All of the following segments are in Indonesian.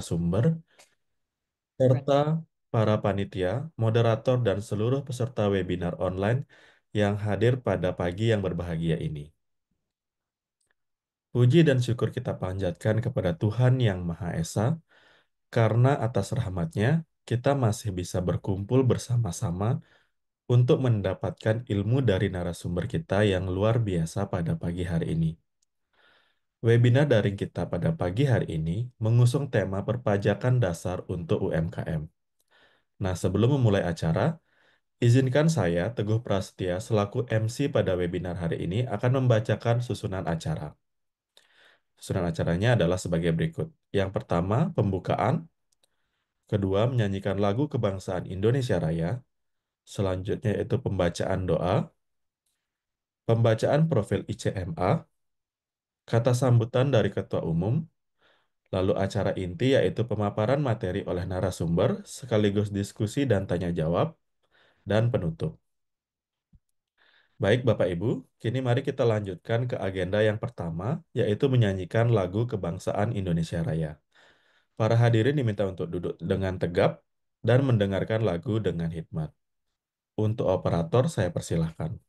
sumber, serta para panitia, moderator, dan seluruh peserta webinar online yang hadir pada pagi yang berbahagia ini. Puji dan syukur kita panjatkan kepada Tuhan Yang Maha Esa, karena atas rahmat-Nya kita masih bisa berkumpul bersama-sama untuk mendapatkan ilmu dari narasumber kita yang luar biasa pada pagi hari ini. Webinar daring kita pada pagi hari ini mengusung tema perpajakan dasar untuk UMKM. Nah, sebelum memulai acara, izinkan saya, Teguh Prasetya, selaku MC pada webinar hari ini akan membacakan susunan acara. Susunan acaranya adalah sebagai berikut. Yang pertama, pembukaan. Kedua, menyanyikan lagu kebangsaan Indonesia Raya. Selanjutnya itu pembacaan doa, pembacaan profil ICMA, kata sambutan dari Ketua Umum, lalu acara inti yaitu pemaparan materi oleh narasumber, sekaligus diskusi dan tanya jawab, dan penutup. Baik Bapak Ibu, kini mari kita lanjutkan ke agenda yang pertama, yaitu menyanyikan lagu kebangsaan Indonesia Raya. Para hadirin diminta untuk duduk dengan tegap dan mendengarkan lagu dengan hikmat. Untuk operator, saya persilahkan.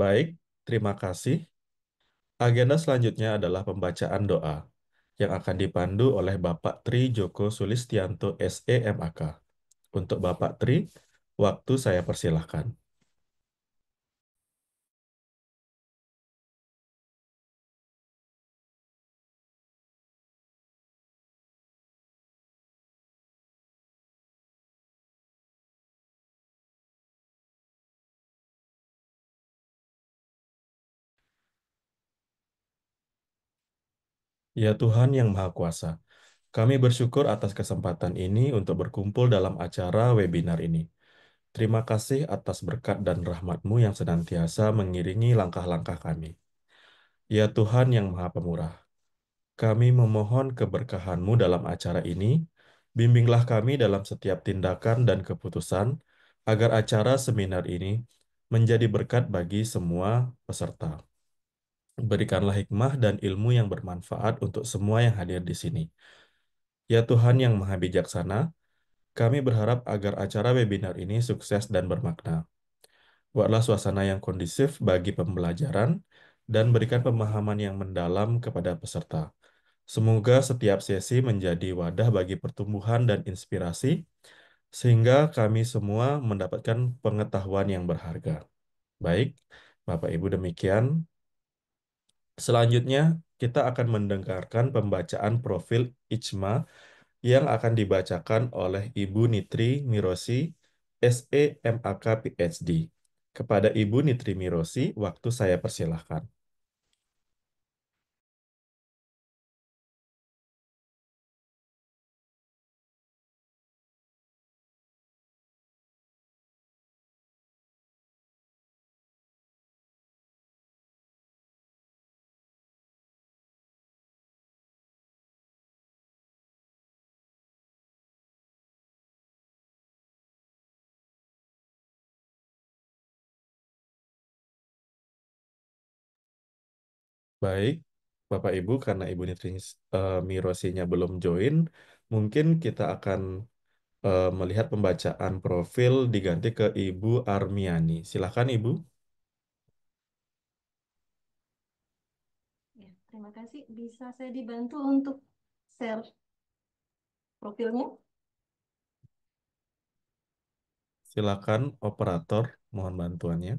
Baik, terima kasih. Agenda selanjutnya adalah pembacaan doa yang akan dipandu oleh Bapak Tri Joko Sulistianto SEMAK. Untuk Bapak Tri, waktu saya persilahkan. Ya Tuhan yang Maha Kuasa, kami bersyukur atas kesempatan ini untuk berkumpul dalam acara webinar ini. Terima kasih atas berkat dan rahmat-Mu yang senantiasa mengiringi langkah-langkah kami. Ya Tuhan yang Maha Pemurah, kami memohon keberkahan-Mu dalam acara ini. Bimbinglah kami dalam setiap tindakan dan keputusan, agar acara seminar ini menjadi berkat bagi semua peserta. Berikanlah hikmah dan ilmu yang bermanfaat untuk semua yang hadir di sini. Ya Tuhan yang Maha Bijaksana, kami berharap agar acara webinar ini sukses dan bermakna. Buatlah suasana yang kondusif bagi pembelajaran dan berikan pemahaman yang mendalam kepada peserta. Semoga setiap sesi menjadi wadah bagi pertumbuhan dan inspirasi, sehingga kami semua mendapatkan pengetahuan yang berharga. Baik, Bapak Ibu demikian. Selanjutnya, kita akan mendengarkan pembacaan profil ICMA yang akan dibacakan oleh Ibu Nitri Mirosi, SEMAK PhD. Kepada Ibu Nitri Mirosi, waktu saya persilahkan. Baik, Bapak Ibu, karena Ibu Mirosinya belum join, mungkin kita akan melihat pembacaan profil diganti ke Ibu Armiani. Silakan Ibu. Ya, terima kasih. Bisa saya dibantu untuk share profilnya? Silakan operator, mohon bantuannya.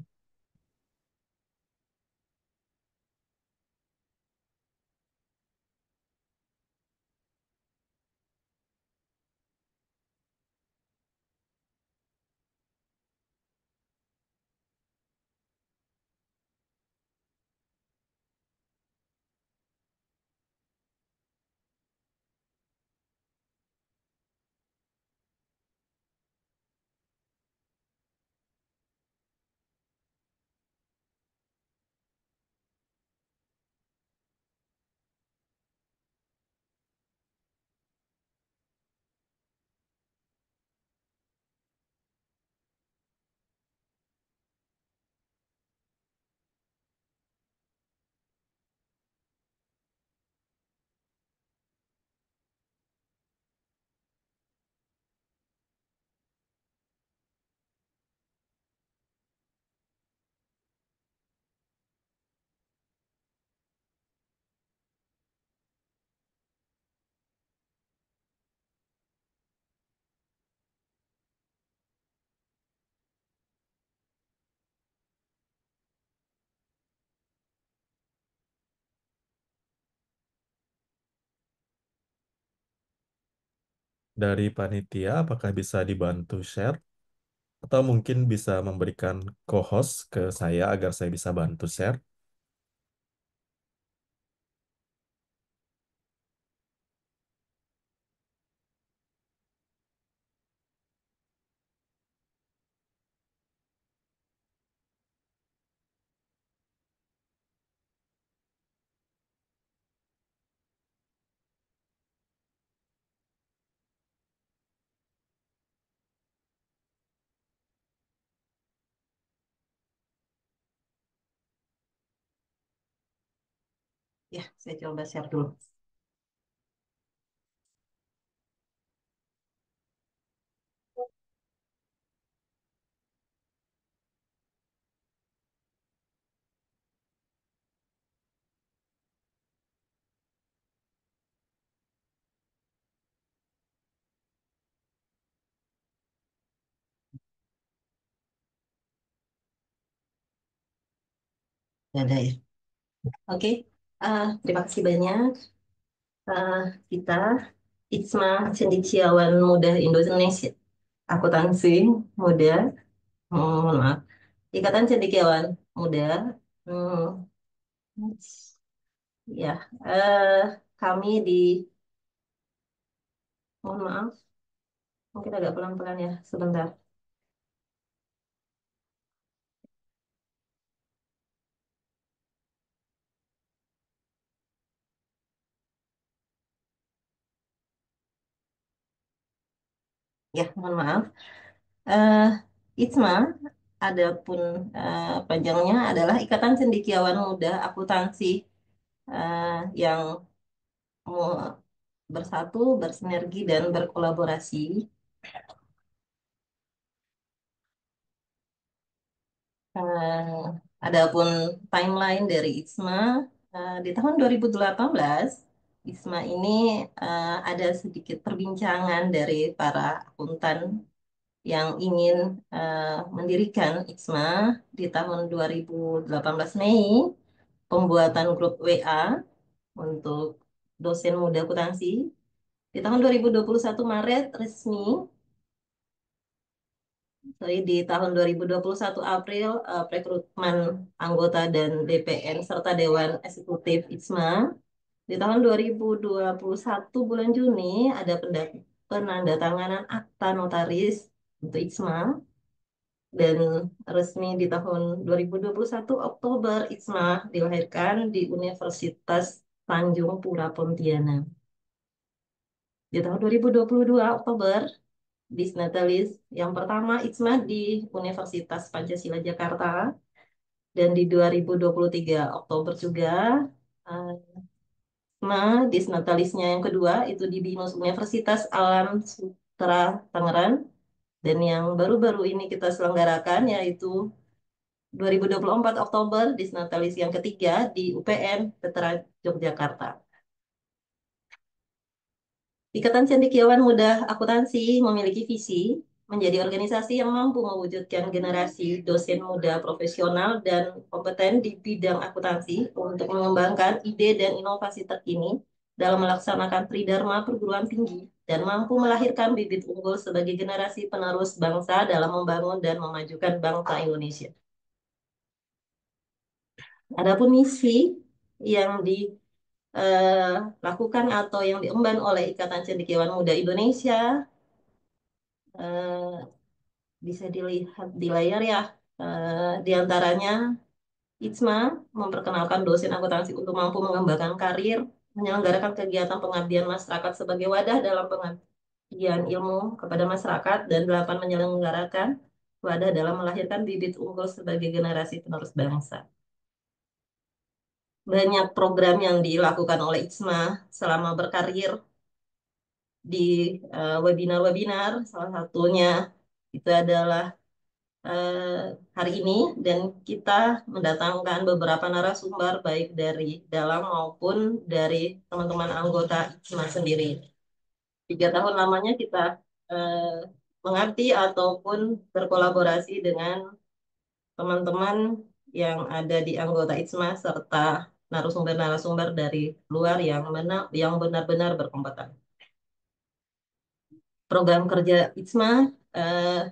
Dari panitia, apakah bisa dibantu share? Atau mungkin bisa memberikan co-host ke saya agar saya bisa bantu share? Ya, saya coba share dulu. Ada ya. Oke, terima kasih banyak. Eh, kita Itsma Cendekiawan Muda Indonesia, Akuntansi Muda, mohon maaf, Ikatan Cendekiawan Muda. Hmm, ya, kami di, mohon maaf, mungkin agak pelan-pelan ya, sebentar. Ya, mohon maaf. Eh, ITSMA, adapun panjangnya adalah Ikatan Cendekiawan Muda Akuntansi, eh, yang mau bersatu, bersinergi, dan berkolaborasi. Eh, Adapun timeline dari ITSMA, di tahun 2018, ITSMA ini ada sedikit perbincangan dari para akuntan yang ingin mendirikan ITSMA di tahun 2018 Mei, pembuatan grup WA untuk dosen muda akuntansi. Di tahun 2021 Maret resmi, sorry, di tahun 2021 April rekrutmen anggota dan DPN serta Dewan Eksekutif ITSMA. Di tahun 2021 bulan Juni ada penandatanganan akta notaris untuk ITSMA, dan resmi di tahun 2021 Oktober ITSMA dilahirkan di Universitas Tanjung Pura Pontianak. Di tahun 2022 Oktober Disnatalis yang pertama ITSMA di Universitas Pancasila Jakarta, dan di 2023 Oktober juga Disnatalisnya yang kedua itu di BINUS Universitas Alam Sutra Tangerang. Dan yang baru-baru ini kita selenggarakan yaitu 2024 Oktober Disnatalis yang ketiga di UPN Veteran Yogyakarta. Ikatan Cendekiawan Muda Akuntansi memiliki visi menjadi organisasi yang mampu mewujudkan generasi dosen muda profesional dan kompeten di bidang akuntansi untuk mengembangkan ide dan inovasi terkini dalam melaksanakan tridharma perguruan tinggi dan mampu melahirkan bibit unggul sebagai generasi penerus bangsa dalam membangun dan memajukan bangsa Indonesia. Adapun misi yang dilakukan atau yang diemban oleh Ikatan Cendekiawan Muda Indonesia eh, bisa dilihat di layar ya. Di antaranya ITSMA memperkenalkan dosen akuntansi untuk mampu mengembangkan karir, menyelenggarakan kegiatan pengabdian masyarakat sebagai wadah dalam pengabdian ilmu kepada masyarakat, dan 8 menyelenggarakan wadah dalam melahirkan bibit unggul sebagai generasi penerus bangsa. Banyak program yang dilakukan oleh ITSMA selama berkarir di webinar-webinar, salah satunya itu adalah hari ini, dan kita mendatangkan beberapa narasumber baik dari dalam maupun dari teman-teman anggota ITSMA sendiri. 3 tahun lamanya kita eh, mengabdi ataupun berkolaborasi dengan teman-teman yang ada di anggota ITSMA serta narasumber-narasumber dari luar yang benar-benar berkompeten. Program kerja ITSMA eh,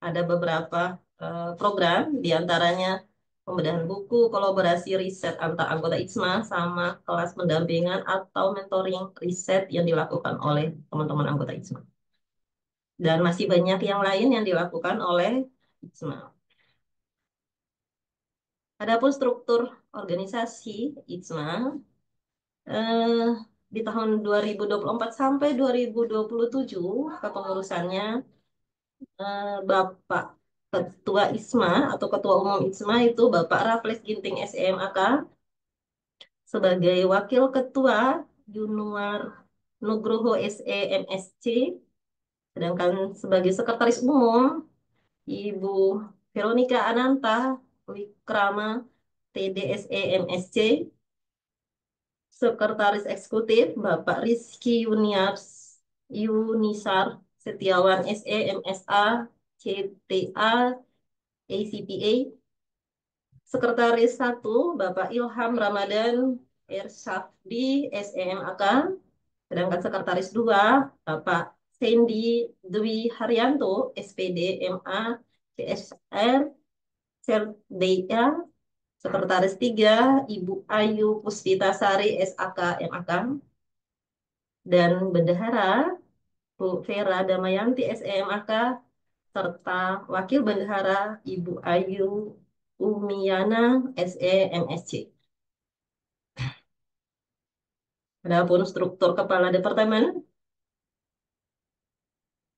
ada beberapa program, diantaranya pembedahan buku, kolaborasi riset antar anggota ITSMA, sama kelas pendampingan atau mentoring riset yang dilakukan oleh teman-teman anggota ITSMA. Dan masih banyak yang lain yang dilakukan oleh ITSMA. Adapun struktur organisasi ITSMA, eh, di tahun 2024 sampai 2027 kepengurusannya Bapak Ketua ISMA atau Ketua Umum ISMA itu Bapak Raffles Ginting SEMAK, sebagai Wakil Ketua Yunuar Nugroho SEMSC, sedangkan sebagai Sekretaris Umum Ibu Veronica Ananta Wikrama TDSE MSC, Sekretaris Eksekutif Bapak Rizky Yunisar Setiawan SE MSA CTA ACPA, Sekretaris 1 Bapak Ilham Ramadan Ersafdi SEMAK, sedangkan Sekretaris 2 Bapak Sandy Dwi Haryanto SPD MA CSR CERDIA, Sekretaris 3 Ibu Ayu Puspitasari SAK MAK, dan Bendahara Bu Vera Damayanti SEMAK, serta Wakil Bendahara Ibu Ayu Umiyana SEMSC. Adapun struktur kepala departemen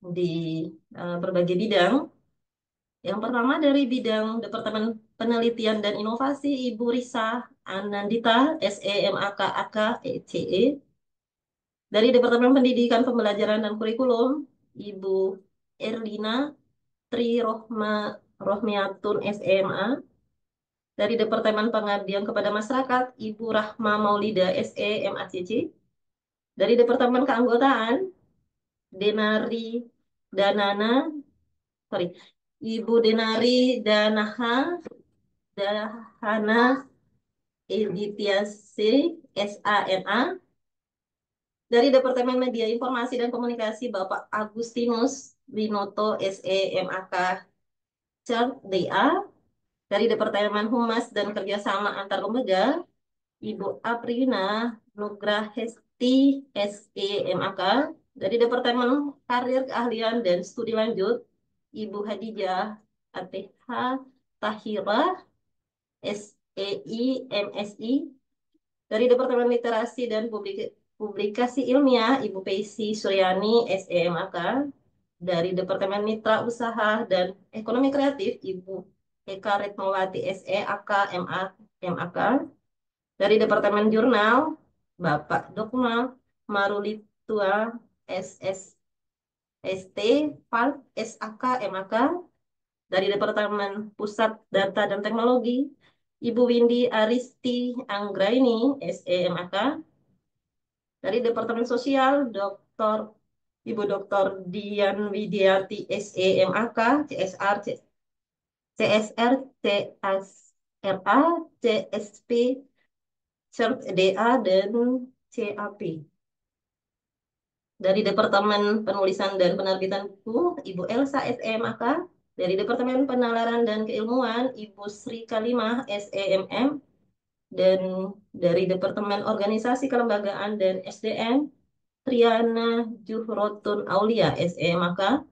di berbagai bidang. Yang pertama dari bidang Departemen Penelitian dan Inovasi, Ibu Risa Anandita SEMAK AK ECE. Dari Departemen Pendidikan, Pembelajaran dan Kurikulum, Ibu Erlina Rohmiatun SMA. Dari Departemen Pengabdian kepada Masyarakat, Ibu Rahma Maulida SE MACC. Dari Departemen Keanggotaan, Denari Danana, sorry, Ibu Denari Danaha Dahana Editiasi SANA. Dari Departemen Media Informasi dan Komunikasi, Bapak Agustinus Winoto SEMAK CERT DA. Dari Departemen Humas dan Kerjasama Antar Lembaga, Ibu Aprina Nugrahesti SEMAK. Dari Departemen Karir Keahlian dan Studi Lanjut, Ibu Hadijah ATH Tahira SEI MSI. Dari Departemen Literasi dan Publikasi Ilmiah, Ibu Peisi Suryani SEMAK. Dari Departemen Mitra Usaha dan Ekonomi Kreatif, Ibu Eka Retmawati SEAK MAK. Dari Departemen Jurnal, Bapak Dogma Marulitua, SS, ST, FAL, SAK, MAK. Dari Departemen Pusat Data dan Teknologi, Ibu Windy Aristi Anggraini, SEMAK. Dari Departemen Sosial, Ibu Dr. Dian Widiati, SEMAK, CSR, CSR, CSRA, CSP, CERT DA, dan CAP. Dari Departemen Penulisan dan Penerbitan Buku, Ibu Elsa SEMAK. Dari Departemen Penalaran dan Keilmuan, Ibu Sri Kalimah SEMM. Dan dari Departemen Organisasi Kelembagaan dan SDM, Triana Juhrotun Aulia SEMAK.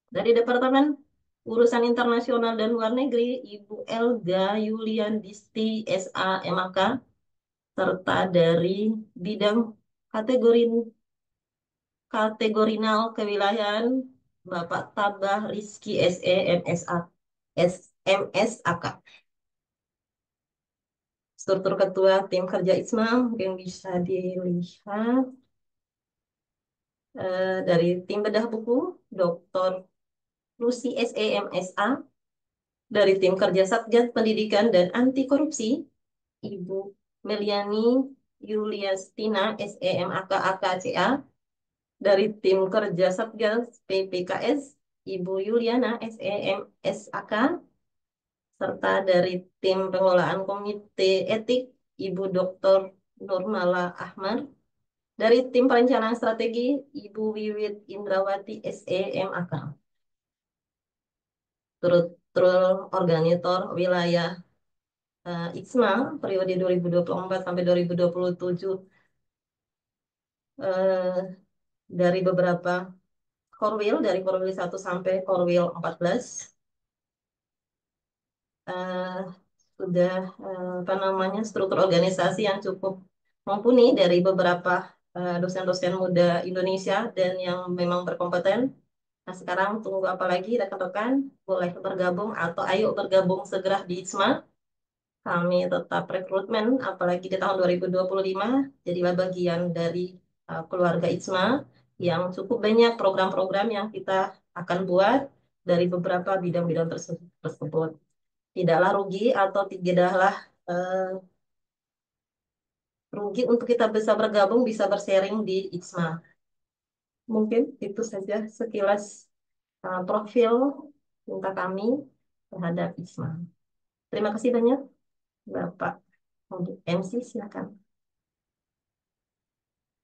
Dari Departemen Urusan Internasional dan Luar Negeri, Ibu Elga Yulian Disti SAMAK. Serta dari bidang kategori kategorinal kewilayahan, Bapak Tabah Rizky SE MSA SMSAK. Struktur ketua tim kerja ISMA mungkin bisa dilihat dari tim bedah buku Dr. Lucy SE MSA. Dari tim kerja Satgas Pendidikan dan Anti Korupsi, Ibu Meliani Yuliastina SEMAK AKCA. Dari tim kerja Satgas PPKS, Ibu Yuliana SEMSAK. Serta dari tim pengelolaan Komite Etik, Ibu Dr. Nurmala Ahmad. Dari tim perencanaan strategi, Ibu Wiwit Indrawati SEMAK. Turut organitor wilayah ITSMA periode 2024 sampai 2027 eh, dari beberapa Korwil, dari Korwil 1 sampai Korwil 14. eh, sudah apa namanya, struktur organisasi yang cukup mumpuni dari beberapa dosen-dosen muda Indonesia dan yang memang berkompeten. Nah, sekarang tunggu apa lagi rekan-rekan? Boleh bergabung atau ayo bergabung segera di ITSMA. Kami tetap rekrutmen, apalagi di tahun 2025, jadilah bagian dari keluarga ITSMA yang cukup banyak program-program yang kita akan buat dari beberapa bidang-bidang tersebut. Tidaklah rugi atau tidaklah eh, rugi untuk kita bisa bergabung, bisa bersharing di ITSMA. Mungkin itu saja sekilas profil cinta kami terhadap ITSMA. Terima kasih banyak, Bapak MC, silakan.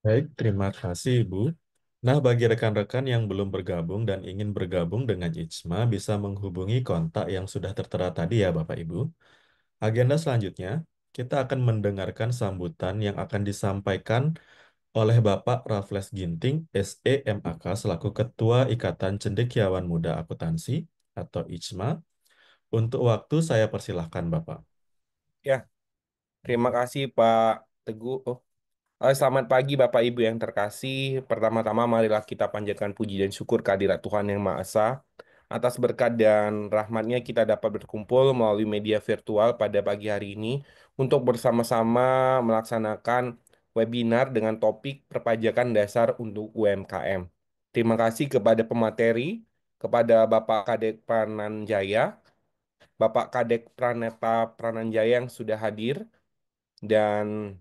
Baik, terima kasih Ibu. Nah, bagi rekan-rekan yang belum bergabung dan ingin bergabung dengan IJMA, bisa menghubungi kontak yang sudah tertera tadi ya Bapak Ibu. Agenda selanjutnya, kita akan mendengarkan sambutan yang akan disampaikan oleh Bapak Raffles Ginting, SEMAK, selaku Ketua Ikatan Cendekiawan Muda Akuntansi atau IJMA. Untuk waktu saya persilahkan Bapak. Ya, terima kasih Pak Teguh. Selamat pagi Bapak Ibu yang terkasih. Pertama-tama marilah kita panjatkan puji dan syukur kehadirat Tuhan Yang Maha Esa. Atas berkat dan rahmatnya kita dapat berkumpul melalui media virtual pada pagi hari ini untuk bersama-sama melaksanakan webinar dengan topik perpajakan dasar untuk UMKM. Terima kasih kepada pemateri, kepada Bapak Kadek Prananjaya, Bapak Kadek Praneta Prananjaya yang sudah hadir dan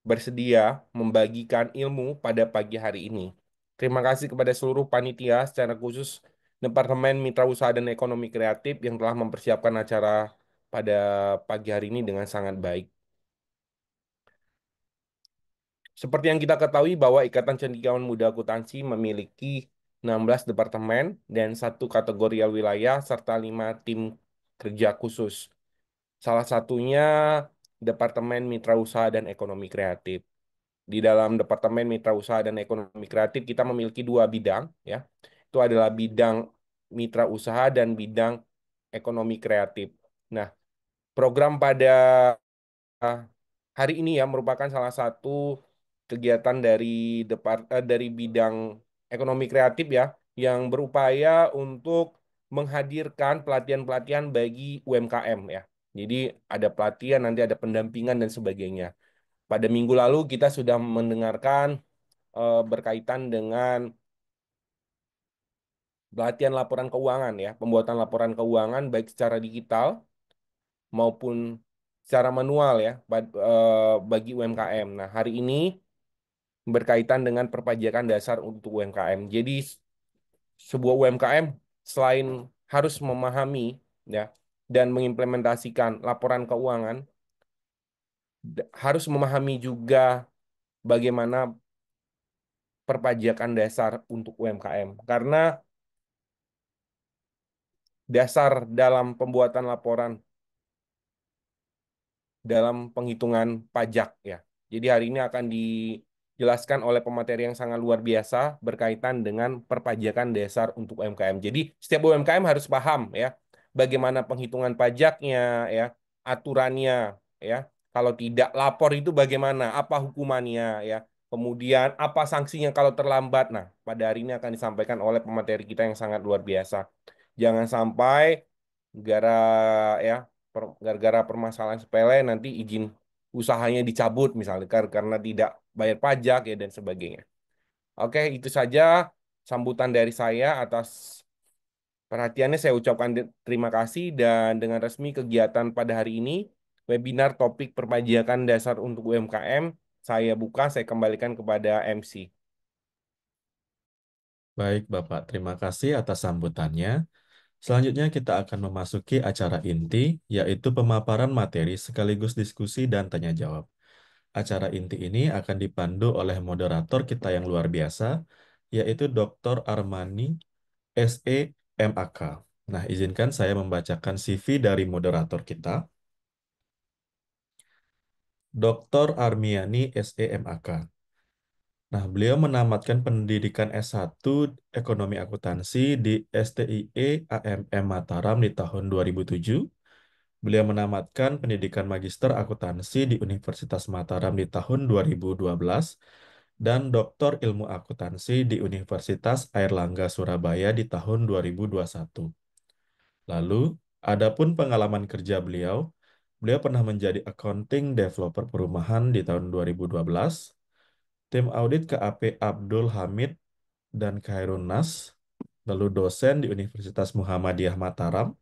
bersedia membagikan ilmu pada pagi hari ini. Terima kasih kepada seluruh panitia, secara khusus Departemen Mitra Usaha dan Ekonomi Kreatif yang telah mempersiapkan acara pada pagi hari ini dengan sangat baik. Seperti yang kita ketahui bahwa Ikatan Cendekiawan Muda Akuntansi memiliki 16 departemen dan satu kategori wilayah serta 5 tim kerja khusus. Salah satunya Departemen Mitra Usaha dan Ekonomi Kreatif. Di dalam Departemen Mitra Usaha dan Ekonomi Kreatif kita memiliki dua bidang ya. Itu adalah bidang mitra usaha dan bidang ekonomi kreatif. Nah, program pada hari ini ya merupakan salah satu kegiatan dari bidang ekonomi kreatif ya yang berupaya untuk menghadirkan pelatihan-pelatihan bagi UMKM ya. Jadi ada pelatihan, nanti ada pendampingan dan sebagainya. Pada minggu lalu kita sudah mendengarkan berkaitan dengan pelatihan laporan keuangan ya, pembuatan laporan keuangan baik secara digital maupun secara manual ya bagi UMKM. Nah, hari ini berkaitan dengan perpajakan dasar untuk UMKM. Jadi sebuah UMKM selain harus memahami ya dan mengimplementasikan laporan keuangan, harus memahami juga bagaimana perpajakan dasar untuk UMKM. Karena dasar dalam pembuatan laporan dalam penghitungan pajak ya. Jadi hari ini akan dijelaskan oleh pemateri yang sangat luar biasa berkaitan dengan perpajakan dasar untuk UMKM. Jadi setiap UMKM harus paham ya bagaimana penghitungan pajaknya ya, aturannya ya. Kalau tidak lapor itu bagaimana, apa hukumannya ya. Kemudian apa sanksinya kalau terlambat. Nah, pada hari ini akan disampaikan oleh pemateri kita yang sangat luar biasa. Jangan sampai gara ya gara-gara permasalahan sepele nanti izin usahanya dicabut misalnya karena tidak bayar pajak ya dan sebagainya. Oke, itu saja sambutan dari saya atas perhatiannya. Saya ucapkan terima kasih dan dengan resmi kegiatan pada hari ini webinar topik perpajakan dasar untuk UMKM saya buka, saya kembalikan kepada MC. Baik, Bapak. Terima kasih atas sambutannya. Selanjutnya kita akan memasuki acara inti, yaitu pemaparan materi sekaligus diskusi dan tanya jawab. Acara inti ini akan dipandu oleh moderator kita yang luar biasa, yaitu Dr. Armani, SE, MAK. Nah, izinkan saya membacakan CV dari moderator kita. Dr. Armiani, SE, MAK. Nah, beliau menamatkan pendidikan S1 Ekonomi Akuntansi di STIE AMM Mataram di tahun 2007. Beliau menamatkan pendidikan Magister Akuntansi di Universitas Mataram di tahun 2012 dan Doktor Ilmu Akuntansi di Universitas Airlangga Surabaya di tahun 2021. Lalu, adapun pengalaman kerja beliau, beliau pernah menjadi accounting developer perumahan di tahun 2012, tim audit KAP Abdul Hamid dan Khairun Nas, lalu dosen di Universitas Muhammadiyah Mataram.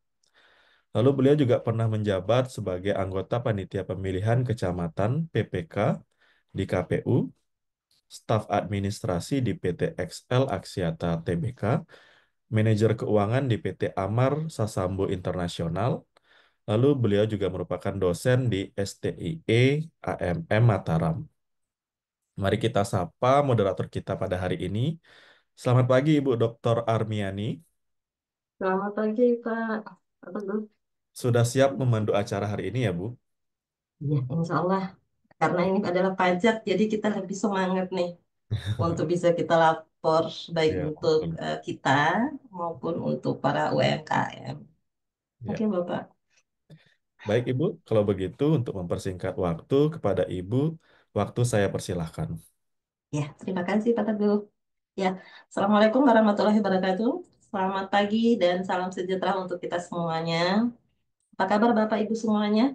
Lalu beliau juga pernah menjabat sebagai anggota Panitia Pemilihan Kecamatan PPK di KPU, staf administrasi di PT XL Aksiata Tbk, manajer keuangan di PT Amar Sasambo Internasional. Lalu beliau juga merupakan dosen di STIE AMM Mataram. Mari kita sapa moderator kita pada hari ini. Selamat pagi Ibu Dr. Armiani. Selamat pagi, Pak. Pak Teguh. Sudah siap memandu acara hari ini ya Bu? Ya, insya Allah. Karena ini adalah pajak, jadi kita lebih semangat nih untuk bisa kita lapor baik Ya, untuk betul. kita maupun untuk para UMKM. Ya. Oke, Bapak. Baik Ibu, kalau begitu untuk mempersingkat waktu kepada Ibu, waktu saya persilahkan. Ya, terima kasih Pak Teguh. Ya, Assalamualaikum warahmatullahi wabarakatuh. Selamat pagi dan salam sejahtera untuk kita semuanya. Apa kabar Bapak Ibu semuanya?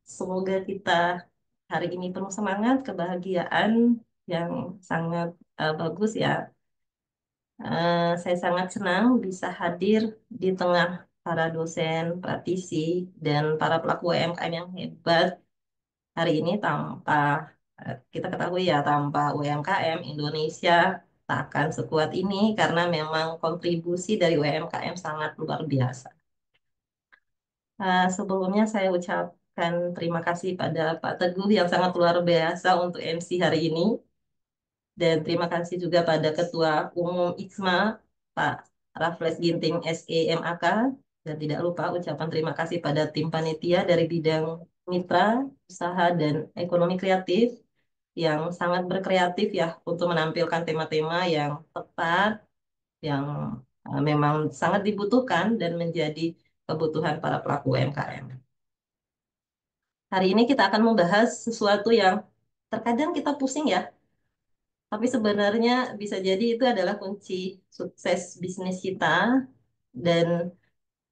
Semoga kita hari ini penuh semangat, kebahagiaan yang sangat bagus ya. Saya sangat senang bisa hadir di tengah para dosen, praktisi, dan para pelaku UMKM yang hebat. Hari ini tanpa kita ketahui ya, tanpa UMKM Indonesia tak akan sekuat ini karena memang kontribusi dari UMKM sangat luar biasa. Sebelumnya saya ucapkan terima kasih pada Pak Teguh yang sangat luar biasa untuk MC hari ini. Dan terima kasih juga pada Ketua Umum IKSMA, Pak Raffles Ginting SEMAK. Dan tidak lupa ucapan terima kasih pada tim panitia dari bidang mitra, usaha, dan ekonomi kreatif yang sangat berkreatif ya untuk menampilkan tema-tema yang tepat, yang memang sangat dibutuhkan dan menjadi kebutuhan para pelaku UMKM. Hari ini kita akan membahas sesuatu yang terkadang kita pusing ya, tapi sebenarnya bisa jadi itu adalah kunci sukses bisnis kita. Dan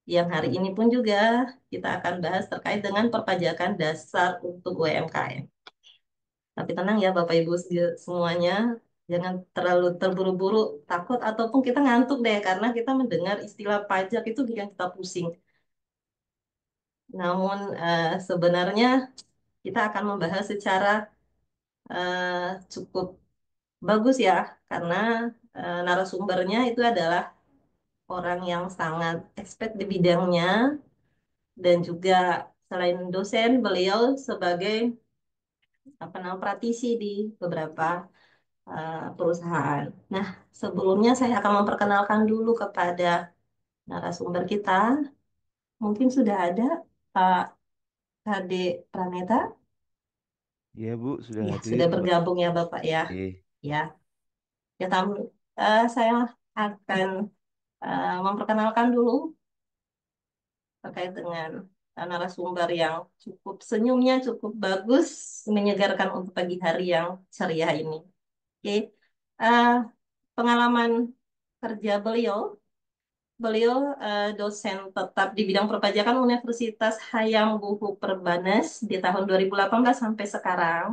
yang hari ini pun juga kita akan bahas terkait dengan perpajakan dasar untuk UMKM. Tapi tenang ya Bapak Ibu semuanya, jangan terlalu terburu-buru, takut ataupun kita ngantuk deh karena kita mendengar istilah pajak itu bikin kita pusing. Namun sebenarnya kita akan membahas secara cukup bagus ya, karena narasumbernya itu adalah orang yang sangat expert di bidangnya dan juga selain dosen, beliau sebagai apa namanya praktisi di beberapa perusahaan. Nah, sebelumnya saya akan memperkenalkan dulu kepada narasumber kita. Mungkin sudah ada Pak Kade Praneta. Iya Bu, sudah Ya, hadir sudah Mbak. bergabung ya Bapak ya. Oke, Ya, ya tamu. Saya akan memperkenalkan dulu terkait dengan narasumber yang cukup senyumnya cukup bagus, menyegarkan untuk pagi hari yang ceria ini. Oke, Eh, pengalaman kerja beliau, beliau dosen tetap di bidang perpajakan Universitas Hayam Buhu Perbanas di tahun 2018 sampai sekarang,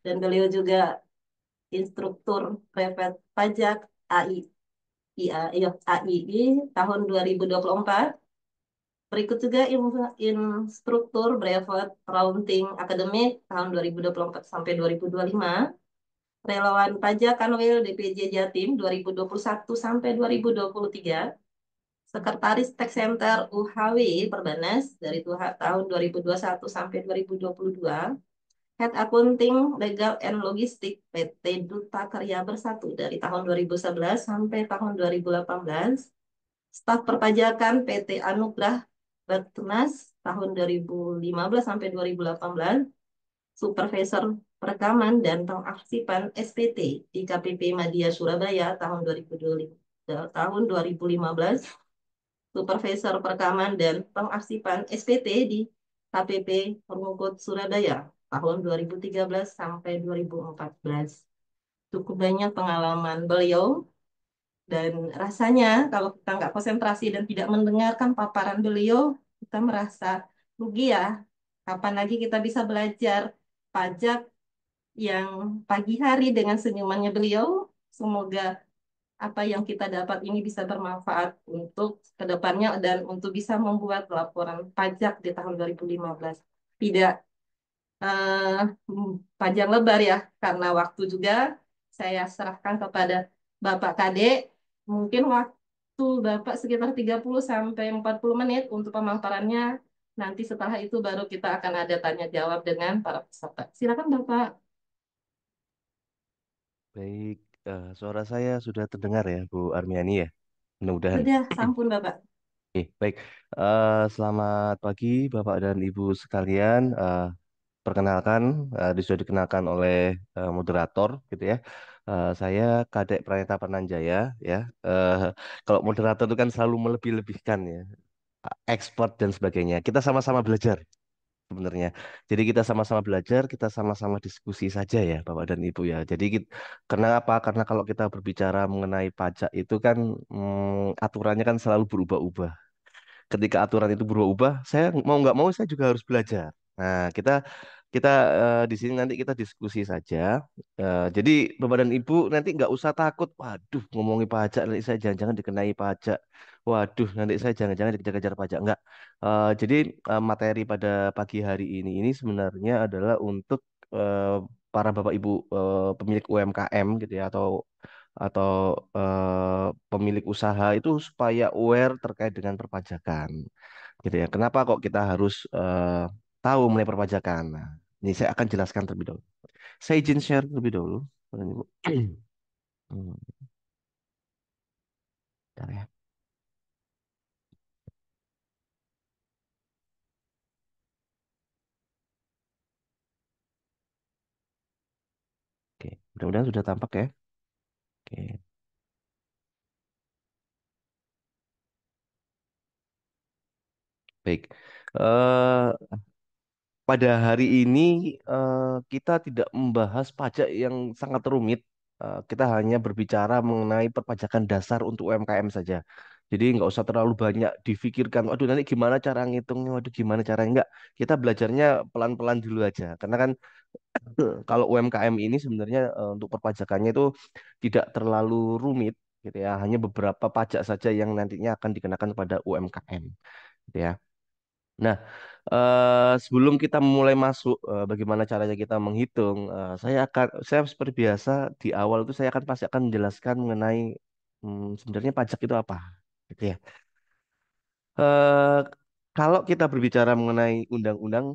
dan beliau juga instruktur privat pajak AI, AII tahun 2024. Berikut juga instruktur brevet accounting akademik tahun 2024 sampai 2025. Relawan pajak Kanwil DPJ Jatim 2021 sampai 2023. Sekretaris Tax Center UHW Perbanas dari tahun 2021 sampai 2022. Head Accounting Legal and Logistik PT Duta Karya Bersatu dari tahun 2011 sampai tahun 2018. Staf Perpajakan PT Anugrah Batnas tahun 2015 sampai 2018, Supervisor Perekaman dan Pengarsipan SPT di KPP Madya Surabaya tahun 2015, Supervisor Perekaman dan Pengarsipan SPT di KPP Permukut Surabaya tahun 2013 sampai 2014. Cukup banyak pengalaman beliau dan rasanya kalau kita nggak konsentrasi dan tidak mendengarkan paparan beliau, kita merasa rugi ya. Kapan lagi kita bisa belajar pajak yang pagi hari dengan senyumannya beliau? Semoga apa yang kita dapat ini bisa bermanfaat untuk kedepannya dan untuk bisa membuat laporan pajak di tahun 2015. Tidak eh, panjang lebar ya, karena waktu juga saya serahkan kepada Bapak Kade. Mungkin waktu Bapak sekitar 30 sampai 40 menit untuk pemaparannya. Nanti setelah itu baru kita akan ada tanya jawab dengan para peserta. Silakan Bapak. baik. Suara saya sudah terdengar ya Bu Armiani ya, mudah-mudahan. Sudah, sampun Bapak. Oke, baik. Selamat pagi Bapak dan Ibu sekalian. Perkenalkan, sudah dikenalkan oleh moderator gitu ya. Saya Kadek Praneta Pernanjaya ya. Eh, Kalau moderator itu kan selalu melebih-lebihkan ya, expert dan sebagainya. Kita sama-sama belajar sebenarnya. Jadi kita sama-sama belajar, kita sama-sama diskusi saja ya, Bapak dan Ibu ya. Jadi karena apa? Karena kalau kita berbicara mengenai pajak itu kan aturannya kan selalu berubah-ubah. Ketika aturan itu berubah-ubah, saya mau nggak mau saya juga harus belajar. Nah, kita kita di sini nanti kita diskusi saja. Jadi Bapak dan Ibu nanti nggak usah takut. Waduh, ngomongin pajak nanti saya jangan-jangan dikenai pajak. Waduh, nanti saya jangan-jangan dikejar-kejar pajak. Enggak. Jadi materi pada pagi hari ini sebenarnya adalah untuk eh, para Bapak Ibu pemilik UMKM gitu ya atau pemilik usaha itu supaya aware terkait dengan perpajakan gitu ya. Kenapa kok kita harus tahu mengenai perpajakan? Nah, ini saya akan jelaskan terlebih dahulu. Saya izin share terlebih dahulu. Bapak dan Ibu. Hmm, bentar ya. Oke, mudah-mudahan sudah tampak ya. Oke, baik. Eh, Pada hari ini kita tidak membahas pajak yang sangat rumit. Kita hanya berbicara mengenai perpajakan dasar untuk UMKM saja. Jadi nggak usah terlalu banyak difikirkan. Waduh nanti gimana cara ngitungnya? Waduh gimana caranya? Enggak. Kita belajarnya pelan-pelan dulu aja. Karena kan Kalau UMKM ini sebenarnya untuk perpajakannya itu tidak terlalu rumit gitu ya, hanya beberapa pajak saja yang nantinya akan dikenakan pada UMKM gitu ya. Nah, sebelum kita mulai masuk bagaimana caranya kita menghitung, saya seperti biasa di awal itu saya akan pasti akan menjelaskan mengenai sebenarnya pajak itu apa gitu ya. Eh, Kalau kita berbicara mengenai undang-undang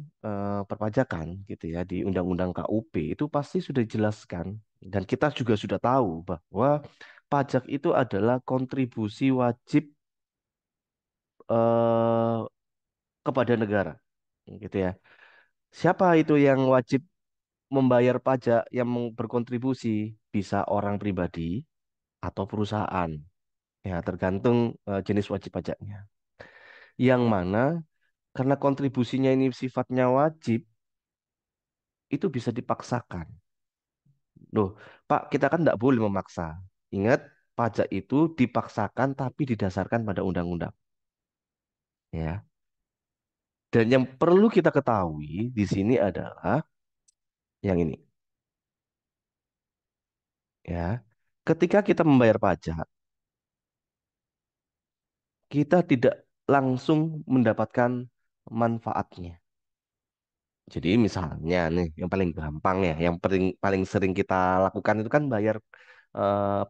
perpajakan gitu ya di Undang-Undang KUP itu pasti sudah dijelaskan dan kita juga sudah tahu bahwa pajak itu adalah kontribusi wajib eh, kepada negara gitu ya. Siapa itu yang wajib membayar pajak yang berkontribusi? Bisa orang pribadi atau perusahaan. Ya, tergantung jenis wajib pajaknya. Yang mana karena kontribusinya ini sifatnya wajib, itu bisa dipaksakan. Loh, Pak, kita kan tidak boleh memaksa. Ingat, pajak itu dipaksakan tapi didasarkan pada undang-undang. Ya. Dan yang perlu kita ketahui di sini adalah yang ini. Ya. Ketika kita membayar pajak, kita tidak langsung mendapatkan manfaatnya. Jadi misalnya nih, yang paling gampang ya, yang paling paling sering kita lakukan itu kan bayar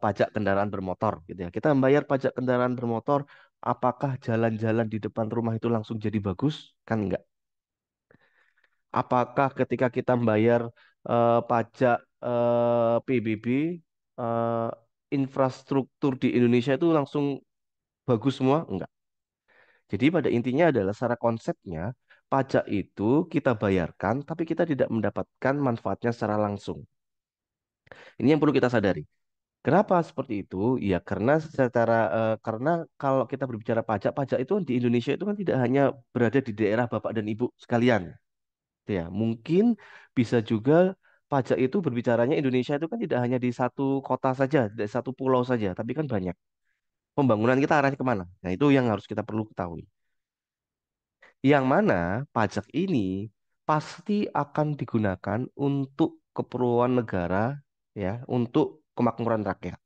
pajak kendaraan bermotor gitu ya. Kita membayar pajak kendaraan bermotor, apakah jalan-jalan di depan rumah itu langsung jadi bagus? Kan enggak. Apakah ketika kita membayar pajak PBB, eh, infrastruktur di Indonesia itu langsung bagus semua? Enggak. Jadi pada intinya adalah secara konsepnya pajak itu kita bayarkan tapi kita tidak mendapatkan manfaatnya secara langsung. Ini yang perlu kita sadari. Kenapa seperti itu? Ya karena kalau kita berbicara pajak, pajak itu di Indonesia itu kan tidak hanya berada di daerah Bapak dan Ibu sekalian. Gitu ya, mungkin bisa juga pajak itu berbicaranya Indonesia itu kan tidak hanya di satu kota saja, di satu pulau saja, tapi kan banyak. Pembangunan kita arahnya kemana? Nah itu yang harus kita perlu ketahui. Yang mana pajak ini pasti akan digunakan untuk keperluan negara, ya, untuk kemakmuran rakyat.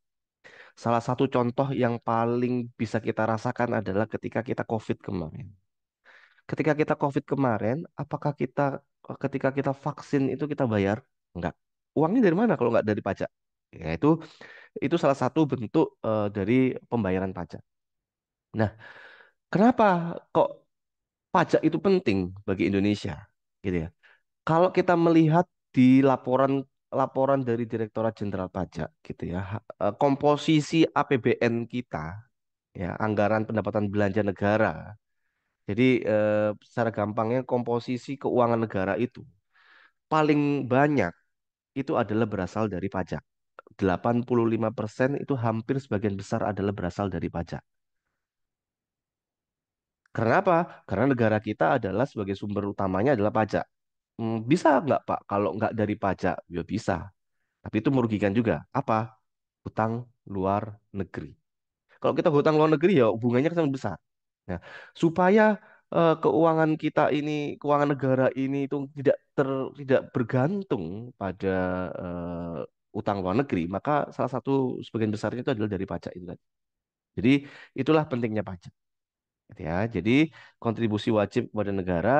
Salah satu contoh yang paling bisa kita rasakan adalah ketika kita COVID kemarin. Ketika kita COVID kemarin, apakah ketika kita vaksin itu kita bayar? Enggak. Uangnya dari mana kalau nggak dari pajak? Ya, itu salah satu bentuk dari pembayaran pajak. Nah, kenapa kok pajak itu penting bagi Indonesia? Gitu ya. Kalau kita melihat di laporan laporan dari Direktorat Jenderal Pajak gitu ya, komposisi APBN kita ya, anggaran pendapatan belanja negara. Jadi secara gampangnya komposisi keuangan negara itu paling banyak itu adalah berasal dari pajak. 85% itu hampir sebagian besar adalah berasal dari pajak. Karena apa? Karena negara kita adalah sebagai sumber utamanya adalah pajak. Bisa nggak Pak kalau nggak dari pajak? Ya bisa. Tapi itu merugikan juga. Apa? Hutang luar negeri. Kalau kita hutang luar negeri ya bunganya kan sangat besar. Nah, supaya keuangan kita ini, keuangan negara ini itu tidak bergantung pada utang luar negeri, maka salah satu sebagian besarnya itu adalah dari pajak itu tadi. Jadi itulah pentingnya pajak, gitu ya. Jadi kontribusi wajib kepada negara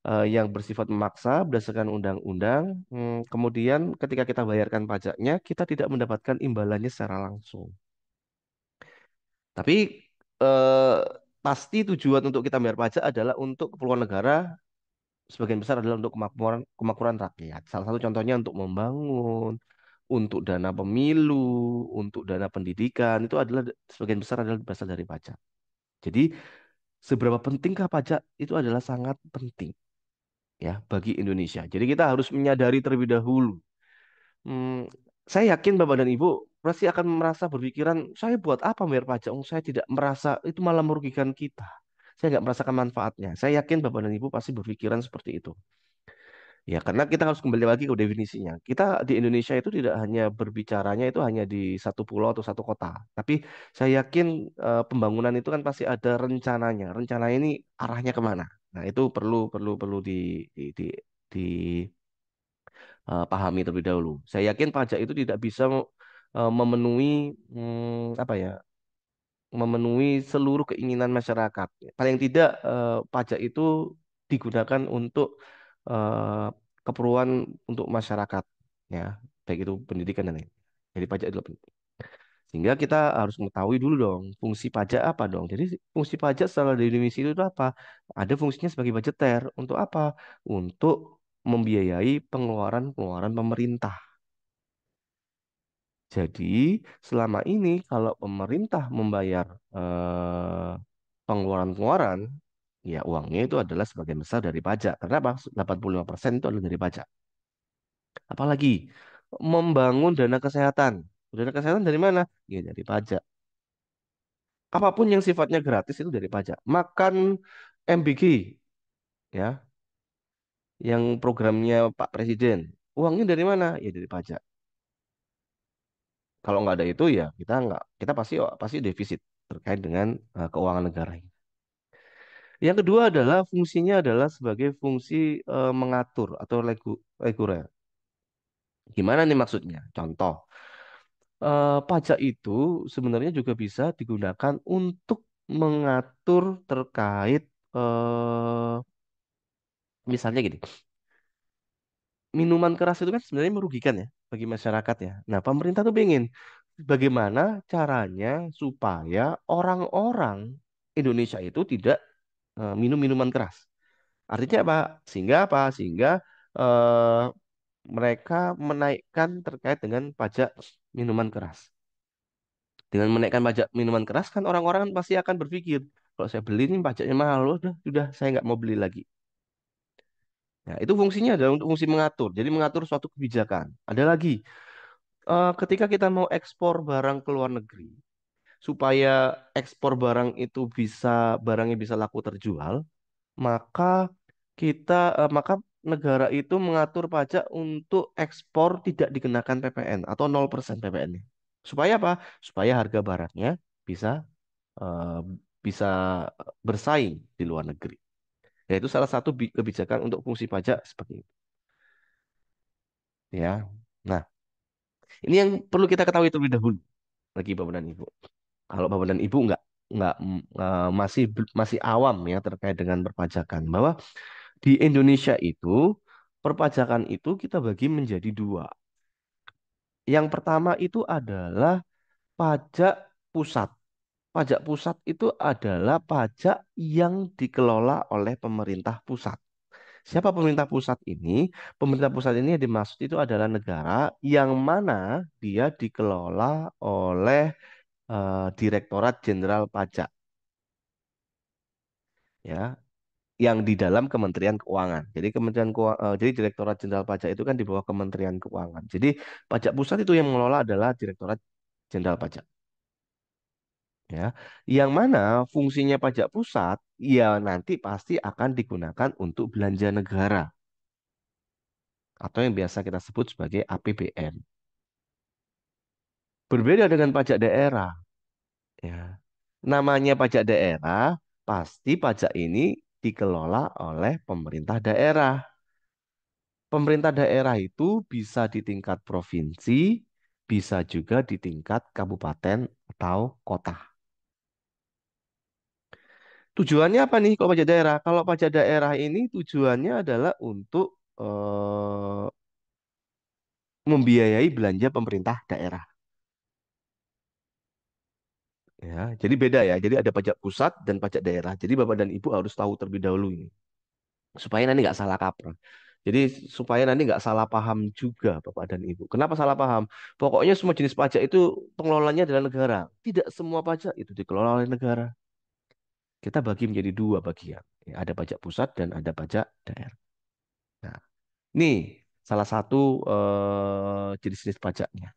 yang bersifat memaksa berdasarkan undang-undang. Kemudian ketika kita bayarkan pajaknya, kita tidak mendapatkan imbalannya secara langsung. Tapi eh, pasti tujuan untuk kita bayar pajak adalah untuk keperluan negara, sebagian besar adalah untuk kemakmuran kemakmuran rakyat. Salah satu contohnya untuk membangun, untuk dana pemilu, untuk dana pendidikan itu adalah sebagian besar adalah berasal dari pajak. Jadi seberapa pentingkah pajak itu adalah sangat penting ya bagi Indonesia. Jadi kita harus menyadari terlebih dahulu. Hmm, saya yakin Bapak dan Ibu pasti akan merasa berpikiran, saya buat apa bayar pajak? Saya tidak merasa itu malah merugikan kita. Saya nggak merasakan manfaatnya. Saya yakin Bapak dan Ibu pasti berpikiran seperti itu. Ya, karena kita harus kembali lagi ke definisinya. Kita di Indonesia itu tidak hanya berbicaranya itu hanya di satu pulau atau satu kota. Tapi saya yakin pembangunan itu kan pasti ada rencananya. Rencana ini arahnya kemana? Nah, itu perlu perlu perlu di pahami terlebih dahulu. Saya yakin pajak itu tidak bisa memenuhi apa ya, memenuhi seluruh keinginan masyarakat. Paling tidak pajak itu digunakan untuk eh, keperluan untuk masyarakat, ya, baik itu pendidikan dan lain. Jadi pajak itu penting. Sehingga kita harus mengetahui dulu dong, fungsi pajak apa dong. Jadi fungsi pajak secara definisi itu apa? Ada fungsinya sebagai budgeter. Untuk apa? Untuk membiayai pengeluaran-pengeluaran pemerintah. Jadi selama ini kalau pemerintah membayar eh, pengeluaran-pengeluaran, ya uangnya itu adalah sebagian besar dari pajak. Karena apa? 85% itu adalah dari pajak. Apalagi membangun dana kesehatan. Dana kesehatan dari mana? Ya dari pajak. Apapun yang sifatnya gratis itu dari pajak. Makan MBG, ya, yang programnya Pak Presiden. Uangnya dari mana? Ya dari pajak. Kalau nggak ada itu ya kita nggak, kita pasti pasti defisit terkait dengan keuangan negara. Yang kedua adalah fungsinya adalah sebagai fungsi mengatur atau reguler. Gimana nih maksudnya? Contoh, pajak itu sebenarnya juga bisa digunakan untuk mengatur terkait misalnya gini, minuman keras itu kan sebenarnya merugikan ya bagi masyarakat ya. Nah, pemerintah tuh pengen bagaimana caranya supaya orang-orang Indonesia itu tidak minum minuman keras. Artinya apa? Sehingga eh, mereka menaikkan terkait dengan pajak minuman keras. Dengan menaikkan pajak minuman keras kan orang-orang kan pasti akan berpikir, kalau saya beli ini pajaknya mahal, sudah saya nggak mau beli lagi. Nah, itu fungsinya adalah untuk fungsi mengatur. Jadi mengatur suatu kebijakan. Ada lagi, ketika kita mau ekspor barang ke luar negeri, supaya ekspor barang itu bisa barangnya bisa laku terjual, maka maka negara itu mengatur pajak untuk ekspor tidak dikenakan PPN atau 0% PPN-nya. Supaya apa? Supaya harga barangnya bisa eh, bisa bersaing di luar negeri. Yaitu salah satu kebijakan untuk fungsi pajak seperti itu. Ya. Nah, ini yang perlu kita ketahui terlebih dahulu bagi Bapak dan Ibu. Kalau Bapak dan Ibu masih awam ya terkait dengan perpajakan, bahwa di Indonesia itu perpajakan itu kita bagi menjadi dua. Yang pertama itu adalah pajak pusat. Pajak pusat itu adalah pajak yang dikelola oleh pemerintah pusat. Siapa pemerintah pusat ini? Pemerintah pusat ini yang dimaksud itu adalah negara yang mana dia dikelola oleh Direktorat Jenderal Pajak, ya, yang di dalam Kementerian Keuangan. Jadi jadi Direktorat Jenderal Pajak itu kan di bawah Kementerian Keuangan. Jadi pajak pusat itu yang mengelola adalah Direktorat Jenderal Pajak, ya. Yang mana fungsinya pajak pusat ya nanti pasti akan digunakan untuk belanja negara atau yang biasa kita sebut sebagai APBN. Berbeda dengan pajak daerah, ya. Namanya pajak daerah, pasti pajak ini dikelola oleh pemerintah daerah. Pemerintah daerah itu bisa di tingkat provinsi, bisa juga di tingkat kabupaten atau kota. Tujuannya apa nih kalau pajak daerah? Kalau pajak daerah ini tujuannya adalah untuk membiayai belanja pemerintah daerah. Ya, jadi beda ya. Jadi ada pajak pusat dan pajak daerah. Jadi Bapak dan Ibu harus tahu terlebih dahulu ini. Supaya nanti nggak salah kaprah. Jadi supaya nanti nggak salah paham juga Bapak dan Ibu. Kenapa salah paham? Pokoknya semua jenis pajak itu pengelolanya adalah negara. Tidak semua pajak itu dikelola oleh negara. Kita bagi menjadi dua bagian. Ya, ada pajak pusat dan ada pajak daerah. Nah, ini salah satu jenis-jenis pajaknya.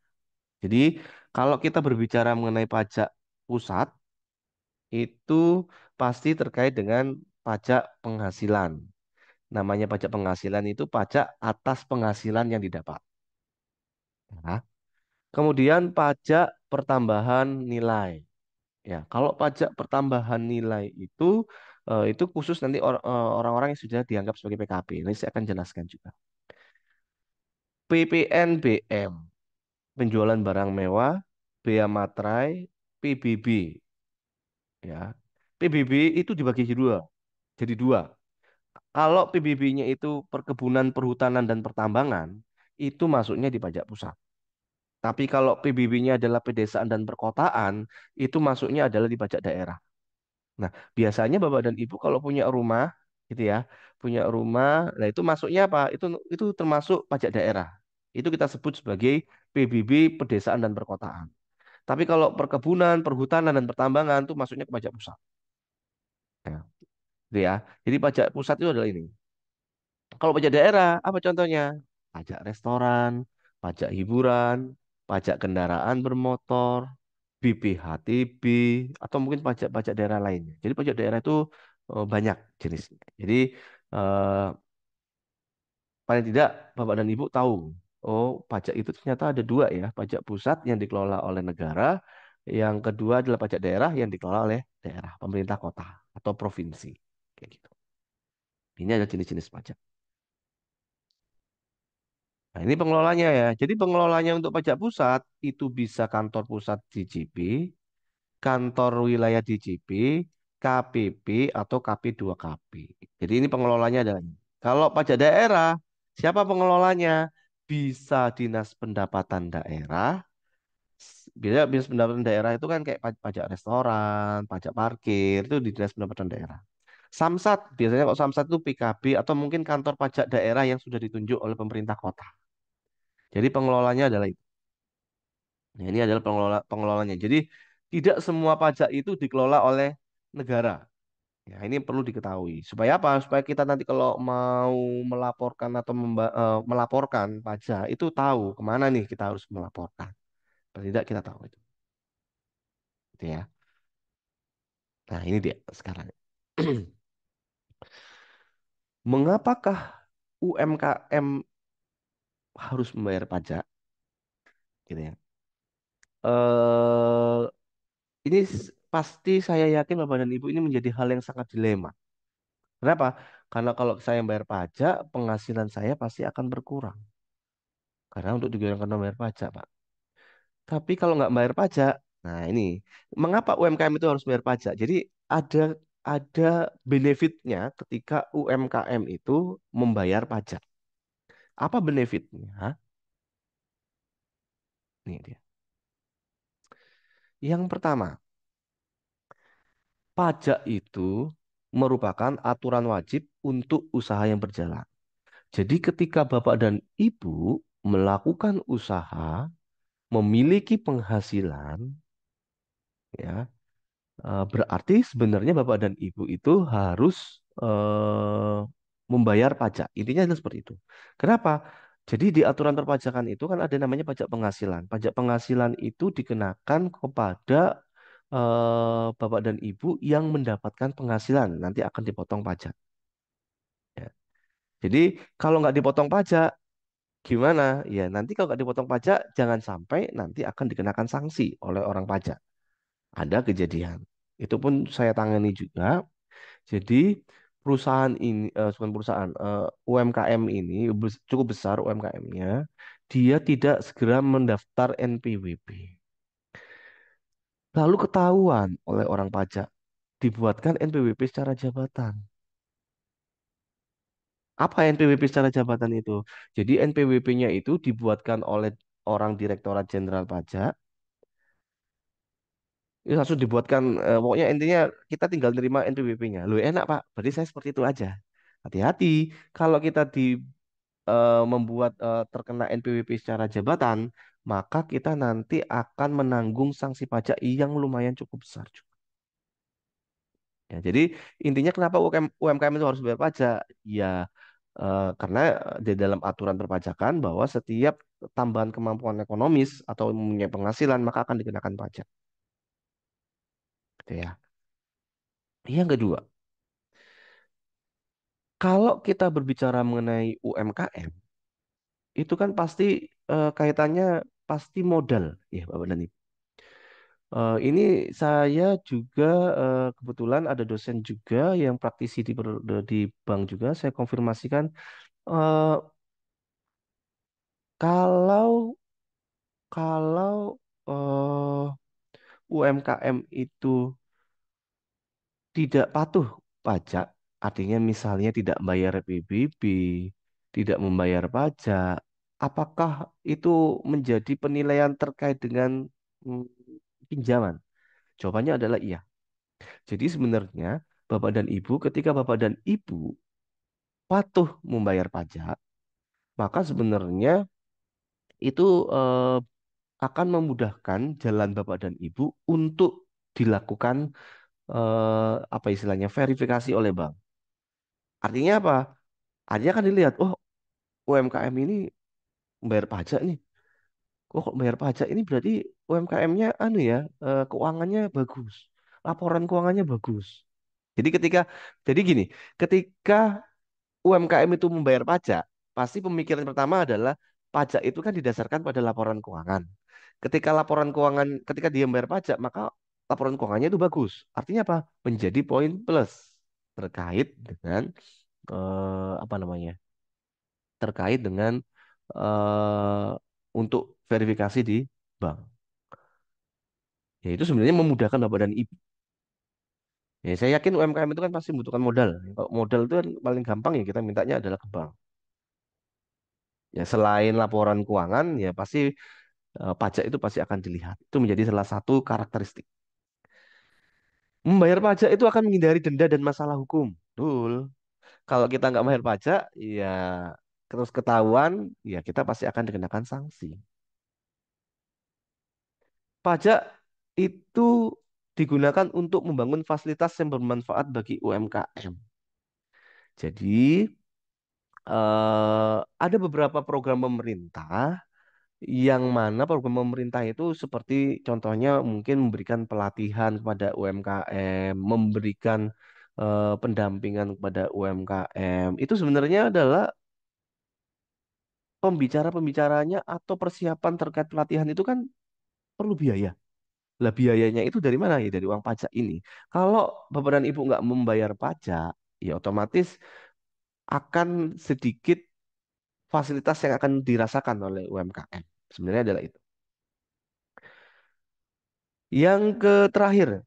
Jadi kalau kita berbicara mengenai pajak pusat itu pasti terkait dengan pajak penghasilan. Namanya pajak penghasilan itu pajak atas penghasilan yang didapat. Ya. Kemudian pajak pertambahan nilai. Ya, kalau pajak pertambahan nilai itu khusus nanti orang-orang yang sudah dianggap sebagai PKP. Ini saya akan jelaskan juga. PPNBM, penjualan barang mewah, bea materai, PBB, ya. PBB itu dibagi jadi dua. Jadi dua. Kalau PBB-nya itu perkebunan, perhutanan, dan pertambangan, itu masuknya di pajak pusat. Tapi kalau PBB-nya adalah pedesaan dan perkotaan, itu masuknya adalah di pajak daerah. Nah, biasanya Bapak dan Ibu kalau punya rumah, gitu ya, punya rumah, nah itu masuknya apa? Itu termasuk pajak daerah. Itu kita sebut sebagai PBB pedesaan dan perkotaan. Tapi kalau perkebunan, perhutanan, dan pertambangan itu masuknya ke pajak pusat. Ya, gitu ya. Jadi pajak pusat itu adalah ini. Kalau pajak daerah, apa contohnya? Pajak restoran, pajak hiburan, pajak kendaraan bermotor, BPHTB, atau mungkin pajak-pajak daerah lainnya. Jadi pajak daerah itu banyak jenisnya. Jadi eh, paling tidak Bapak dan Ibu tahu, oh pajak itu ternyata ada dua ya, pajak pusat yang dikelola oleh negara, yang kedua adalah pajak daerah yang dikelola oleh daerah, pemerintah kota atau provinsi. Kayak gitu. Ini ada jenis-jenis pajak. Nah, ini pengelolanya ya. Jadi pengelolanya untuk pajak pusat itu bisa kantor pusat DJP, kantor wilayah DJP, KPP atau KP2KP. Jadi ini pengelolanya adalah ini. Kalau pajak daerah, siapa pengelolanya? Bisa Dinas Pendapatan Daerah. Biasanya Dinas Pendapatan Daerah itu kan kayak pajak restoran, pajak parkir, itu di Dinas Pendapatan Daerah. Samsat, biasanya kok Samsat itu PKB atau mungkin kantor pajak daerah yang sudah ditunjuk oleh pemerintah kota. Jadi pengelolanya adalah itu. Nah, ini adalah pengelolanya. Jadi tidak semua pajak itu dikelola oleh negara. Ya, ini perlu diketahui. Supaya apa? Supaya kita nanti kalau mau melaporkan atau melaporkan pajak itu tahu kemana nih kita harus melaporkan. Paling tidak kita tahu itu. Gitu ya. Nah, ini dia sekarang. Mengapakah UMKM harus membayar pajak? Gitu ya. Eh, ini pasti saya yakin Bapak dan Ibu ini menjadi hal yang sangat dilema. Kenapa? Karena kalau saya bayar pajak, penghasilan saya pasti akan berkurang. Karena untuk digunakan membayar pajak, Pak. Tapi kalau nggak bayar pajak, nah ini, mengapa UMKM itu harus bayar pajak? Jadi ada ada benefitnya ketika UMKM itu membayar pajak. Apa benefitnya? Nih dia. Yang pertama, pajak itu merupakan aturan wajib untuk usaha yang berjalan. Jadi ketika Bapak dan Ibu melakukan usaha, memiliki penghasilan, ya, berarti sebenarnya Bapak dan Ibu itu harus membayar pajak. Intinya adalah seperti itu. Kenapa? Jadi di aturan perpajakan itu kan ada namanya pajak penghasilan. Pajak penghasilan itu dikenakan kepada Bapak dan Ibu yang mendapatkan penghasilan. Nanti akan dipotong pajak. Ya. Jadi kalau nggak dipotong pajak, gimana? Ya nanti kalau nggak dipotong pajak, jangan sampai nanti akan dikenakan sanksi oleh orang pajak. Ada kejadian. Itu pun saya tangani juga. Jadi perusahaan ini, bukan perusahaan, UMKM ini cukup besar UMKM-nya, dia tidak segera mendaftar NPWP. Lalu ketahuan oleh orang pajak, dibuatkan NPWP secara jabatan. Apa NPWP secara jabatan itu? Jadi NPWP-nya itu dibuatkan oleh orang Direktorat Jenderal Pajak. Itu langsung dibuatkan, pokoknya intinya kita tinggal terima NPWP-nya. Loh enak Pak, berarti saya seperti itu aja. Hati-hati, kalau kita membuat terkena NPWP secara jabatan, maka kita nanti akan menanggung sanksi pajak yang lumayan cukup besar juga. Ya, jadi intinya kenapa UMKM itu harus bayar pajak? Ya, karena di dalam aturan perpajakan bahwa setiap tambahan kemampuan ekonomis atau mempunyai penghasilan maka akan dikenakan pajak. Gitu ya. Yang kedua, kalau kita berbicara mengenai UMKM, itu kan pasti kaitannya pasti modal, ya Bapak dan Ibu. Ini saya juga kebetulan ada dosen juga yang praktisi di bank juga. Saya konfirmasikan, eh, Kalau kalau UMKM itu tidak patuh pajak, artinya misalnya tidak membayar PBB, tidak membayar pajak, apakah itu menjadi penilaian terkait dengan mm, pinjaman? Jawabannya adalah iya. Jadi sebenarnya Bapak dan Ibu, ketika Bapak dan Ibu patuh membayar pajak, maka sebenarnya itu akan memudahkan jalan Bapak dan Ibu untuk dilakukan apa istilahnya verifikasi oleh bank. Artinya apa? Artinya kan dilihat, oh UMKM ini bayar pajak nih. Oh, kok bayar pajak ini berarti UMKM-nya anu ya, keuangannya bagus. Laporan keuangannya bagus. Jadi jadi gini, ketika UMKM itu membayar pajak, pasti pemikiran pertama adalah pajak itu kan didasarkan pada laporan keuangan. Ketika dia membayar pajak, maka laporan keuangannya itu bagus. Artinya apa? Menjadi poin plus terkait dengan apa namanya? Terkait dengan eh, untuk verifikasi di bank. Ya itu sebenarnya memudahkan Bapak dan Ibu. Ya, saya yakin UMKM itu kan pasti membutuhkan modal. Kalau modal itu kan paling gampang ya kita mintanya adalah ke bank. Ya selain laporan keuangan, ya pasti pajak itu pasti akan dilihat. Itu menjadi salah satu karakteristik. Membayar pajak itu akan menghindari denda dan masalah hukum. Betul. Kalau kita nggak bayar pajak, ya terus ketahuan, ya kita pasti akan dikenakan sanksi. Pajak itu digunakan untuk membangun fasilitas yang bermanfaat bagi UMKM. Jadi, ada beberapa program pemerintah yang mana program pemerintah itu seperti contohnya mungkin memberikan pelatihan kepada UMKM, memberikan pendampingan kepada UMKM. Itu sebenarnya adalah pembicara-pembicaranya atau persiapan terkait pelatihan itu kan perlu biaya. Lah biayanya itu dari mana ya? Dari uang pajak ini. Kalau Bapak dan Ibu nggak membayar pajak, ya otomatis akan sedikit fasilitas yang akan dirasakan oleh UMKM. Sebenarnya adalah itu. Yang terakhir,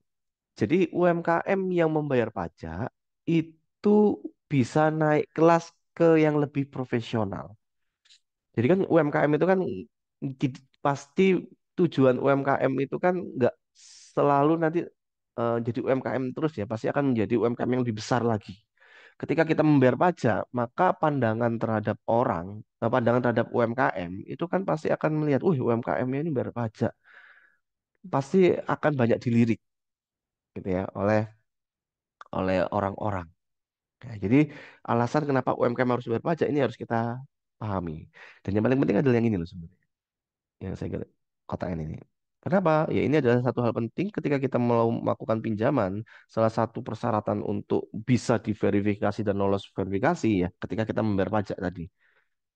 jadi UMKM yang membayar pajak itu bisa naik kelas ke yang lebih profesional. Jadi kan UMKM itu kan pasti tujuan UMKM itu kan nggak selalu nanti jadi UMKM terus ya, pasti akan menjadi UMKM yang lebih besar lagi. Ketika kita membayar pajak, maka pandangan terhadap orang, pandangan terhadap UMKM itu kan pasti akan melihat, UMKM ini bayar pajak, pasti akan banyak dilirik gitu ya oleh orang-orang. Nah, jadi alasan kenapa UMKM harus bayar pajak ini harus kita pahami. Dan yang paling penting adalah yang ini loh sebenarnya, yang saya katakan ini. Kenapa? Ya ini adalah satu hal penting ketika kita mau melakukan pinjaman. Salah satu persyaratan untuk bisa diverifikasi dan lolos verifikasi ya ketika kita membayar pajak tadi.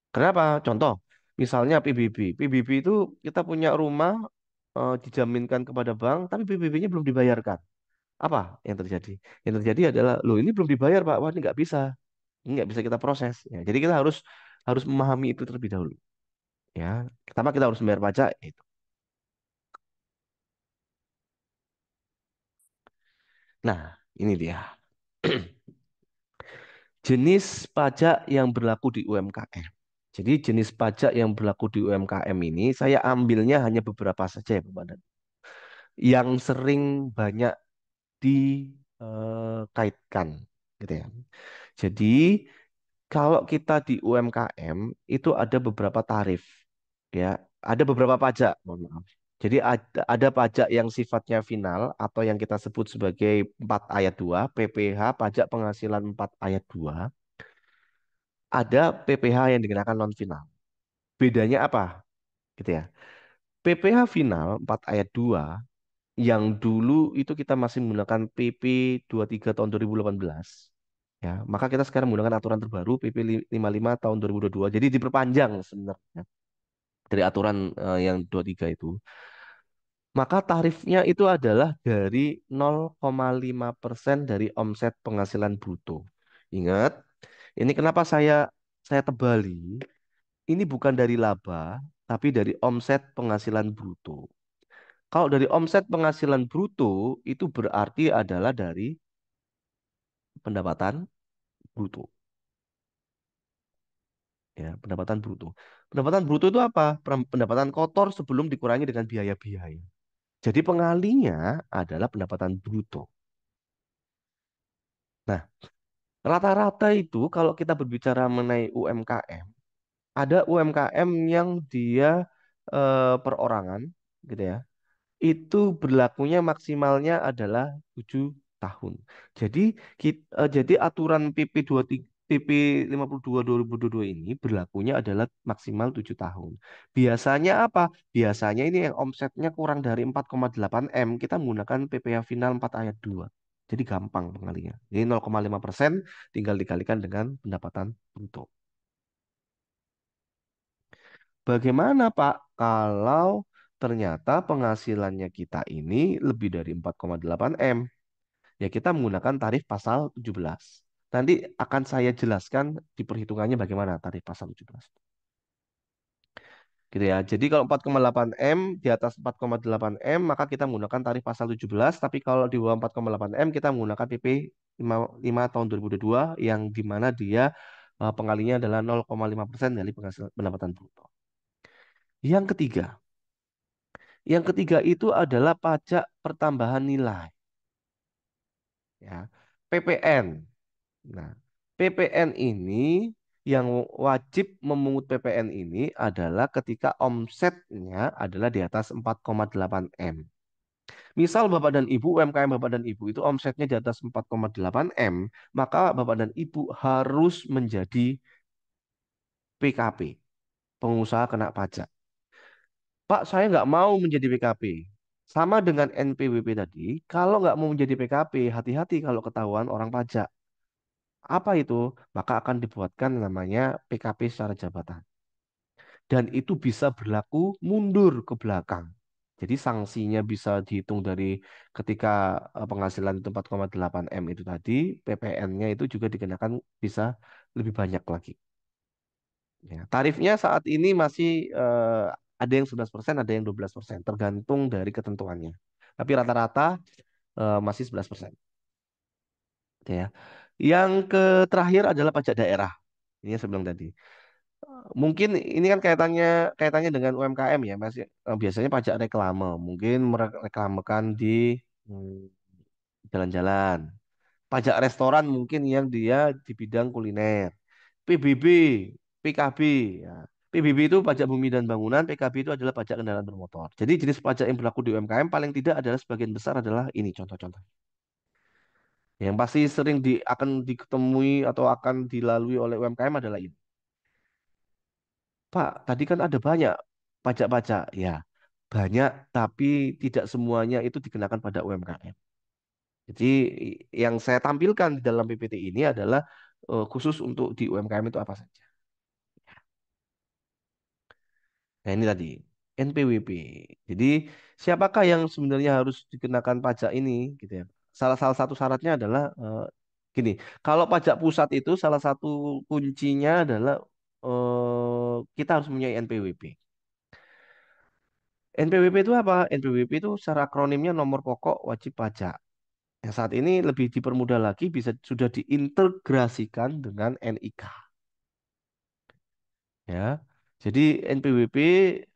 Kenapa? Contoh, misalnya PBB. PBB itu kita punya rumah dijaminkan kepada bank, tapi PBB-nya belum dibayarkan. Apa yang terjadi? Yang terjadi adalah, loh ini belum dibayar Pak, wah ini nggak bisa. Ini nggak bisa kita proses. Ya, jadi kita harus harus memahami itu terlebih dahulu. Ya, pertama kita harus membayar pajak. Itu. Nah, ini dia. Jenis pajak yang berlaku di UMKM. Jadi jenis pajak yang berlaku di UMKM ini saya ambilnya hanya beberapa saja ya Bapak dan yang sering banyak dikaitkan gitu ya. Jadi kalau kita di UMKM itu ada beberapa tarif ya, ada beberapa pajak, mohon maaf. Jadi ada pajak yang sifatnya final atau yang kita sebut sebagai 4 ayat 2 PPh, pajak penghasilan 4 ayat 2. Ada PPh yang dikenakan non final. Bedanya apa? Gitu ya. PPh final 4 ayat 2 yang dulu itu kita masih menggunakan PP 23 tahun 2018. Ya, maka kita sekarang menggunakan aturan terbaru PP 55 tahun 2022. Jadi diperpanjang sebenarnya dari aturan yang 23 itu. Maka tarifnya itu adalah dari 0,5% dari omset penghasilan bruto. Ingat, ini kenapa saya tebali. ini bukan dari laba, tapi dari omset penghasilan bruto. Kalau dari omset penghasilan bruto itu berarti adalah dari pendapatan bruto. Ya, pendapatan bruto. Pendapatan bruto itu apa? Pendapatan kotor sebelum dikurangi dengan biaya-biaya. Jadi pengalinya adalah pendapatan bruto. Nah, rata-rata itu kalau kita berbicara mengenai UMKM, ada UMKM yang dia perorangan, gitu ya. Itu berlakunya maksimalnya adalah 7 tahun. Jadi jadi aturan PP 52 2022 ini berlakunya adalah maksimal 7 tahun. Biasanya apa? Biasanya ini yang omsetnya kurang dari 4,8 M, kita menggunakan PPh final 4 ayat 2. Jadi gampang pengalinya. Jadi 0,5% tinggal dikalikan dengan pendapatan bruto. Bagaimana Pak kalau ternyata penghasilannya kita ini lebih dari 4,8 M? Ya kita menggunakan tarif pasal 17. Nanti akan saya jelaskan di perhitungannya bagaimana tarif pasal 17. Gitu ya. Jadi kalau 4,8 M di atas 4,8 M maka kita menggunakan tarif pasal 17. Tapi kalau di bawah 4,8 M kita menggunakan PP 5 tahun 2022 yang dimana dia pengalinya adalah 0,5% dari penghasilan pendapatan bruto. Yang ketiga, itu adalah pajak pertambahan nilai, ya, PPN. Nah, PPN ini yang wajib memungut PPN ini adalah ketika omsetnya adalah di atas 4,8 M. Misal Bapak dan Ibu, UMKM Bapak dan Ibu itu omsetnya di atas 4,8 M, maka Bapak dan Ibu harus menjadi PKP, pengusaha kena pajak. Pak, saya nggak mau menjadi PKP. Sama dengan NPWP tadi, kalau nggak mau menjadi PKP, hati-hati kalau ketahuan orang pajak. Apa itu? Maka akan dibuatkan namanya PKP secara jabatan. Dan itu bisa berlaku mundur ke belakang. Jadi sanksinya bisa dihitung dari ketika penghasilan itu 4,8 M itu tadi, PPN-nya itu juga dikenakan bisa lebih banyak lagi. Ya, tarifnya saat ini masih ada yang 11%, ada yang 12%, tergantung dari ketentuannya. Tapi rata-rata masih 11%. Ya. Yang terakhir adalah pajak daerah. Ini yang saya bilang tadi. Mungkin ini kan kaitannya dengan UMKM ya, Mas. Biasanya pajak reklame, mungkin mereklamekan di hmm, jalan-jalan. Pajak restoran mungkin yang dia di bidang kuliner. PBB, PKB, ya. PBB itu pajak bumi dan bangunan, PKB itu adalah pajak kendaraan bermotor. Jadi jenis pajak yang berlaku di UMKM paling tidak adalah sebagian besar adalah ini contoh-contoh. Yang pasti sering akan diketemui atau akan dilalui oleh UMKM adalah ini. Pak, tadi kan ada banyak pajak-pajak. Ya, banyak, tapi tidak semuanya itu dikenakan pada UMKM. Jadi yang saya tampilkan di dalam PPT ini adalah khusus untuk di UMKM itu apa saja. Nah ini tadi NPWP. Jadi siapakah yang sebenarnya harus dikenakan pajak ini, gitu ya? Salah satu syaratnya adalah gini. Kalau pajak pusat itu salah satu kuncinya adalah kita harus punya NPWP. NPWP itu apa? NPWP itu secara akronimnya nomor pokok wajib pajak. Yang saat ini lebih dipermudah lagi bisa sudah diintegrasikan dengan NIK. Ya. Jadi NPWP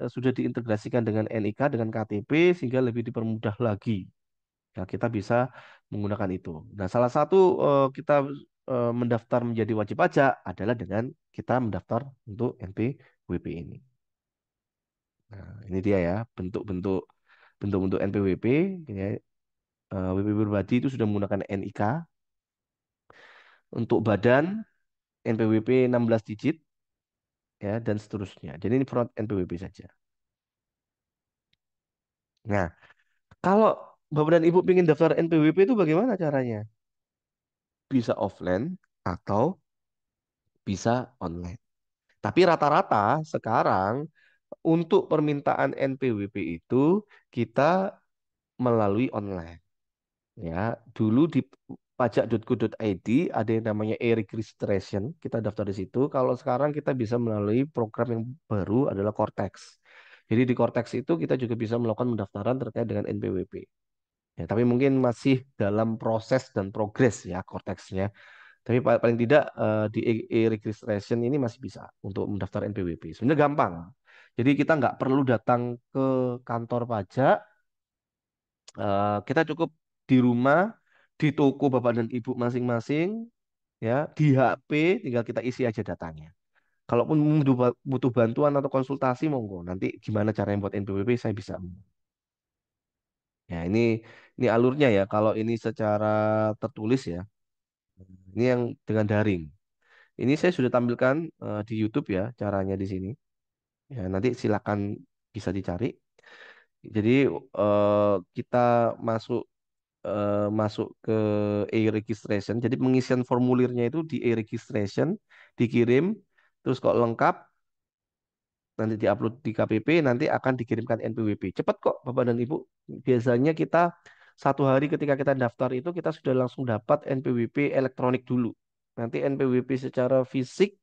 sudah diintegrasikan dengan NIK dengan KTP sehingga lebih dipermudah lagi. Ya, kita bisa menggunakan itu. Nah, salah satu kita mendaftar menjadi wajib pajak adalah dengan kita mendaftar untuk NPWP ini. Nah, ini dia ya bentuk-bentuk NPWP. Ya. WP pribadi itu sudah menggunakan NIK. Untuk badan NPWP 16 digit ya dan seterusnya. Jadi ini front NPWP saja. Nah, kalau Bapak dan Ibu ingin daftar NPWP itu bagaimana caranya? Bisa offline atau bisa online. Tapi rata-rata sekarang untuk permintaan NPWP itu kita melalui online. Ya, dulu pajak.go.id ada yang namanya e-registration, kita daftar di situ. Kalau sekarang kita bisa melalui program yang baru adalah Cortex. Jadi di Cortex itu kita juga bisa melakukan pendaftaran terkait dengan NPWP. Ya, tapi mungkin masih dalam proses dan progres ya Cortexnya. Tapi paling tidak di e-registration ini masih bisa untuk mendaftar NPWP. Sebenarnya gampang. Jadi kita nggak perlu datang ke kantor pajak, kita cukup di rumah, di toko bapak dan ibu masing-masing, ya di HP tinggal kita isi aja datanya. Kalaupun butuh bantuan atau konsultasi, monggo. Nanti gimana cara buat NPWP saya bisa. Ya ini alurnya ya. Kalau ini secara tertulis ya, ini yang dengan daring. Ini saya sudah tampilkan di YouTube ya caranya di sini. Ya nanti silakan bisa dicari. Jadi kita masuk masuk ke e-registration. Jadi pengisian formulirnya itu di e-registration, dikirim, terus kok lengkap, nanti diupload di KPP, nanti akan dikirimkan NPWP. Cepat kok Bapak dan Ibu. Biasanya kita 1 hari ketika kita daftar itu kita sudah langsung dapat NPWP elektronik dulu. Nanti NPWP secara fisik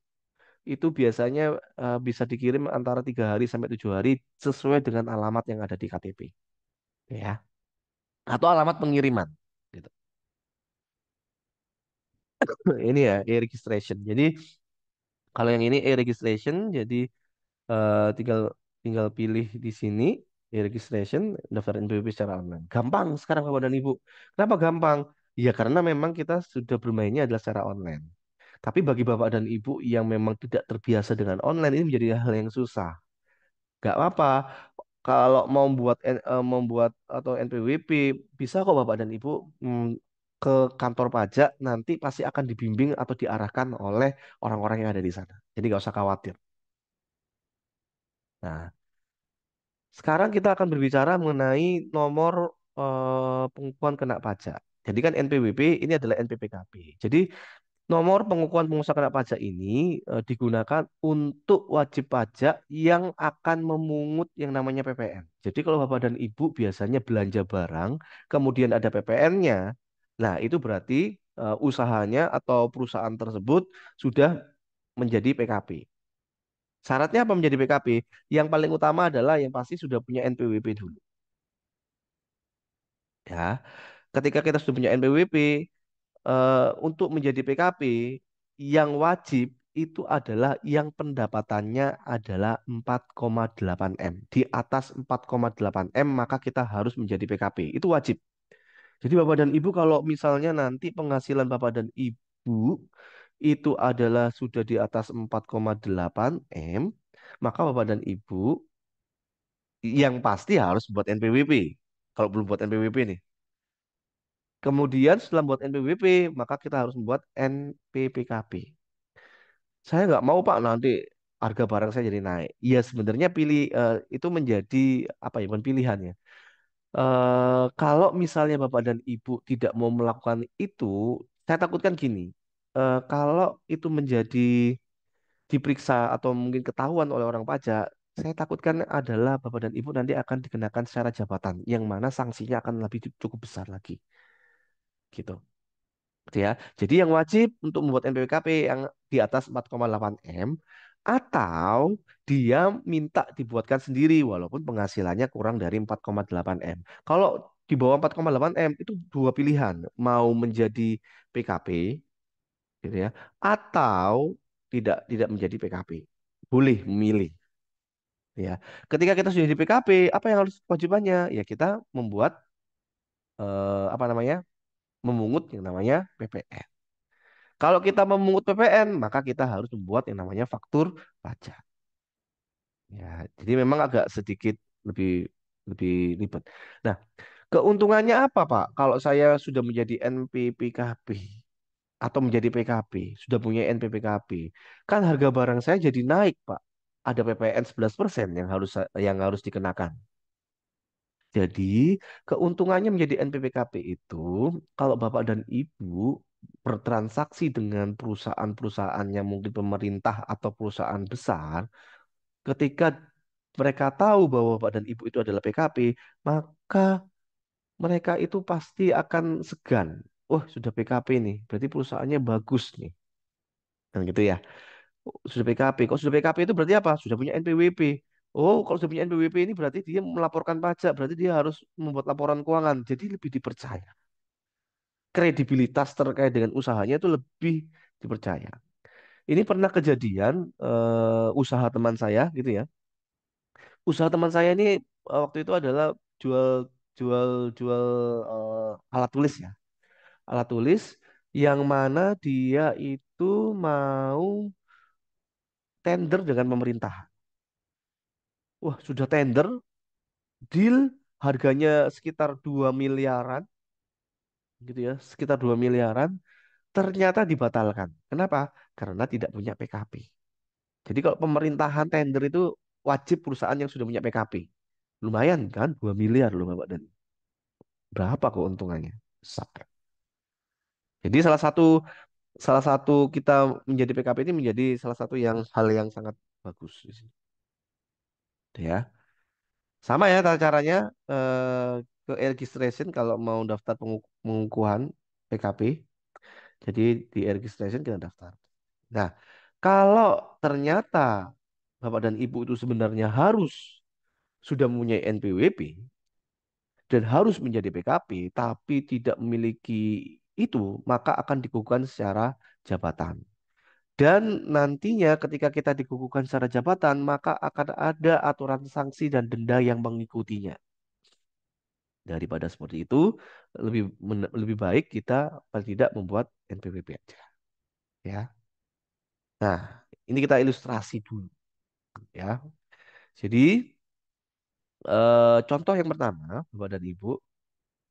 itu biasanya bisa dikirim antara 3 hari sampai 7 hari sesuai dengan alamat yang ada di KTP, ya, atau alamat pengiriman. Gitu. Ini ya e-registration. Jadi kalau yang ini e-registration, jadi tinggal tinggal pilih di sini e-registration, daftar NPWP secara online. Gampang sekarang Bapak dan Ibu. Kenapa gampang? Ya karena memang kita sudah bermainnya adalah secara online. Tapi bagi Bapak dan Ibu yang memang tidak terbiasa dengan online ini menjadi hal yang susah. Gak apa-apa. Kalau membuat atau NPWP bisa kok Bapak dan Ibu ke kantor pajak nanti pasti akan dibimbing atau diarahkan oleh orang-orang yang ada di sana. Jadi nggak usah khawatir. Nah, sekarang kita akan berbicara mengenai nomor pengukuhan kena pajak. Jadi kan NPWP ini adalah NPPKP. Jadi nomor pengukuhan pengusaha kena pajak ini digunakan untuk wajib pajak yang akan memungut yang namanya PPN. Jadi kalau Bapak dan Ibu biasanya belanja barang, kemudian ada PPN-nya, nah itu berarti usahanya atau perusahaan tersebut sudah menjadi PKP. Syaratnya apa menjadi PKP? Yang paling utama adalah yang pasti sudah punya NPWP dulu. Ya, ketika kita sudah punya NPWP, untuk menjadi PKP, yang wajib itu adalah yang pendapatannya adalah 4,8 M. Di atas 4,8 M, maka kita harus menjadi PKP. Itu wajib. Jadi Bapak dan Ibu kalau misalnya nanti penghasilan Bapak dan Ibu itu adalah sudah di atas 4,8 M, maka Bapak dan Ibu yang pasti harus buat NPWP. Kalau belum buat NPWP nih. Kemudian setelah buat NPWP, maka kita harus membuat NPPKP. Saya nggak mau Pak nanti harga barang saya jadi naik. Iya sebenarnya itu menjadi apa ya, bukan pilihannya. Kalau misalnya Bapak dan Ibu tidak mau melakukan itu, saya takutkan gini. Kalau itu menjadi diperiksa atau mungkin ketahuan oleh orang pajak, saya takutkan adalah Bapak dan Ibu nanti akan dikenakan secara jabatan, yang mana sanksinya akan lebih cukup besar lagi, gitu. Gitu ya. Jadi yang wajib untuk membuat NPWKP yang di atas 4,8 M atau dia minta dibuatkan sendiri walaupun penghasilannya kurang dari 4,8 M. Kalau di bawah 4,8 M itu dua pilihan, mau menjadi PKP gitu ya atau tidak menjadi PKP. Boleh memilih ya. Ketika kita sudah di PKP, apa yang harus kewajibannya? Ya kita membuat apa namanya? Memungut yang namanya PPN. Kalau kita memungut PPN, maka kita harus membuat yang namanya faktur pajak. Ya, jadi memang agak sedikit lebih lebih ribet. Nah, keuntungannya apa, Pak? Kalau saya sudah menjadi NPPKP atau menjadi PKP, sudah punya NPPKP, kan harga barang saya jadi naik, Pak. Ada PPN 11% yang harus dikenakan. Jadi, keuntungannya menjadi NPWKP itu, kalau Bapak dan Ibu bertransaksi dengan perusahaan-perusahaan yang mungkin pemerintah atau perusahaan besar, ketika mereka tahu bahwa Bapak dan Ibu itu adalah PKP, maka mereka itu pasti akan segan. oh sudah PKP nih, berarti perusahaannya bagus nih. Dan gitu ya. Oh, sudah PKP. Kok sudah PKP itu berarti apa? Sudah punya NPWP. Oh, kalau sudah punya NPWP ini berarti dia melaporkan pajak, berarti dia harus membuat laporan keuangan. Jadi lebih dipercaya. Kredibilitas terkait dengan usahanya itu lebih dipercaya. Ini pernah kejadian usaha teman saya gitu ya. Usaha teman saya ini waktu itu adalah jual jual jual alat tulis ya. Alat tulis yang mana dia itu mau tender dengan pemerintah. Wah, sudah tender, deal harganya sekitar 2 miliaran gitu ya, sekitar 2 miliaran ternyata dibatalkan. Kenapa? Karena tidak punya PKP. Jadi kalau pemerintahan tender itu wajib perusahaan yang sudah punya PKP. Lumayan kan 2 miliar loh Bapak dan berapa keuntungannya? Besar. Jadi salah satu kita menjadi PKP ini menjadi salah satu yang hal yang sangat bagus di sini. Ya. Sama ya caranya ke registration kalau mau daftar pengukuhan PKP. Jadi di registration kita daftar. Nah, kalau ternyata Bapak dan Ibu itu sebenarnya harus sudah mempunyai NPWP dan harus menjadi PKP, tapi tidak memiliki itu, maka akan dikukuhkan secara jabatan. Dan nantinya ketika kita dikukuhkan secara jabatan, maka akan ada aturan sanksi dan denda yang mengikutinya. Daripada seperti itu, lebih baik kita paling tidak membuat NPWP aja, ya. Nah, ini kita ilustrasi dulu, ya. Jadi contoh yang pertama, Bapak dan Ibu,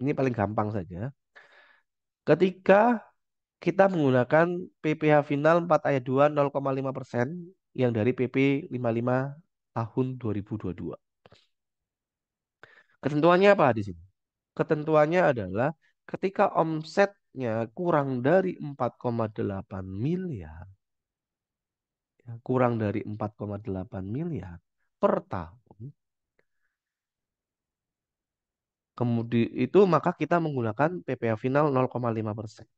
ini paling gampang saja. Ketika kita menggunakan PPh final 4 ayat 2 0,5% yang dari PP 55 tahun 2022. Ketentuannya apa di sini? Ketentuannya adalah ketika omsetnya kurang dari 4,8 miliar, ya, kurang dari 4,8 miliar per tahun, kemudian itu maka kita menggunakan PPh final 0,5%.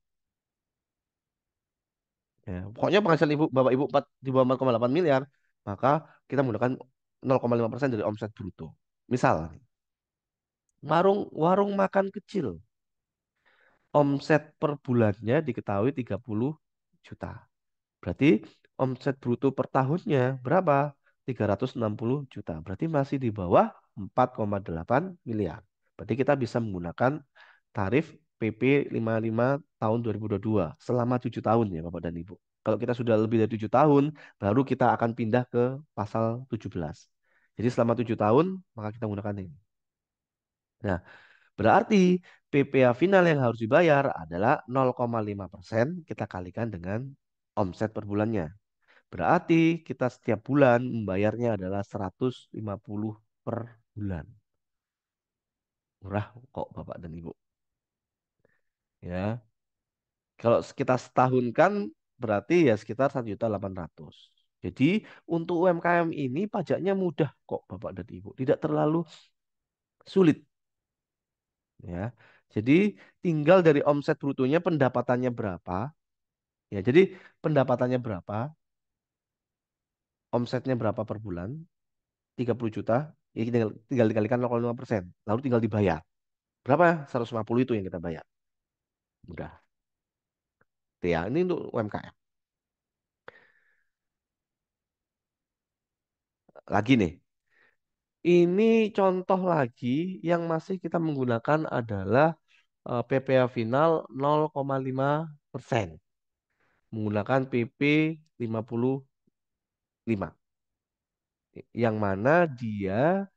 Ya, pokoknya penghasilan ibu, bapak ibu 4, di bawah 4,8 miliar, maka kita menggunakan 0,5% dari omset bruto. Misal, warung warung makan kecil, omset per bulannya diketahui 30 juta. Berarti omset bruto per tahunnya berapa? 360 juta. Berarti masih di bawah 4,8 miliar. Berarti kita bisa menggunakan tarif PP 55 tahun 2022 selama 7 tahun ya Bapak dan Ibu. Kalau kita sudah lebih dari 7 tahun, baru kita akan pindah ke pasal 17. Jadi selama 7 tahun, maka kita menggunakan ini. Nah, berarti PPh final yang harus dibayar adalah 0,5% kita kalikan dengan omset per bulannya. Berarti kita setiap bulan membayarnya adalah 150 per bulan. Murah kok Bapak dan Ibu. Ya. Kalau kita setahunkan berarti ya sekitar 1.800.000. Jadi untuk UMKM ini pajaknya mudah kok Bapak dan Ibu. Tidak terlalu sulit. Ya. Jadi tinggal dari omset brutonya pendapatannya berapa. Ya, jadi pendapatannya berapa, omsetnya berapa per bulan, 30 juta, ya tinggal dikalikan 0,5%. Lalu tinggal dibayar. Berapa? 150 itu yang kita bayar. Mudah. Itu ya, ini untuk UMKM. Lagi nih, ini contoh lagi yang masih kita menggunakan adalah PPh final 0,5%. Menggunakan PP 55. Yang mana dia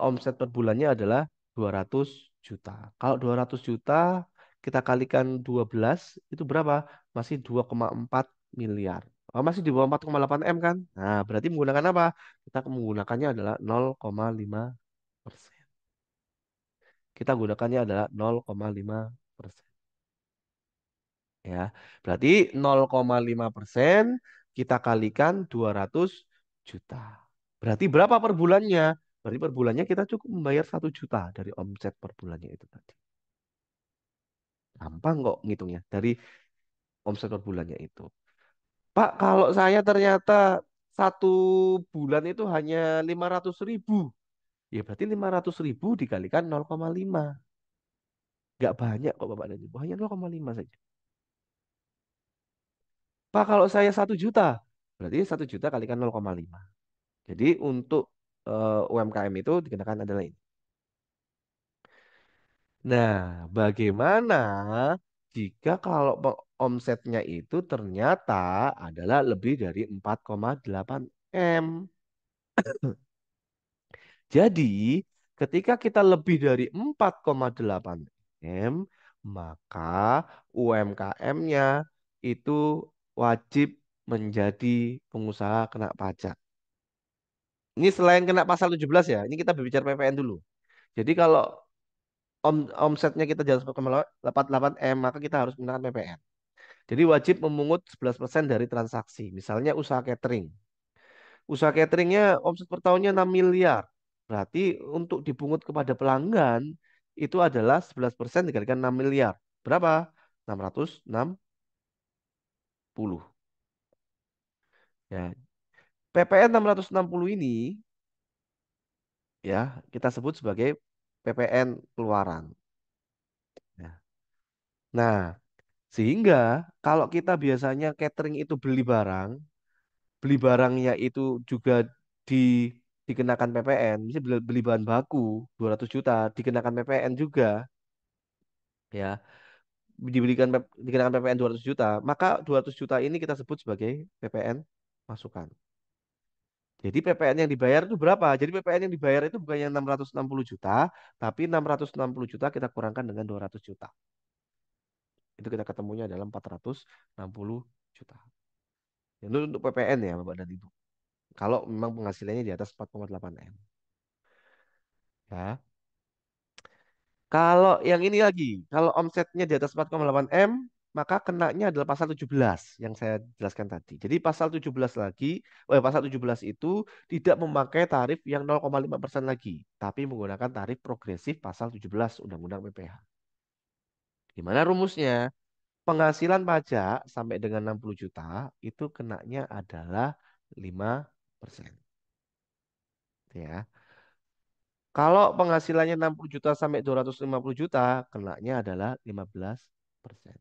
omset per bulannya adalah 200 juta. Kalau 200 juta kita kalikan 12 itu berapa? Masih 2,4 miliar. Oh, masih di bawah 4,8 M kan? Nah, berarti menggunakan apa? Kita menggunakannya adalah 0,5%. Kita gunakannya adalah 0,5%. Ya, berarti 0,5% kita kalikan 200 juta. Berarti berapa per bulannya? Berarti per bulannya kita cukup membayar 1 juta dari omset per bulannya itu tadi. Gampang kok ngitungnya dari omset per bulannya itu. Pak, kalau saya ternyata satu bulan itu hanya 500.000. Ya berarti 500.000 dikalikan 0,5. Nggak banyak kok Bapak dan Ibu. Hanya 0,5 saja. Pak, kalau saya 1 juta. Berarti 1 juta kalikan 0,5. Jadi untuk UMKM itu dikenakan adalah ini. Nah, bagaimana jika kalau omsetnya itu ternyata adalah lebih dari 4,8 M? Jadi, ketika kita lebih dari 4,8 M, maka UMKM-nya itu wajib menjadi pengusaha kena pajak. Ini selain kena pasal 17 ya, ini kita berbicara PPN dulu. Jadi kalau omsetnya kita di atas 4,88 M, maka kita harus menggunakan PPN. Jadi wajib memungut 11% dari transaksi. Misalnya usaha catering. Usaha cateringnya omset per tahunnya 6 miliar. Berarti untuk dipungut kepada pelanggan itu adalah 11% dikalikan 6 miliar. Berapa? 660. Ya. PPN 660 ini ya kita sebut sebagai PPN keluaran. Ya. Nah, sehingga kalau kita biasanya catering itu beli barangnya itu juga di dikenakan PPN, misalnya beli bahan baku 200 juta dikenakan PPN juga, ya, dikenakan PPN 200 juta, maka 200 juta ini kita sebut sebagai PPN masukan. Jadi PPN yang dibayar itu berapa? Jadi PPN yang dibayar itu bukan yang 660 juta, tapi 660 juta kita kurangkan dengan 200 juta. Itu kita ketemunya dalam 460 juta. Itu untuk PPN ya, Bapak dan Ibu. Kalau memang penghasilannya di atas 4,8 M. Ya. Kalau yang ini lagi, kalau omsetnya di atas 4,8 M, maka kenanya adalah pasal 17 yang saya jelaskan tadi. Jadi pasal 17 lagi, pasal 17 itu tidak memakai tarif yang 0,5% lagi, tapi menggunakan tarif progresif pasal 17 Undang-Undang PPh. Gimana rumusnya? Penghasilan pajak sampai dengan 60 juta itu kenanya adalah 5%. Ya. Kalau penghasilannya 60 juta sampai 250 juta, kenanya adalah 15%.